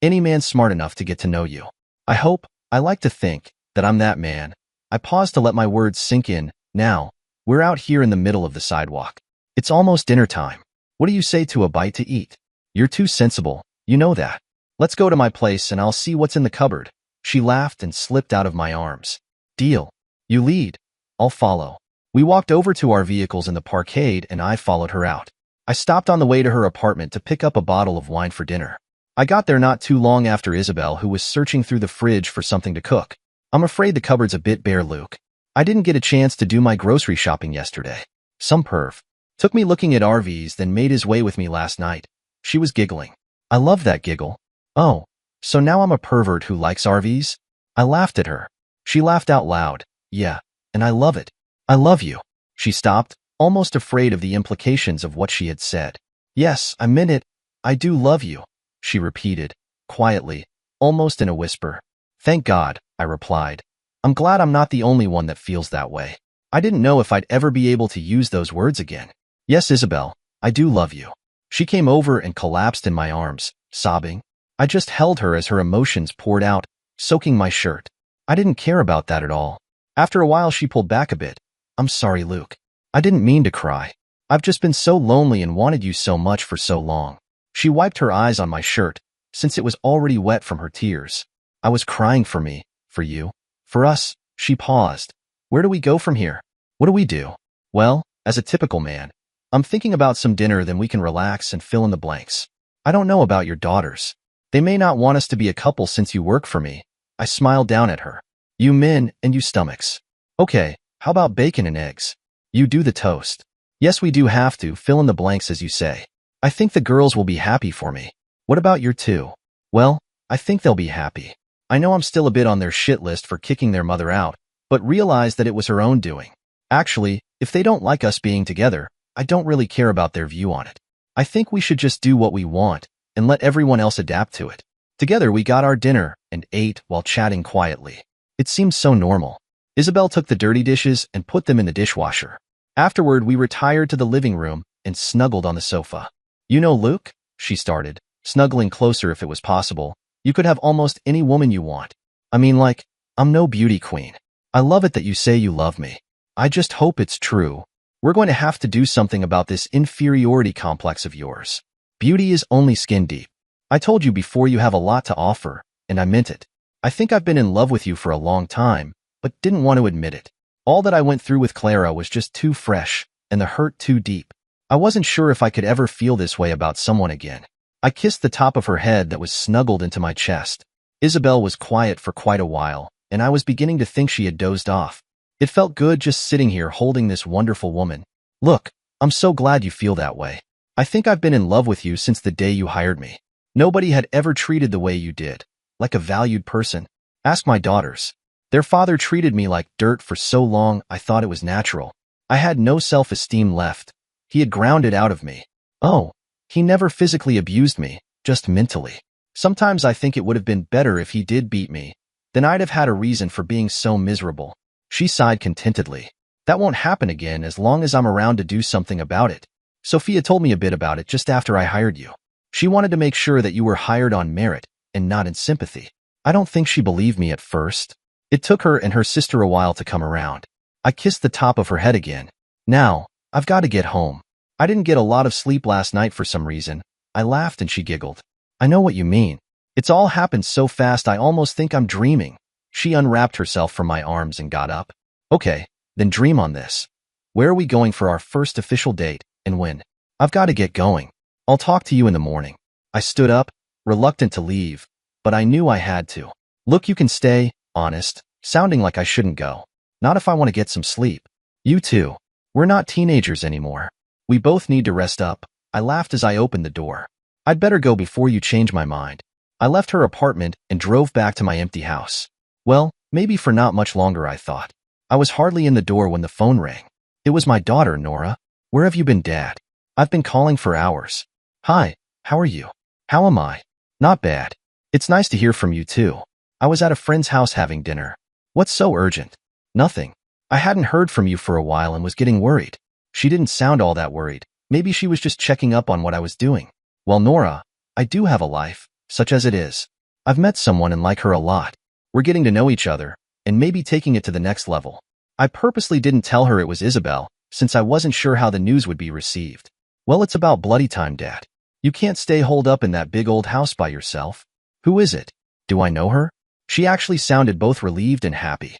A: Any man smart enough to get to know you. I like to think, that I'm that man." I paused to let my words sink in. "Now, we're out here in the middle of the sidewalk. It's almost dinner time. What do you say to a bite to eat? You're too sensible, you know that. Let's go to my place and I'll see what's in the cupboard." She laughed and slipped out of my arms. "Deal. You lead. I'll follow." We walked over to our vehicles in the parkade and I followed her out. I stopped on the way to her apartment to pick up a bottle of wine for dinner. I got there not too long after Isabel, who was searching through the fridge for something to cook. "I'm afraid the cupboard's a bit bare, Luke. I didn't get a chance to do my grocery shopping yesterday. Some perv took me looking at RVs, then made his way with me last night." She was giggling. I love that giggle. "Oh, so now I'm a pervert who likes RVs?" I laughed at her. She laughed out loud. "Yeah, and I love it. I love you. She stopped, almost afraid of the implications of what she had said. Yes, I meant it. I do love you, she repeated, quietly, almost in a whisper. Thank God, I replied. I'm glad I'm not the only one that feels that way. I didn't know if I'd ever be able to use those words again. Yes, Isabel, I do love you. She came over and collapsed in my arms, sobbing. I just held her as her emotions poured out, soaking my shirt. I didn't care about that at all. After a while, she pulled back a bit. I'm sorry, Luke. I didn't mean to cry. I've just been so lonely and wanted you so much for so long. She wiped her eyes on my shirt, since it was already wet from her tears. I was crying for me, for you, for us. She paused. Where do we go from here? What do we do? Well, as a typical man, I'm thinking about some dinner, then we can relax and fill in the blanks. I don't know about your daughters. They may not want us to be a couple since you work for me. I smiled down at her. You men and you stomachs. Okay, how about bacon and eggs? You do the toast. Yes, we do have to fill in the blanks as you say. I think the girls will be happy for me. What about your two? Well, I think they'll be happy. I know I'm still a bit on their shit list for kicking their mother out, but realize that it was her own doing. Actually, if they don't like us being together, I don't really care about their view on it. I think we should just do what we want and let everyone else adapt to it. Together we got our dinner and ate while chatting quietly. It seemed so normal. Isabel took the dirty dishes and put them in the dishwasher. Afterward, we retired to the living room and snuggled on the sofa. You know, Luke, she started, snuggling closer if it was possible, you could have almost any woman you want. I mean, like, I'm no beauty queen. I love it that you say you love me. I just hope it's true. We're going to have to do something about this inferiority complex of yours. Beauty is only skin deep. I told you before you have a lot to offer, and I meant it. I think I've been in love with you for a long time, but didn't want to admit it. All that I went through with Clara was just too fresh, and the hurt too deep. I wasn't sure if I could ever feel this way about someone again. I kissed the top of her head that was snuggled into my chest. Isabel was quiet for quite a while, and I was beginning to think she had dozed off. It felt good just sitting here holding this wonderful woman. Look, I'm so glad you feel that way. I think I've been in love with you since the day you hired me. Nobody had ever treated the way you did, like a valued person. Ask my daughters. Their father treated me like dirt for so long I thought it was natural. I had no self-esteem left. He had ground it out of me. Oh, he never physically abused me, just mentally. Sometimes I think it would have been better if he did beat me. Then I'd have had a reason for being so miserable. She sighed contentedly. That won't happen again as long as I'm around to do something about it. Sophia told me a bit about it just after I hired you. She wanted to make sure that you were hired on merit and not in sympathy. I don't think she believed me at first. It took her and her sister a while to come around. I kissed the top of her head again. Now, I've got to get home. I didn't get a lot of sleep last night for some reason. I laughed and she giggled. I know what you mean. It's all happened so fast I almost think I'm dreaming. She unwrapped herself from my arms and got up. Okay, then dream on this. Where are we going for our first official date, and when? I've got to get going. I'll talk to you in the morning. I stood up, reluctant to leave, but I knew I had to. Look, you can stay, honest, sounding like I shouldn't go. Not if I want to get some sleep. You too. We're not teenagers anymore. We both need to rest up. I laughed as I opened the door. I'd better go before you change my mind. I left her apartment and drove back to my empty house. Well, maybe for not much longer, I thought. I was hardly in the door when the phone rang. It was my daughter, Nora. Where have you been, Dad? I've been calling for hours. Hi, how are you? How am I? Not bad. It's nice to hear from you too. I was at a friend's house having dinner. What's so urgent? Nothing. I hadn't heard from you for a while and was getting worried. She didn't sound all that worried. Maybe she was just checking up on what I was doing. Well, Nora, I do have a life, such as it is. I've met someone and like her a lot. We're getting to know each other, and maybe taking it to the next level. I purposely didn't tell her it was Isabel, since I wasn't sure how the news would be received. Well, it's about bloody time, Dad. You can't stay holed up in that big old house by yourself. Who is it? Do I know her? She actually sounded both relieved and happy.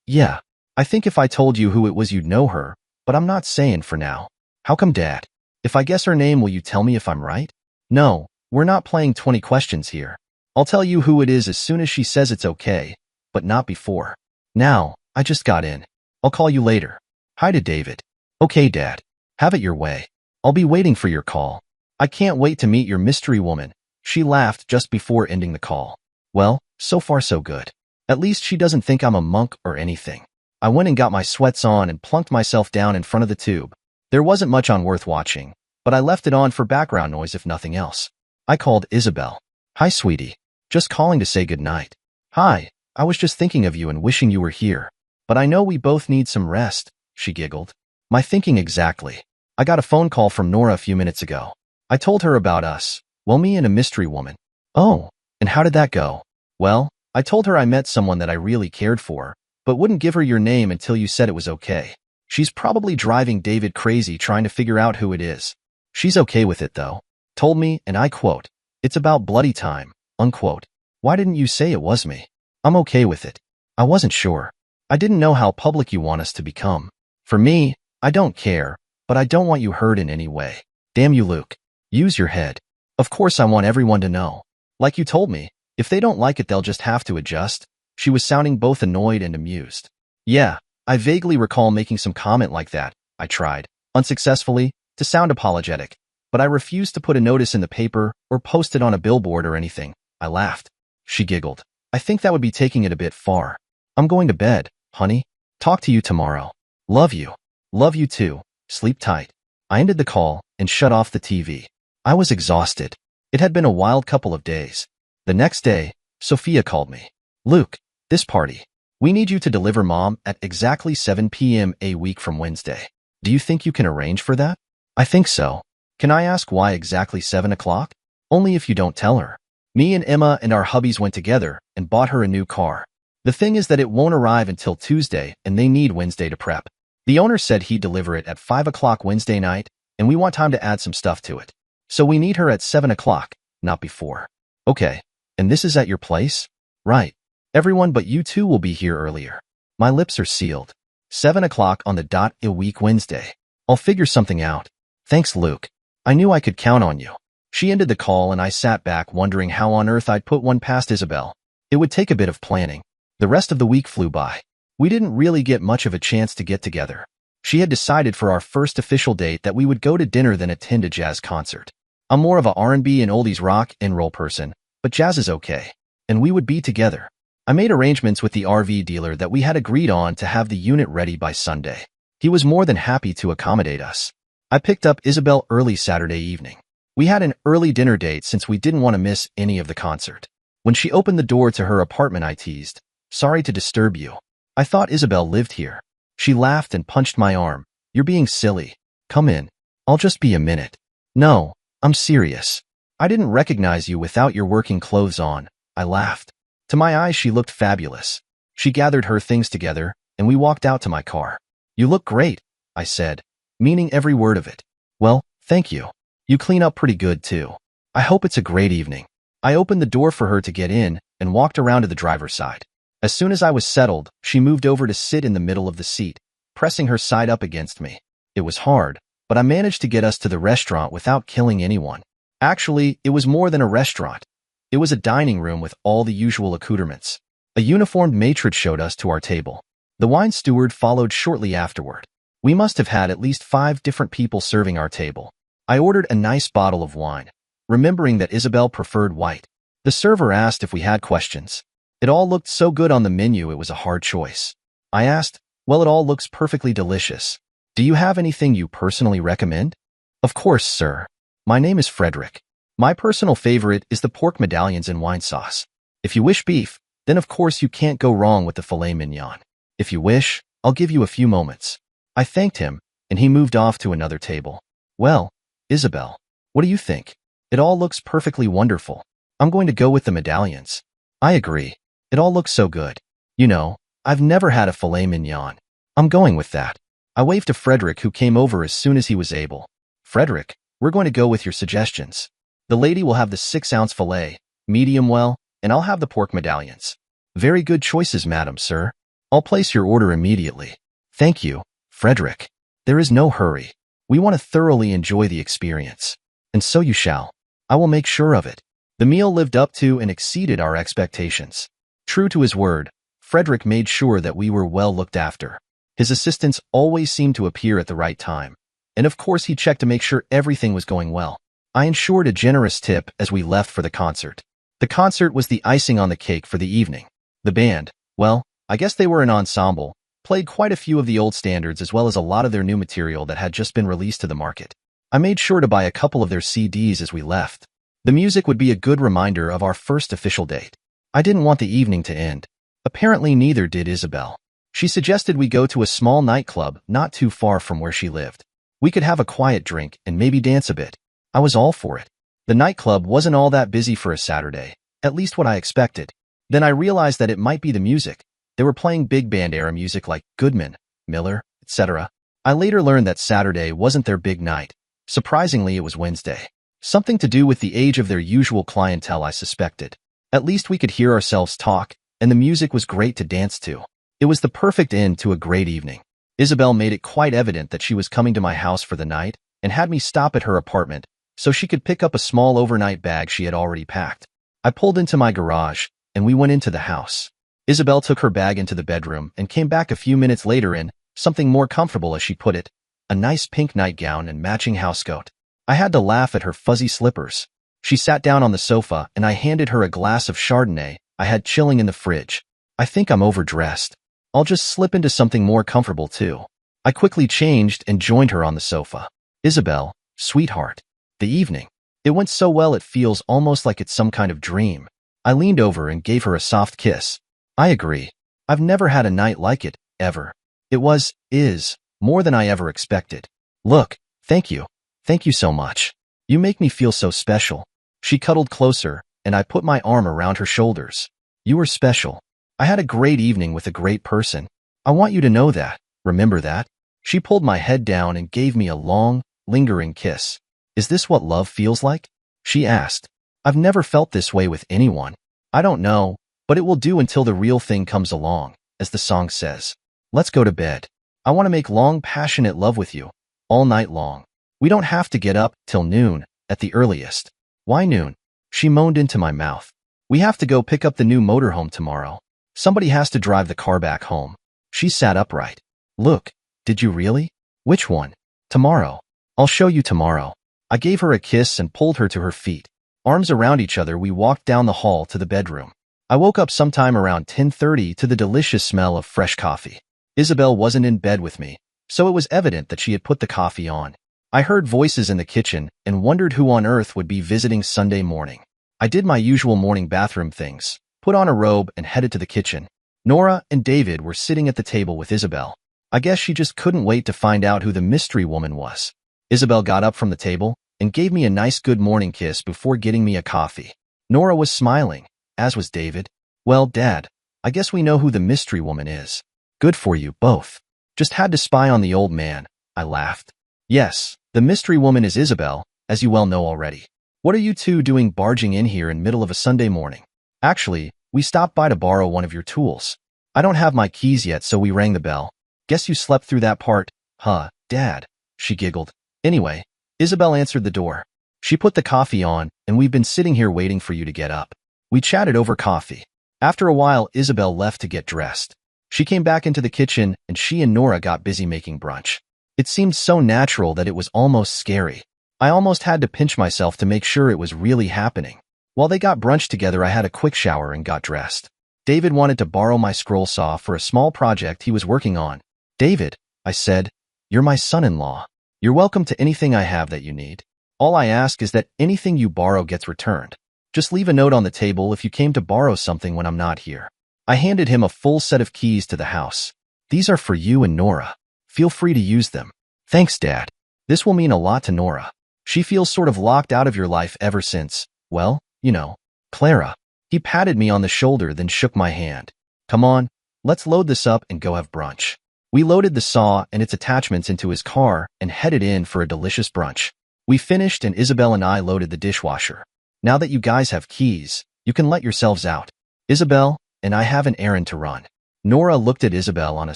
A: Yeah. I think if I told you who it was you'd know her, but I'm not saying for now. How come, Dad? If I guess her name, will you tell me if I'm right? No, we're not playing 20 questions here. I'll tell you who it is as soon as she says it's okay, but not before. Now, I just got in. I'll call you later. Hi to David. Okay, Dad. Have it your way. I'll be waiting for your call. I can't wait to meet your mystery woman. She laughed just before ending the call. Well, so far so good. At least she doesn't think I'm a monk or anything. I went and got my sweats on and plunked myself down in front of the tube. There wasn't much on worth watching, but I left it on for background noise if nothing else. I called Isabel. Hi, sweetie. Just calling to say goodnight. Hi, I was just thinking of you and wishing you were here. But I know we both need some rest, she giggled. My thinking exactly. I got a phone call from Nora a few minutes ago. I told her about us. Well, me and a mystery woman. Oh, and how did that go? Well, I told her I met someone that I really cared for, but wouldn't give her your name until you said it was okay. She's probably driving David crazy trying to figure out who it is. She's okay with it though. Told me, and I quote, "It's about bloody time," unquote. Why didn't you say it was me? I'm okay with it. I wasn't sure. I didn't know how public you want us to become. For me, I don't care, but I don't want you hurt in any way. Damn you, Luke. Use your head. Of course I want everyone to know. Like you told me, if they don't like it they'll just have to adjust. She was sounding both annoyed and amused. Yeah, I vaguely recall making some comment like that. I tried, unsuccessfully, to sound apologetic, but I refused to put a notice in the paper or post it on a billboard or anything. I laughed. She giggled. I think that would be taking it a bit far. I'm going to bed, honey. Talk to you tomorrow. Love you. Love you too. Sleep tight. I ended the call and shut off the TV. I was exhausted. It had been a wild couple of days. The next day, Sophia called me. Luke, this party. We need you to deliver Mom at exactly 7 p.m. a week from Wednesday. Do you think you can arrange for that? I think so. Can I ask why exactly 7 o'clock? Only if you don't tell her. Me and Emma and our hubbies went together and bought her a new car. The thing is that it won't arrive until Tuesday and they need Wednesday to prep. The owner said he'd deliver it at 5 o'clock Wednesday night and we want time to add some stuff to it. So we need her at 7 o'clock, not before. Okay, and this is at your place? Right. Everyone but you two will be here earlier. My lips are sealed. 7 o'clock on the dot a week Wednesday. I'll figure something out. Thanks, Luke. I knew I could count on you. She ended the call and I sat back wondering how on earth I'd put one past Isabel. It would take a bit of planning. The rest of the week flew by. We didn't really get much of a chance to get together. She had decided for our first official date that we would go to dinner then attend a jazz concert. I'm more of a R&B and oldies rock and roll person, but jazz is okay. And we would be together. I made arrangements with the RV dealer that we had agreed on to have the unit ready by Sunday. He was more than happy to accommodate us. I picked up Isabel early Saturday evening. We had an early dinner date since we didn't want to miss any of the concert. When she opened the door to her apartment I teased, "Sorry to disturb you. I thought Isabel lived here." She laughed and punched my arm. "You're being silly. Come in. I'll just be a minute." "No, I'm serious. I didn't recognize you without your working clothes on." I laughed. To my eyes she looked fabulous. She gathered her things together, and we walked out to my car. "You look great," I said, meaning every word of it. "Well, thank you. You clean up pretty good too. I hope it's a great evening." I opened the door for her to get in and walked around to the driver's side. As soon as I was settled, she moved over to sit in the middle of the seat, pressing her side up against me. It was hard, but I managed to get us to the restaurant without killing anyone. Actually, it was more than a restaurant. It was a dining room with all the usual accoutrements. A uniformed matron showed us to our table. The wine steward followed shortly afterward. We must have had at least 5 different people serving our table. I ordered a nice bottle of wine, remembering that Isabel preferred white. The server asked if we had questions. It all looked so good on the menu it was a hard choice. I asked, "Well, it all looks perfectly delicious. Do you have anything you personally recommend?" "Of course, sir. My name is Frederick. My personal favorite is the pork medallions in wine sauce. If you wish beef, then of course you can't go wrong with the filet mignon. If you wish, I'll give you a few moments." I thanked him, and he moved off to another table. "Well, Isabel, what do you think? It all looks perfectly wonderful. I'm going to go with the medallions." "I agree. It all looks so good. You know, I've never had a filet mignon. I'm going with that." I waved to Frederick, who came over as soon as he was able. "Frederick, we're going to go with your suggestions. The lady will have the 6-ounce filet, medium well, and I'll have the pork medallions." "Very good choices, madam, sir. I'll place your order immediately." "Thank you, Frederick. There is no hurry. We want to thoroughly enjoy the experience. And so you shall. I will make sure of it." The meal lived up to and exceeded our expectations. True to his word, Frederick made sure that we were well looked after. His assistants always seemed to appear at the right time. And of course he checked to make sure everything was going well. I ensured a generous tip as we left for the concert. The concert was the icing on the cake for the evening. The band, well, I guess they were an ensemble, Played quite a few of the old standards as well as a lot of their new material that had just been released to the market. I made sure to buy a couple of their CDs as we left. The music would be a good reminder of our first official date. I didn't want the evening to end. Apparently neither did Isabel. She suggested we go to a small nightclub not too far from where she lived. We could have a quiet drink and maybe dance a bit. I was all for it. The nightclub wasn't all that busy for a Saturday, at least what I expected. Then I realized that it might be the music. They were playing big band era music like Goodman, Miller, etc. I later learned that Saturday wasn't their big night. Surprisingly, it was Wednesday. Something to do with the age of their usual clientele, I suspected. At least we could hear ourselves talk, and the music was great to dance to. It was the perfect end to a great evening. Isabel made it quite evident that she was coming to my house for the night and had me stop at her apartment so she could pick up a small overnight bag she had already packed. I pulled into my garage, and we went into the house. Isabel took her bag into the bedroom and came back a few minutes later in something more comfortable, as she put it, a nice pink nightgown and matching housecoat. I had to laugh at her fuzzy slippers. She sat down on the sofa and I handed her a glass of Chardonnay I had chilling in the fridge. I think I'm overdressed. I'll just slip into something more comfortable too. I quickly changed and joined her on the sofa. Isabel, sweetheart. The evening. It went so well it feels almost like it's some kind of dream. I leaned over and gave her a soft kiss. I agree. I've never had a night like it, ever. It is, more than I ever expected. Look, thank you. Thank you so much. You make me feel so special. She cuddled closer, and I put my arm around her shoulders. You were special. I had a great evening with a great person. I want you to know that. Remember that? She pulled my head down and gave me a long, lingering kiss. Is this what love feels like? She asked. I've never felt this way with anyone. I don't know, but it will do until the real thing comes along, as the song says. Let's go to bed. I want to make long, passionate love with you, all night long. We don't have to get up till noon, at the earliest. Why noon? She moaned into my mouth. We have to go pick up the new motorhome tomorrow. Somebody has to drive the car back home. She sat upright. Look, did you really? Which one? Tomorrow. I'll show you tomorrow. I gave her a kiss and pulled her to her feet. Arms around each other, we walked down the hall to the bedroom. I woke up sometime around 10:30 to the delicious smell of fresh coffee. Isabel wasn't in bed with me, so it was evident that she had put the coffee on. I heard voices in the kitchen and wondered who on earth would be visiting Sunday morning. I did my usual morning bathroom things, put on a robe and headed to the kitchen. Nora and David were sitting at the table with Isabel. I guess she just couldn't wait to find out who the mystery woman was. Isabel got up from the table and gave me a nice good morning kiss before getting me a coffee. Nora was smiling, as was David. Well, Dad, I guess we know who the mystery woman is. Good for you both. Just had to spy on the old man, I laughed. Yes, the mystery woman is Isabel, as you well know already. What are you two doing barging in here in middle of a Sunday morning? Actually, we stopped by to borrow one of your tools. I don't have my keys yet, so we rang the bell. Guess you slept through that part, huh, Dad? She giggled. Anyway, Isabel answered the door. She put the coffee on, and we've been sitting here waiting for you to get up. We chatted over coffee. After a while, Isabel left to get dressed. She came back into the kitchen, and she and Nora got busy making brunch. It seemed so natural that it was almost scary. I almost had to pinch myself to make sure it was really happening. While they got brunch together, I had a quick shower and got dressed. David wanted to borrow my scroll saw for a small project he was working on. David, I said, you're my son-in-law. You're welcome to anything I have that you need. All I ask is that anything you borrow gets returned. Just leave a note on the table if you came to borrow something when I'm not here. I handed him a full set of keys to the house. These are for you and Nora. Feel free to use them. Thanks, Dad. This will mean a lot to Nora. She feels sort of locked out of your life ever since, well, you know, Clara. He patted me on the shoulder, then shook my hand. Come on, let's load this up and go have brunch. We loaded the saw and its attachments into his car and headed in for a delicious brunch. We finished and Isabel and I loaded the dishwasher. Now that you guys have keys, you can let yourselves out. Isabel and I have an errand to run. Nora looked at Isabel. On a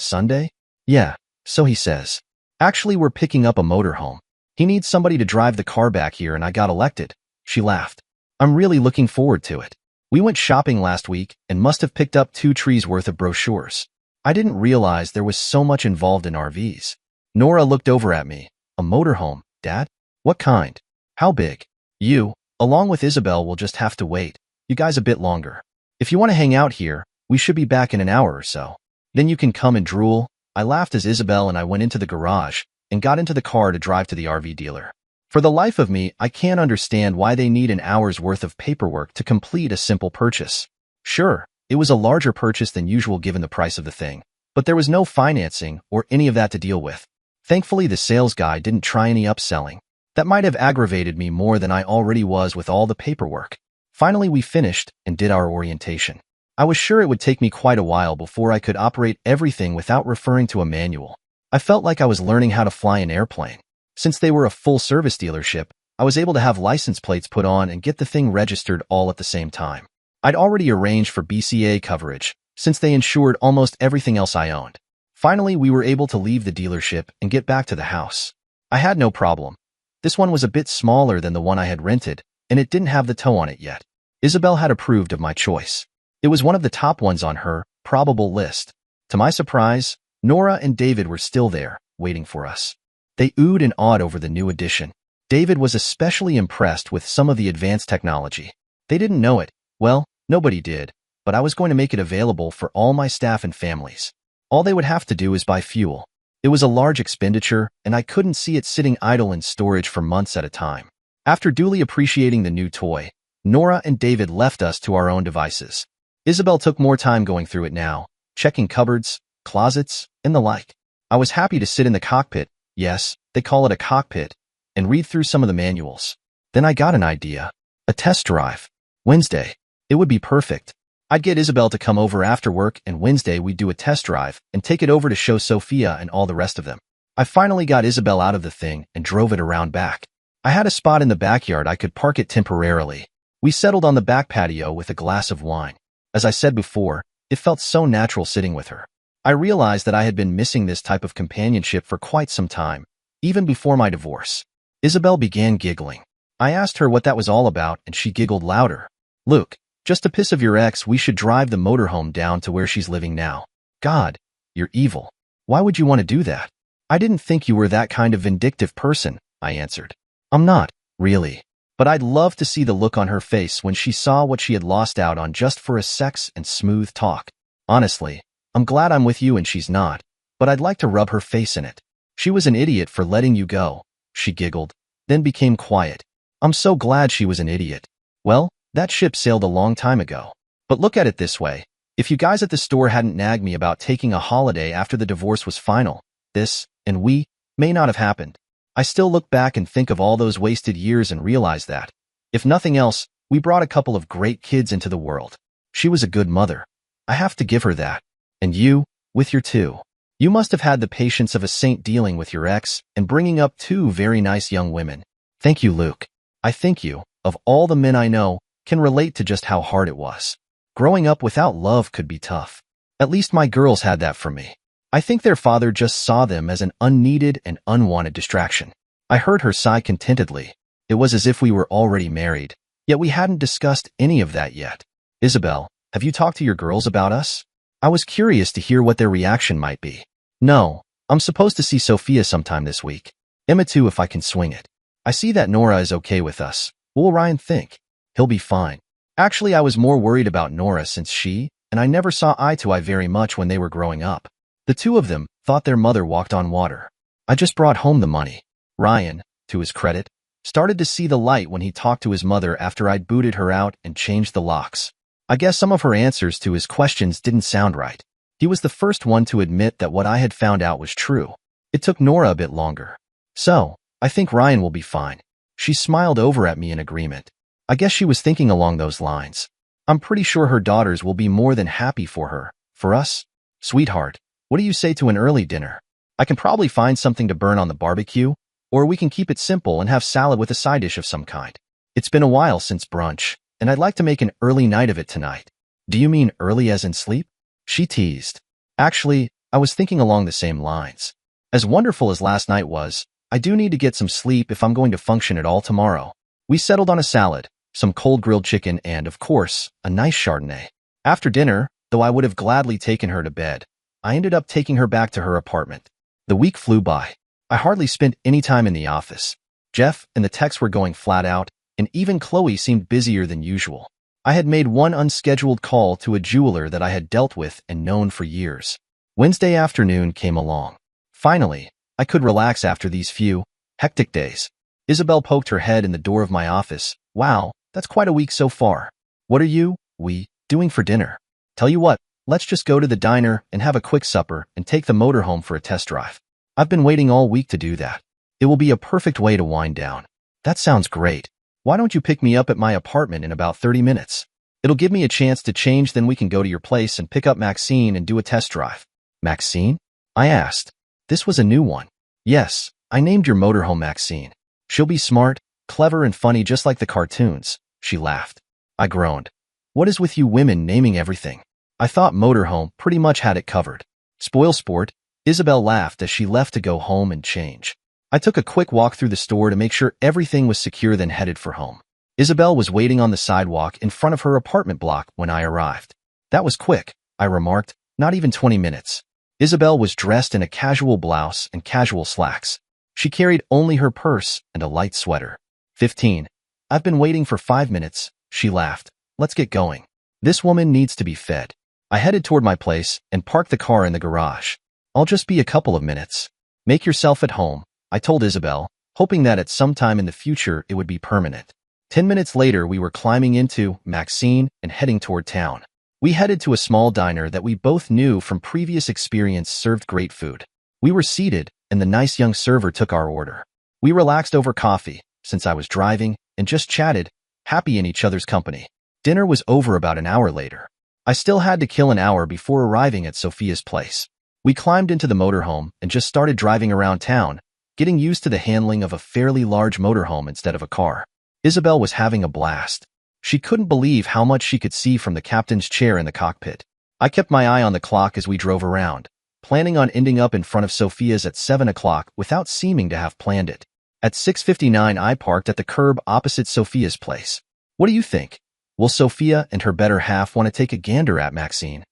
A: Sunday? Yeah, so he says. Actually, we're picking up a motorhome. He needs somebody to drive the car back here and I got elected. She laughed. I'm really looking forward to it. We went shopping last week and must have picked up 2 trees worth of brochures. I didn't realize there was so much involved in RVs. Nora looked over at me. A motorhome, Dad? What kind? How big? You, along with Isabel, will just have to wait. You guys a bit longer. If you want to hang out here, we should be back in an hour or so. Then you can come and drool, I laughed as Isabel and I went into the garage and got into the car to drive to the RV dealer. For the life of me, I can't understand why they need an hour's worth of paperwork to complete a simple purchase. Sure, it was a larger purchase than usual given the price of the thing, but there was no financing or any of that to deal with. Thankfully, the sales guy didn't try any upselling. That might have aggravated me more than I already was with all the paperwork. Finally, we finished and did our orientation. I was sure it would take me quite a while before I could operate everything without referring to a manual. I felt like I was learning how to fly an airplane. Since they were a full-service dealership, I was able to have license plates put on and get the thing registered all at the same time. I'd already arranged for BCA coverage, since they insured almost everything else I owned. Finally, we were able to leave the dealership and get back to the house. I had no problem. This one was a bit smaller than the one I had rented, and it didn't have the tow on it yet. Isabel had approved of my choice. It was one of the top ones on her probable list. To my surprise, Nora and David were still there, waiting for us. They oohed and awed over the new addition. David was especially impressed with some of the advanced technology. They didn't know it. Well, nobody did, but I was going to make it available for all my staff and families. All they would have to do is buy fuel. It was a large expenditure, and I couldn't see it sitting idle in storage for months at a time. After duly appreciating the new toy, Nora and David left us to our own devices. Isabel took more time going through it now, checking cupboards, closets, and the like. I was happy to sit in the cockpit, yes, they call it a cockpit, and read through some of the manuals. Then I got an idea. A test drive. Wednesday. It would be perfect. I'd get Isabel to come over after work, and Wednesday we'd do a test drive and take it over to show Sophia and all the rest of them. I finally got Isabel out of the thing and drove it around back. I had a spot in the backyard I could park it temporarily. We settled on the back patio with a glass of wine. As I said before, it felt so natural sitting with her. I realized that I had been missing this type of companionship for quite some time, even before my divorce. Isabel began giggling. I asked her what that was all about, and she giggled louder. Luke, just to piss of your ex, we should drive the motorhome down to where she's living now. God, you're evil. Why would you want to do that? I didn't think you were that kind of vindictive person, I answered. I'm not, really. But I'd love to see the look on her face when she saw what she had lost out on just for a sex and smooth talk. Honestly, I'm glad I'm with you and she's not, but I'd like to rub her face in it. She was an idiot for letting you go, she giggled, then became quiet. I'm so glad she was an idiot. Well, that ship sailed a long time ago. But look at it this way. If you guys at the store hadn't nagged me about taking a holiday after the divorce was final, this, and we, may not have happened. I still look back and think of all those wasted years and realize that, if nothing else, we brought a couple of great kids into the world. She was a good mother. I have to give her that. And you, with your two. You must have had the patience of a saint dealing with your ex and bringing up two very nice young women. Thank you, Luke. I think you, of all the men I know, can relate to just how hard it was. Growing up without love could be tough. At least my girls had that for me. I think their father just saw them as an unneeded and unwanted distraction. I heard her sigh contentedly. It was as if we were already married, yet we hadn't discussed any of that yet. Isabel, have you talked to your girls about us? I was curious to hear what their reaction might be. No, I'm supposed to see Sophia sometime this week. Emma too if I can swing it. I see that Nora is okay with us. What will Ryan think? He'll be fine. Actually, I was more worried about Nora since she and I never saw eye to eye very much when they were growing up. The two of them thought their mother walked on water. I just brought home the money. Ryan, to his credit, started to see the light when he talked to his mother after I'd booted her out and changed the locks. I guess some of her answers to his questions didn't sound right. He was the first one to admit that what I had found out was true. It took Nora a bit longer. So, I think Ryan will be fine. She smiled over at me in agreement. I guess she was thinking along those lines. I'm pretty sure her daughters will be more than happy for her. For us? Sweetheart, what do you say to an early dinner? I can probably find something to burn on the barbecue, or we can keep it simple and have salad with a side dish of some kind. It's been a while since brunch, and I'd like to make an early night of it tonight. Do you mean early as in sleep? She teased. Actually, I was thinking along the same lines. As wonderful as last night was, I do need to get some sleep if I'm going to function at all tomorrow. We settled on a salad, some cold grilled chicken, and, of course, a nice Chardonnay. After dinner, though I would have gladly taken her to bed, I ended up taking her back to her apartment. The week flew by. I hardly spent any time in the office. Jeff and the techs were going flat out, and even Chloe seemed busier than usual. I had made one unscheduled call to a jeweler that I had dealt with and known for years. Wednesday afternoon came along. Finally, I could relax after these few hectic days. Isabel poked her head in the door of my office. Wow, that's quite a week so far. What are we doing for dinner? Tell you what, let's just go to the diner and have a quick supper and take the motorhome for a test drive. I've been waiting all week to do that. It will be a perfect way to wind down. That sounds great. Why don't you pick me up at my apartment in about 30 minutes? It'll give me a chance to change, then we can go to your place and pick up Maxine and do a test drive. Maxine? I asked. This was a new one. Yes, I named your motorhome Maxine. She'll be smart, clever, and funny just like the cartoons. She laughed. I groaned. What is with you women naming everything? I thought motorhome pretty much had it covered. Spoil sport. Isabel laughed as she left to go home and change. I took a quick walk through the store to make sure everything was secure, then headed for home. Isabel was waiting on the sidewalk in front of her apartment block when I arrived. That was quick, I remarked, not even 20 minutes. Isabel was dressed in a casual blouse and casual slacks. She carried only her purse and a light sweater. 15. I've been waiting for 5 minutes, she laughed. Let's get going. This woman needs to be fed. I headed toward my place and parked the car in the garage. I'll just be a couple of minutes. Make yourself at home, I told Isabel, hoping that at some time in the future it would be permanent. 10 minutes later, we were climbing into Maxine and heading toward town. We headed to a small diner that we both knew from previous experience served great food. We were seated, and the nice young server took our order. We relaxed over coffee, since I was driving, and just chatted, happy in each other's company. Dinner was over about an hour later. I still had to kill an hour before arriving at Sophia's place. We climbed into the motorhome and just started driving around town, getting used to the handling of a fairly large motorhome instead of a car. Isabel was having a blast. She couldn't believe how much she could see from the captain's chair in the cockpit. I kept my eye on the clock as we drove around, planning on ending up in front of Sophia's at 7 o'clock without seeming to have planned it. At 6:59, I parked at the curb opposite Sophia's place. What do you think? Will Sophia and her better half want to take a gander at Maxine?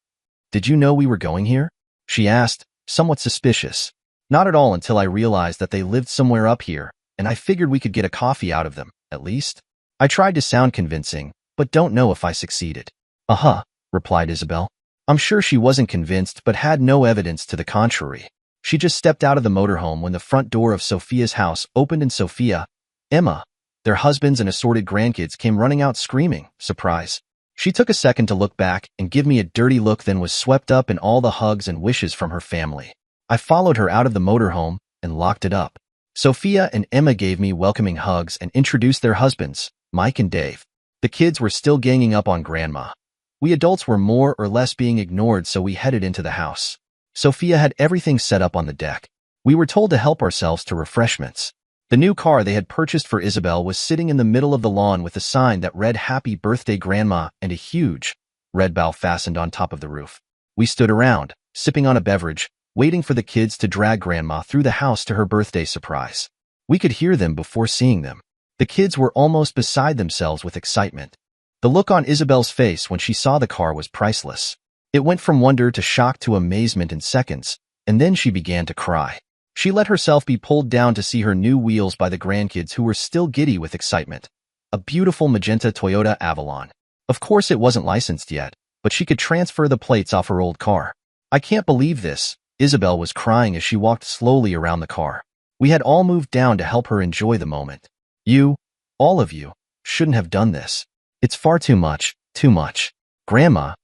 A: Did you know we were going here? She asked, somewhat suspicious. Not at all, until I realized that they lived somewhere up here, and I figured we could get a coffee out of them, at least. I tried to sound convincing, but don't know if I succeeded. Uh-huh, replied Isabel. I'm sure she wasn't convinced but had no evidence to the contrary. She just stepped out of the motorhome when the front door of Sophia's house opened and Sophia, Emma, their husbands and assorted grandkids came running out screaming, surprise. She took a second to look back and give me a dirty look, then was swept up in all the hugs and wishes from her family. I followed her out of the motorhome and locked it up. Sophia and Emma gave me welcoming hugs and introduced their husbands, Mike and Dave. The kids were still ganging up on Grandma. We adults were more or less being ignored, so we headed into the house. Sophia had everything set up on the deck. We were told to help ourselves to refreshments. The new car they had purchased for Isabel was sitting in the middle of the lawn with a sign that read Happy Birthday Grandma and a huge red bow fastened on top of the roof. We stood around, sipping on a beverage, waiting for the kids to drag Grandma through the house to her birthday surprise. We could hear them before seeing them. The kids were almost beside themselves with excitement. The look on Isabel's face when she saw the car was priceless. It went from wonder to shock to amazement in seconds, and then she began to cry. She let herself be pulled down to see her new wheels by the grandkids, who were still giddy with excitement. A beautiful magenta Toyota Avalon. Of course it wasn't licensed yet, but she could transfer the plates off her old car. I can't believe this, Isabel was crying as she walked slowly around the car. We had all moved down to help her enjoy the moment. You, all of you, shouldn't have done this. It's far too much, too much. Grandma,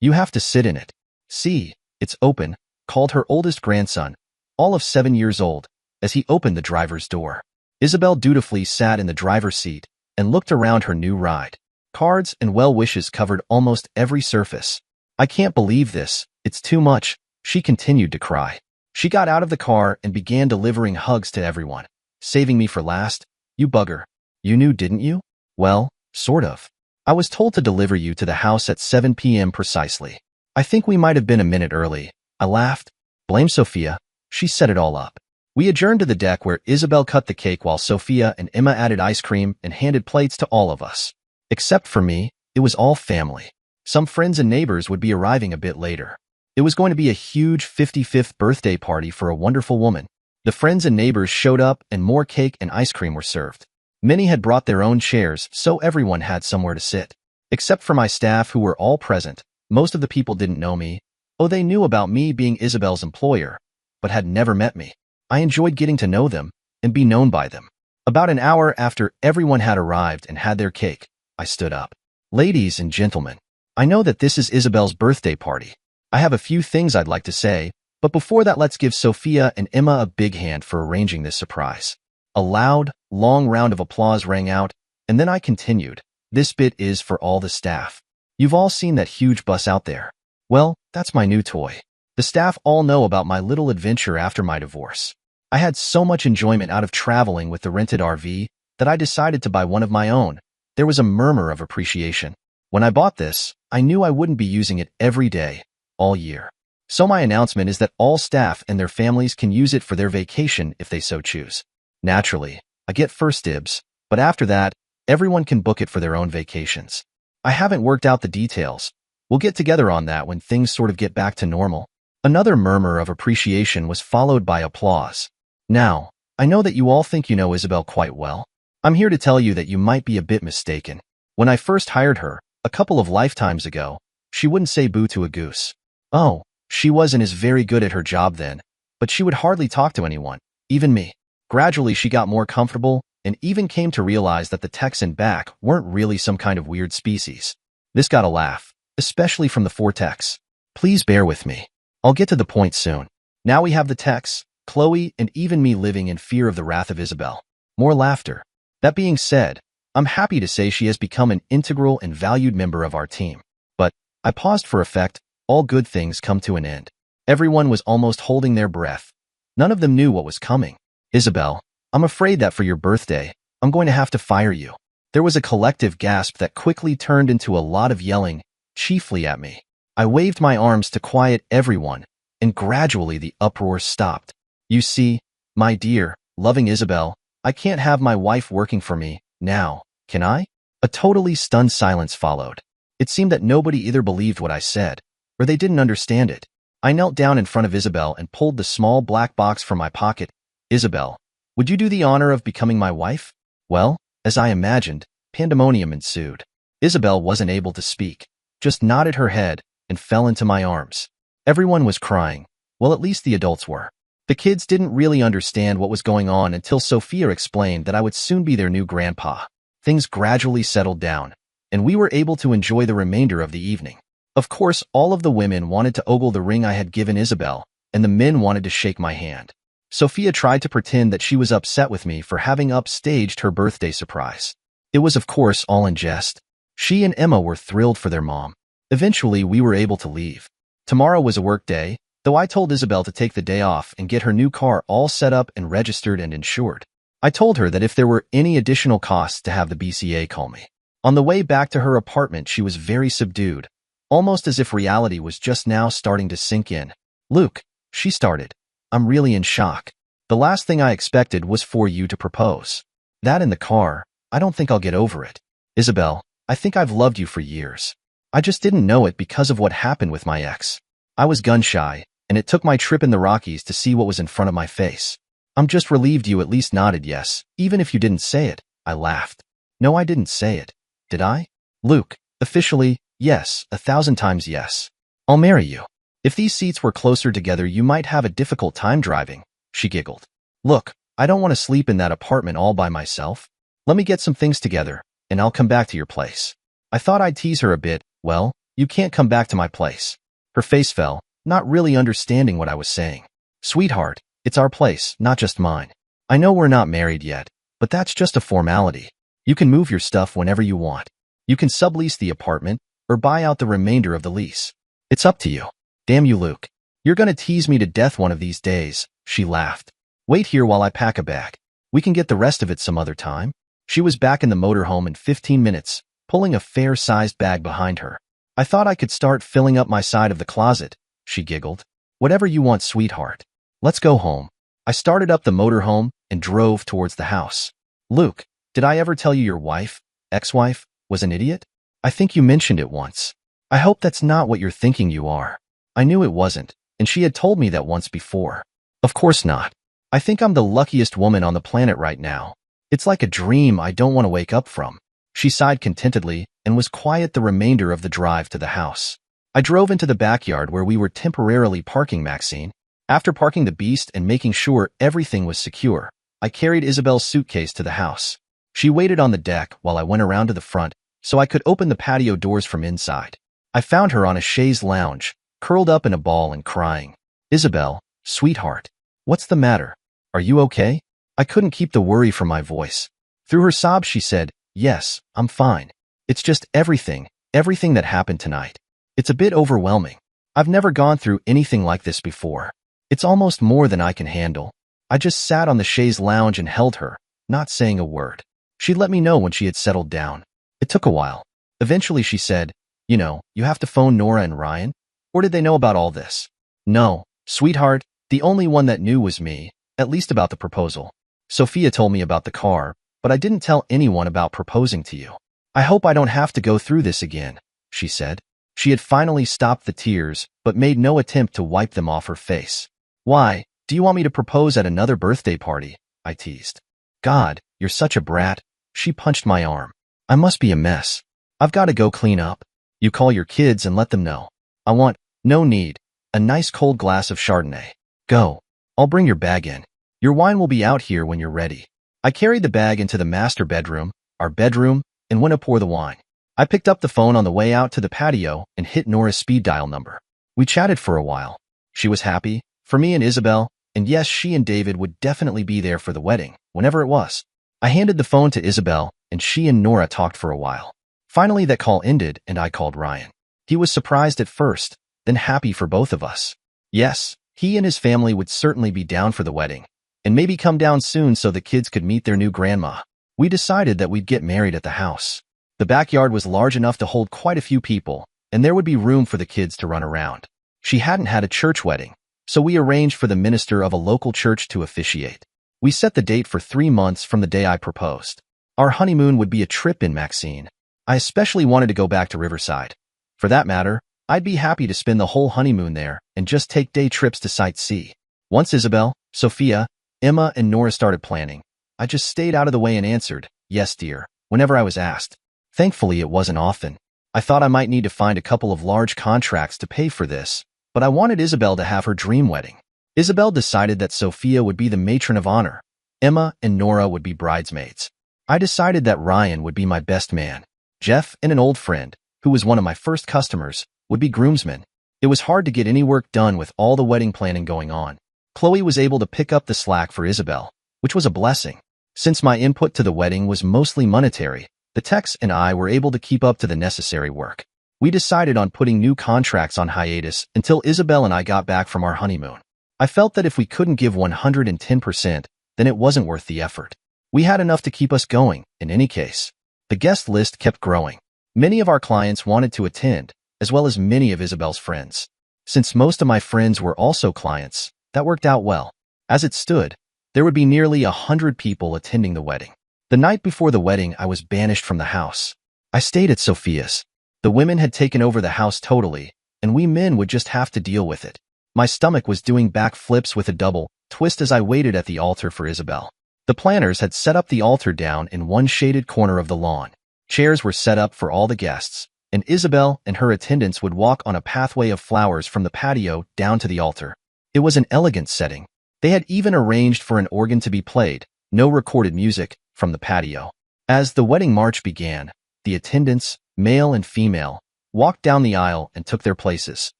A: you have to sit in it. See, it's open, called her oldest grandson, all of 7 years old, as he opened the driver's door. Isabel dutifully sat in the driver's seat and looked around her new ride. Cards and well wishes covered almost every surface. I can't believe this, it's too much, she continued to cry. She got out of the car and began delivering hugs to everyone. Saving me for last, you bugger. You knew, didn't you? Well, sort of. I was told to deliver you to the house at 7 p.m. precisely. I think we might have been a minute early. I laughed. Blame Sophia. She set it all up. We adjourned to the deck where Isabel cut the cake while Sophia and Emma added ice cream and handed plates to all of us. Except for me, it was all family. Some friends and neighbors would be arriving a bit later. It was going to be a huge 55th birthday party for a wonderful woman. The friends and neighbors showed up and more cake and ice cream were served. Many had brought their own chairs, so everyone had somewhere to sit. Except for my staff, who were all present. Most of the people didn't know me. Oh, they knew about me being Isabel's employer, but had never met me. I enjoyed getting to know them and be known by them. About an hour after everyone had arrived and had their cake, I stood up. Ladies and gentlemen, I know that this is Isabel's birthday party. I have a few things I'd like to say, but before that, let's give Sophia and Emma a big hand for arranging this surprise. A loud, long round of applause rang out, and then I continued. This bit is for all the staff. You've all seen that huge bus out there. Well, that's my new toy. The staff all know about my little adventure after my divorce. I had so much enjoyment out of traveling with the rented RV that I decided to buy one of my own. There was a murmur of appreciation. When I bought this, I knew I wouldn't be using it every day, all year. So my announcement is that all staff and their families can use it for their vacation if they so choose. Naturally, I get first dibs, but after that, everyone can book it for their own vacations. I haven't worked out the details. We'll get together on that when things sort of get back to normal. Another murmur of appreciation was followed by applause. Now, I know that you all think you know Isabel quite well. I'm here to tell you that you might be a bit mistaken. When I first hired her, a couple of lifetimes ago, she wouldn't say boo to a goose. Oh, she was and is very good at her job then, but she would hardly talk to anyone, even me. Gradually, she got more comfortable and even came to realize that the techs in back weren't really some kind of weird species. This got a laugh, especially from the 4 techs. Please bear with me. I'll get to the point soon. Now we have the techs, Chloe, and even me living in fear of the wrath of Isabel. More laughter. That being said, I'm happy to say she has become an integral and valued member of our team. But, I paused for effect, all good things come to an end. Everyone was almost holding their breath. None of them knew what was coming. Isabel, I'm afraid that for your birthday, I'm going to have to fire you. There was a collective gasp that quickly turned into a lot of yelling, chiefly at me. I waved my arms to quiet everyone, and gradually the uproar stopped. You see, my dear, loving Isabel, I can't have my wife working for me, now, can I? A totally stunned silence followed. It seemed that nobody either believed what I said, or they didn't understand it. I knelt down in front of Isabel and pulled the small black box from my pocket. Isabel, would you do the honor of becoming my wife? Well, as I imagined, pandemonium ensued. Isabel wasn't able to speak, just nodded her head and fell into my arms. Everyone was crying. Well, at least the adults were. The kids didn't really understand what was going on until Sophia explained that I would soon be their new grandpa. Things gradually settled down, and we were able to enjoy the remainder of the evening. Of course, all of the women wanted to ogle the ring I had given Isabel, and the men wanted to shake my hand. Sophia tried to pretend that she was upset with me for having upstaged her birthday surprise. It was, of course, all in jest. She and Emma were thrilled for their mom. Eventually, we were able to leave. Tomorrow was a work day, though I told Isabel to take the day off and get her new car all set up and registered and insured. I told her that if there were any additional costs to have the BCA call me. On the way back to her apartment, she was very subdued, almost as if reality was just now starting to sink in. Luke, she started. I'm really in shock. The last thing I expected was for you to propose. That in the car, I don't think I'll get over it. Isabel, I think I've loved you for years. I just didn't know it because of what happened with my ex. I was gun-shy, and it took my trip in the Rockies to see what was in front of my face. I'm just relieved you at least nodded yes, even if you didn't say it. I laughed. No, I didn't say it. Did I? Luke, officially, yes, 1,000 times yes. I'll marry you. If these seats were closer together, you might have a difficult time driving, she giggled. Look, I don't want to sleep in that apartment all by myself. Let me get some things together, and I'll come back to your place. I thought I'd tease her a bit. Well, you can't come back to my place. Her face fell, not really understanding what I was saying. Sweetheart, it's our place, not just mine. I know we're not married yet, but that's just a formality. You can move your stuff whenever you want. You can sublease the apartment or buy out the remainder of the lease. It's up to you. Damn you, Luke. You're gonna tease me to death one of these days, she laughed. Wait here while I pack a bag. We can get the rest of it some other time. She was back in the motorhome in 15 minutes, pulling a fair-sized bag behind her. I thought I could start filling up my side of the closet, she giggled. Whatever you want, sweetheart. Let's go home. I started up the motorhome and drove towards the house. Luke, did I ever tell you your wife, ex-wife, was an idiot? I think you mentioned it once. I hope that's not what you're thinking you are. I knew it wasn't, and she had told me that once before. Of course not. I think I'm the luckiest woman on the planet right now. It's like a dream I don't want to wake up from. She sighed contentedly and was quiet the remainder of the drive to the house. I drove into the backyard where we were temporarily parking Maxine. After parking the beast and making sure everything was secure, I carried Isabel's suitcase to the house. She waited on the deck while I went around to the front so I could open the patio doors from inside. I found her on a chaise lounge, curled up in a ball and crying. "Isabel, sweetheart, what's the matter? Are you okay?" I couldn't keep the worry from my voice. Through her sobs she said, "Yes, I'm fine. It's just everything that happened tonight. It's a bit overwhelming. I've never gone through anything like this before. It's almost more than I can handle." I just sat on the chaise lounge and held her, not saying a word. She let me know when she had settled down. It took a while. Eventually she said, "You have to phone Nora and Ryan? Or did they know about all this?" "No, sweetheart, the only one that knew was me, at least about the proposal. Sophia told me about the car, but I didn't tell anyone about proposing to you. I hope I don't have to go through this again," she said. She had finally stopped the tears, but made no attempt to wipe them off her face. "Why, do you want me to propose at another birthday party?" I teased. "God, you're such a brat." She punched my arm. "I must be a mess. I've got to go clean up. You call your kids and let them know. I want, no need, a nice cold glass of Chardonnay. Go. I'll bring your bag in. Your wine will be out here when you're ready." I carried the bag into the master bedroom, our bedroom, and went to pour the wine. I picked up the phone on the way out to the patio and hit Nora's speed dial number. We chatted for a while. She was happy, for me and Isabel, and yes, she and David would definitely be there for the wedding, whenever it was. I handed the phone to Isabel, and she and Nora talked for a while. Finally, that call ended, and I called Ryan. He was surprised at first, then happy for both of us. Yes, he and his family would certainly be down for the wedding, and maybe come down soon so the kids could meet their new grandma. We decided that we'd get married at the house. The backyard was large enough to hold quite a few people, and there would be room for the kids to run around. She hadn't had a church wedding, so we arranged for the minister of a local church to officiate. We set the date for 3 months from the day I proposed. Our honeymoon would be a trip in Maxine. I especially wanted to go back to Riverside. For that matter, I'd be happy to spend the whole honeymoon there and just take day trips to sightsee. Once Isabel, Sophia, Emma, and Nora started planning, I just stayed out of the way and answered, "Yes, dear," whenever I was asked. Thankfully, it wasn't often. I thought I might need to find a couple of large contracts to pay for this, but I wanted Isabel to have her dream wedding. Isabel decided that Sophia would be the matron of honor. Emma and Nora would be bridesmaids. I decided that Ryan would be my best man. Jeff and an old friend, who was one of my first customers, would be groomsmen. It was hard to get any work done with all the wedding planning going on. Chloe was able to pick up the slack for Isabel, which was a blessing. Since my input to the wedding was mostly monetary, the techs and I were able to keep up to the necessary work. We decided on putting new contracts on hiatus until Isabel and I got back from our honeymoon. I felt that if we couldn't give 110%, then it wasn't worth the effort. We had enough to keep us going, in any case. The guest list kept growing. Many of our clients wanted to attend, as well as many of Isabel's friends. Since most of my friends were also clients, that worked out well. As it stood, there would be nearly 100 people attending the wedding. The night before the wedding, I was banished from the house. I stayed at Sophia's. The women had taken over the house totally, and we men would just have to deal with it. My stomach was doing backflips with a double twist as I waited at the altar for Isabel. The planners had set up the altar down in one shaded corner of the lawn. Chairs were set up for all the guests, and Isabel and her attendants would walk on a pathway of flowers from the patio down to the altar. It was an elegant setting. They had even arranged for an organ to be played, no recorded music, from the patio. As the wedding march began, the attendants, male and female, walked down the aisle and took their places.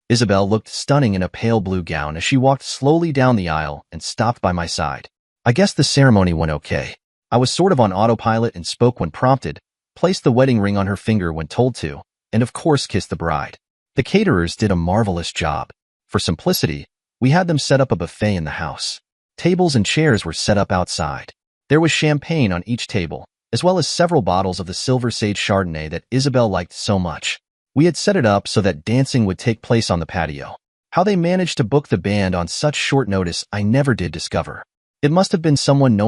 A: Isabel looked stunning in a pale blue gown as she walked slowly down the aisle and stopped by my side. I guess the ceremony went okay. I was sort of on autopilot and spoke when prompted, placed the wedding ring on her finger when told to, and of course kissed the bride. The caterers did a marvelous job. For simplicity, we had them set up a buffet in the house. Tables and chairs were set up outside. There was champagne on each table, as well as several bottles of the Silver Sage Chardonnay that Isabel liked so much. We had set it up so that dancing would take place on the patio. How they managed to book the band on such short notice, I never did discover. It must have been someone,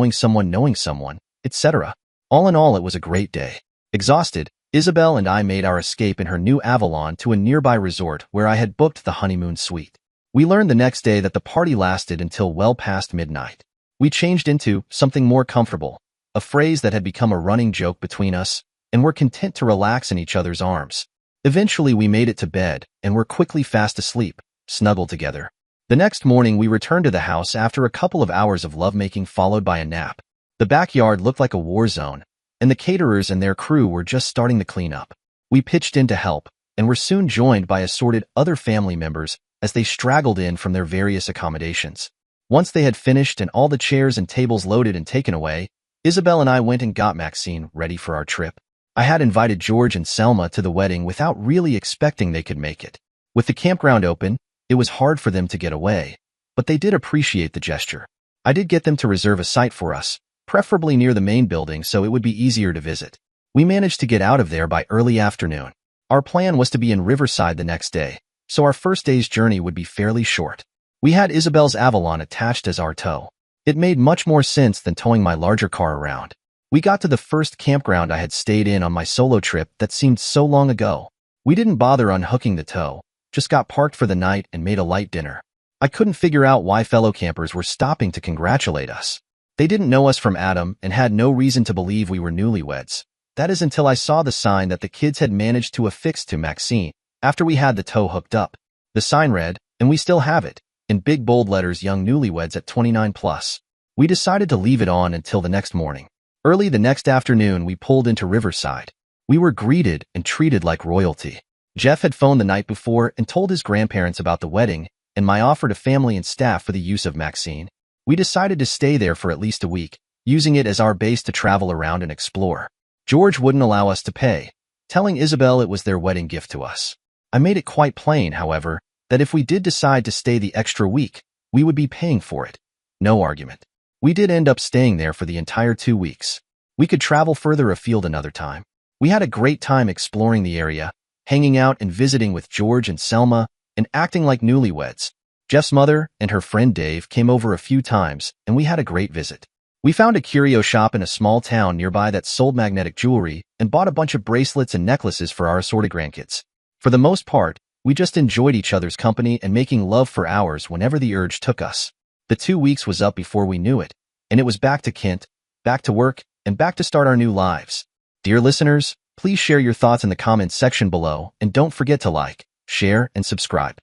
A: etc. All in all, it was a great day. Exhausted, Isabel and I made our escape in her new Avalon to a nearby resort where I had booked the honeymoon suite. We learned the next day that the party lasted until well past midnight. We changed into something more comfortable, a phrase that had become a running joke between us, and were content to relax in each other's arms. Eventually, we made it to bed and were quickly fast asleep, snuggled together. The next morning, we returned to the house after a couple of hours of lovemaking followed by a nap. The backyard looked like a war zone, and the caterers and their crew were just starting to clean up. We pitched in to help, and were soon joined by assorted other family members as they straggled in from their various accommodations. Once they had finished and all the chairs and tables loaded and taken away, Isabel and I went and got Maxine ready for our trip. I had invited George and Selma to the wedding without really expecting they could make it. With the campground open, it was hard for them to get away, but they did appreciate the gesture. I did get them to reserve a site for us, preferably near the main building so it would be easier to visit. We managed to get out of there by early afternoon. Our plan was to be in Riverside the next day, so our first day's journey would be fairly short. We had Isabel's Avalon attached as our tow. It made much more sense than towing my larger car around. We got to the first campground I had stayed in on my solo trip that seemed so long ago. We didn't bother unhooking the tow, just got parked for the night and made a light dinner. I couldn't figure out why fellow campers were stopping to congratulate us. They didn't know us from Adam and had no reason to believe we were newlyweds. That is until I saw the sign that the kids had managed to affix to Maxine after we had the tow hooked up. The sign read, and we still have it, in big bold letters, young newlyweds at 29 plus. We decided to leave it on until the next morning. Early the next afternoon, we pulled into Riverside. We were greeted and treated like royalty. Jeff had phoned the night before and told his grandparents about the wedding and my offer to family and staff for the use of Maxine. We decided to stay there for at least a week, using it as our base to travel around and explore. George wouldn't allow us to pay, telling Isabel it was their wedding gift to us. I made it quite plain, however, that if we did decide to stay the extra week, we would be paying for it. No argument. We did end up staying there for the entire 2 weeks. We could travel further afield another time. We had a great time exploring the area, hanging out and visiting with George and Selma, and acting like newlyweds. Jeff's mother and her friend Dave came over a few times, and we had a great visit. We found a curio shop in a small town nearby that sold magnetic jewelry and bought a bunch of bracelets and necklaces for our assorted grandkids. For the most part, we just enjoyed each other's company and making love for hours whenever the urge took us. The 2 weeks was up before we knew it, and it was back to Kent, back to work, and back to start our new lives. Dear listeners, please share your thoughts in the comments section below, and don't forget to like, share, and subscribe.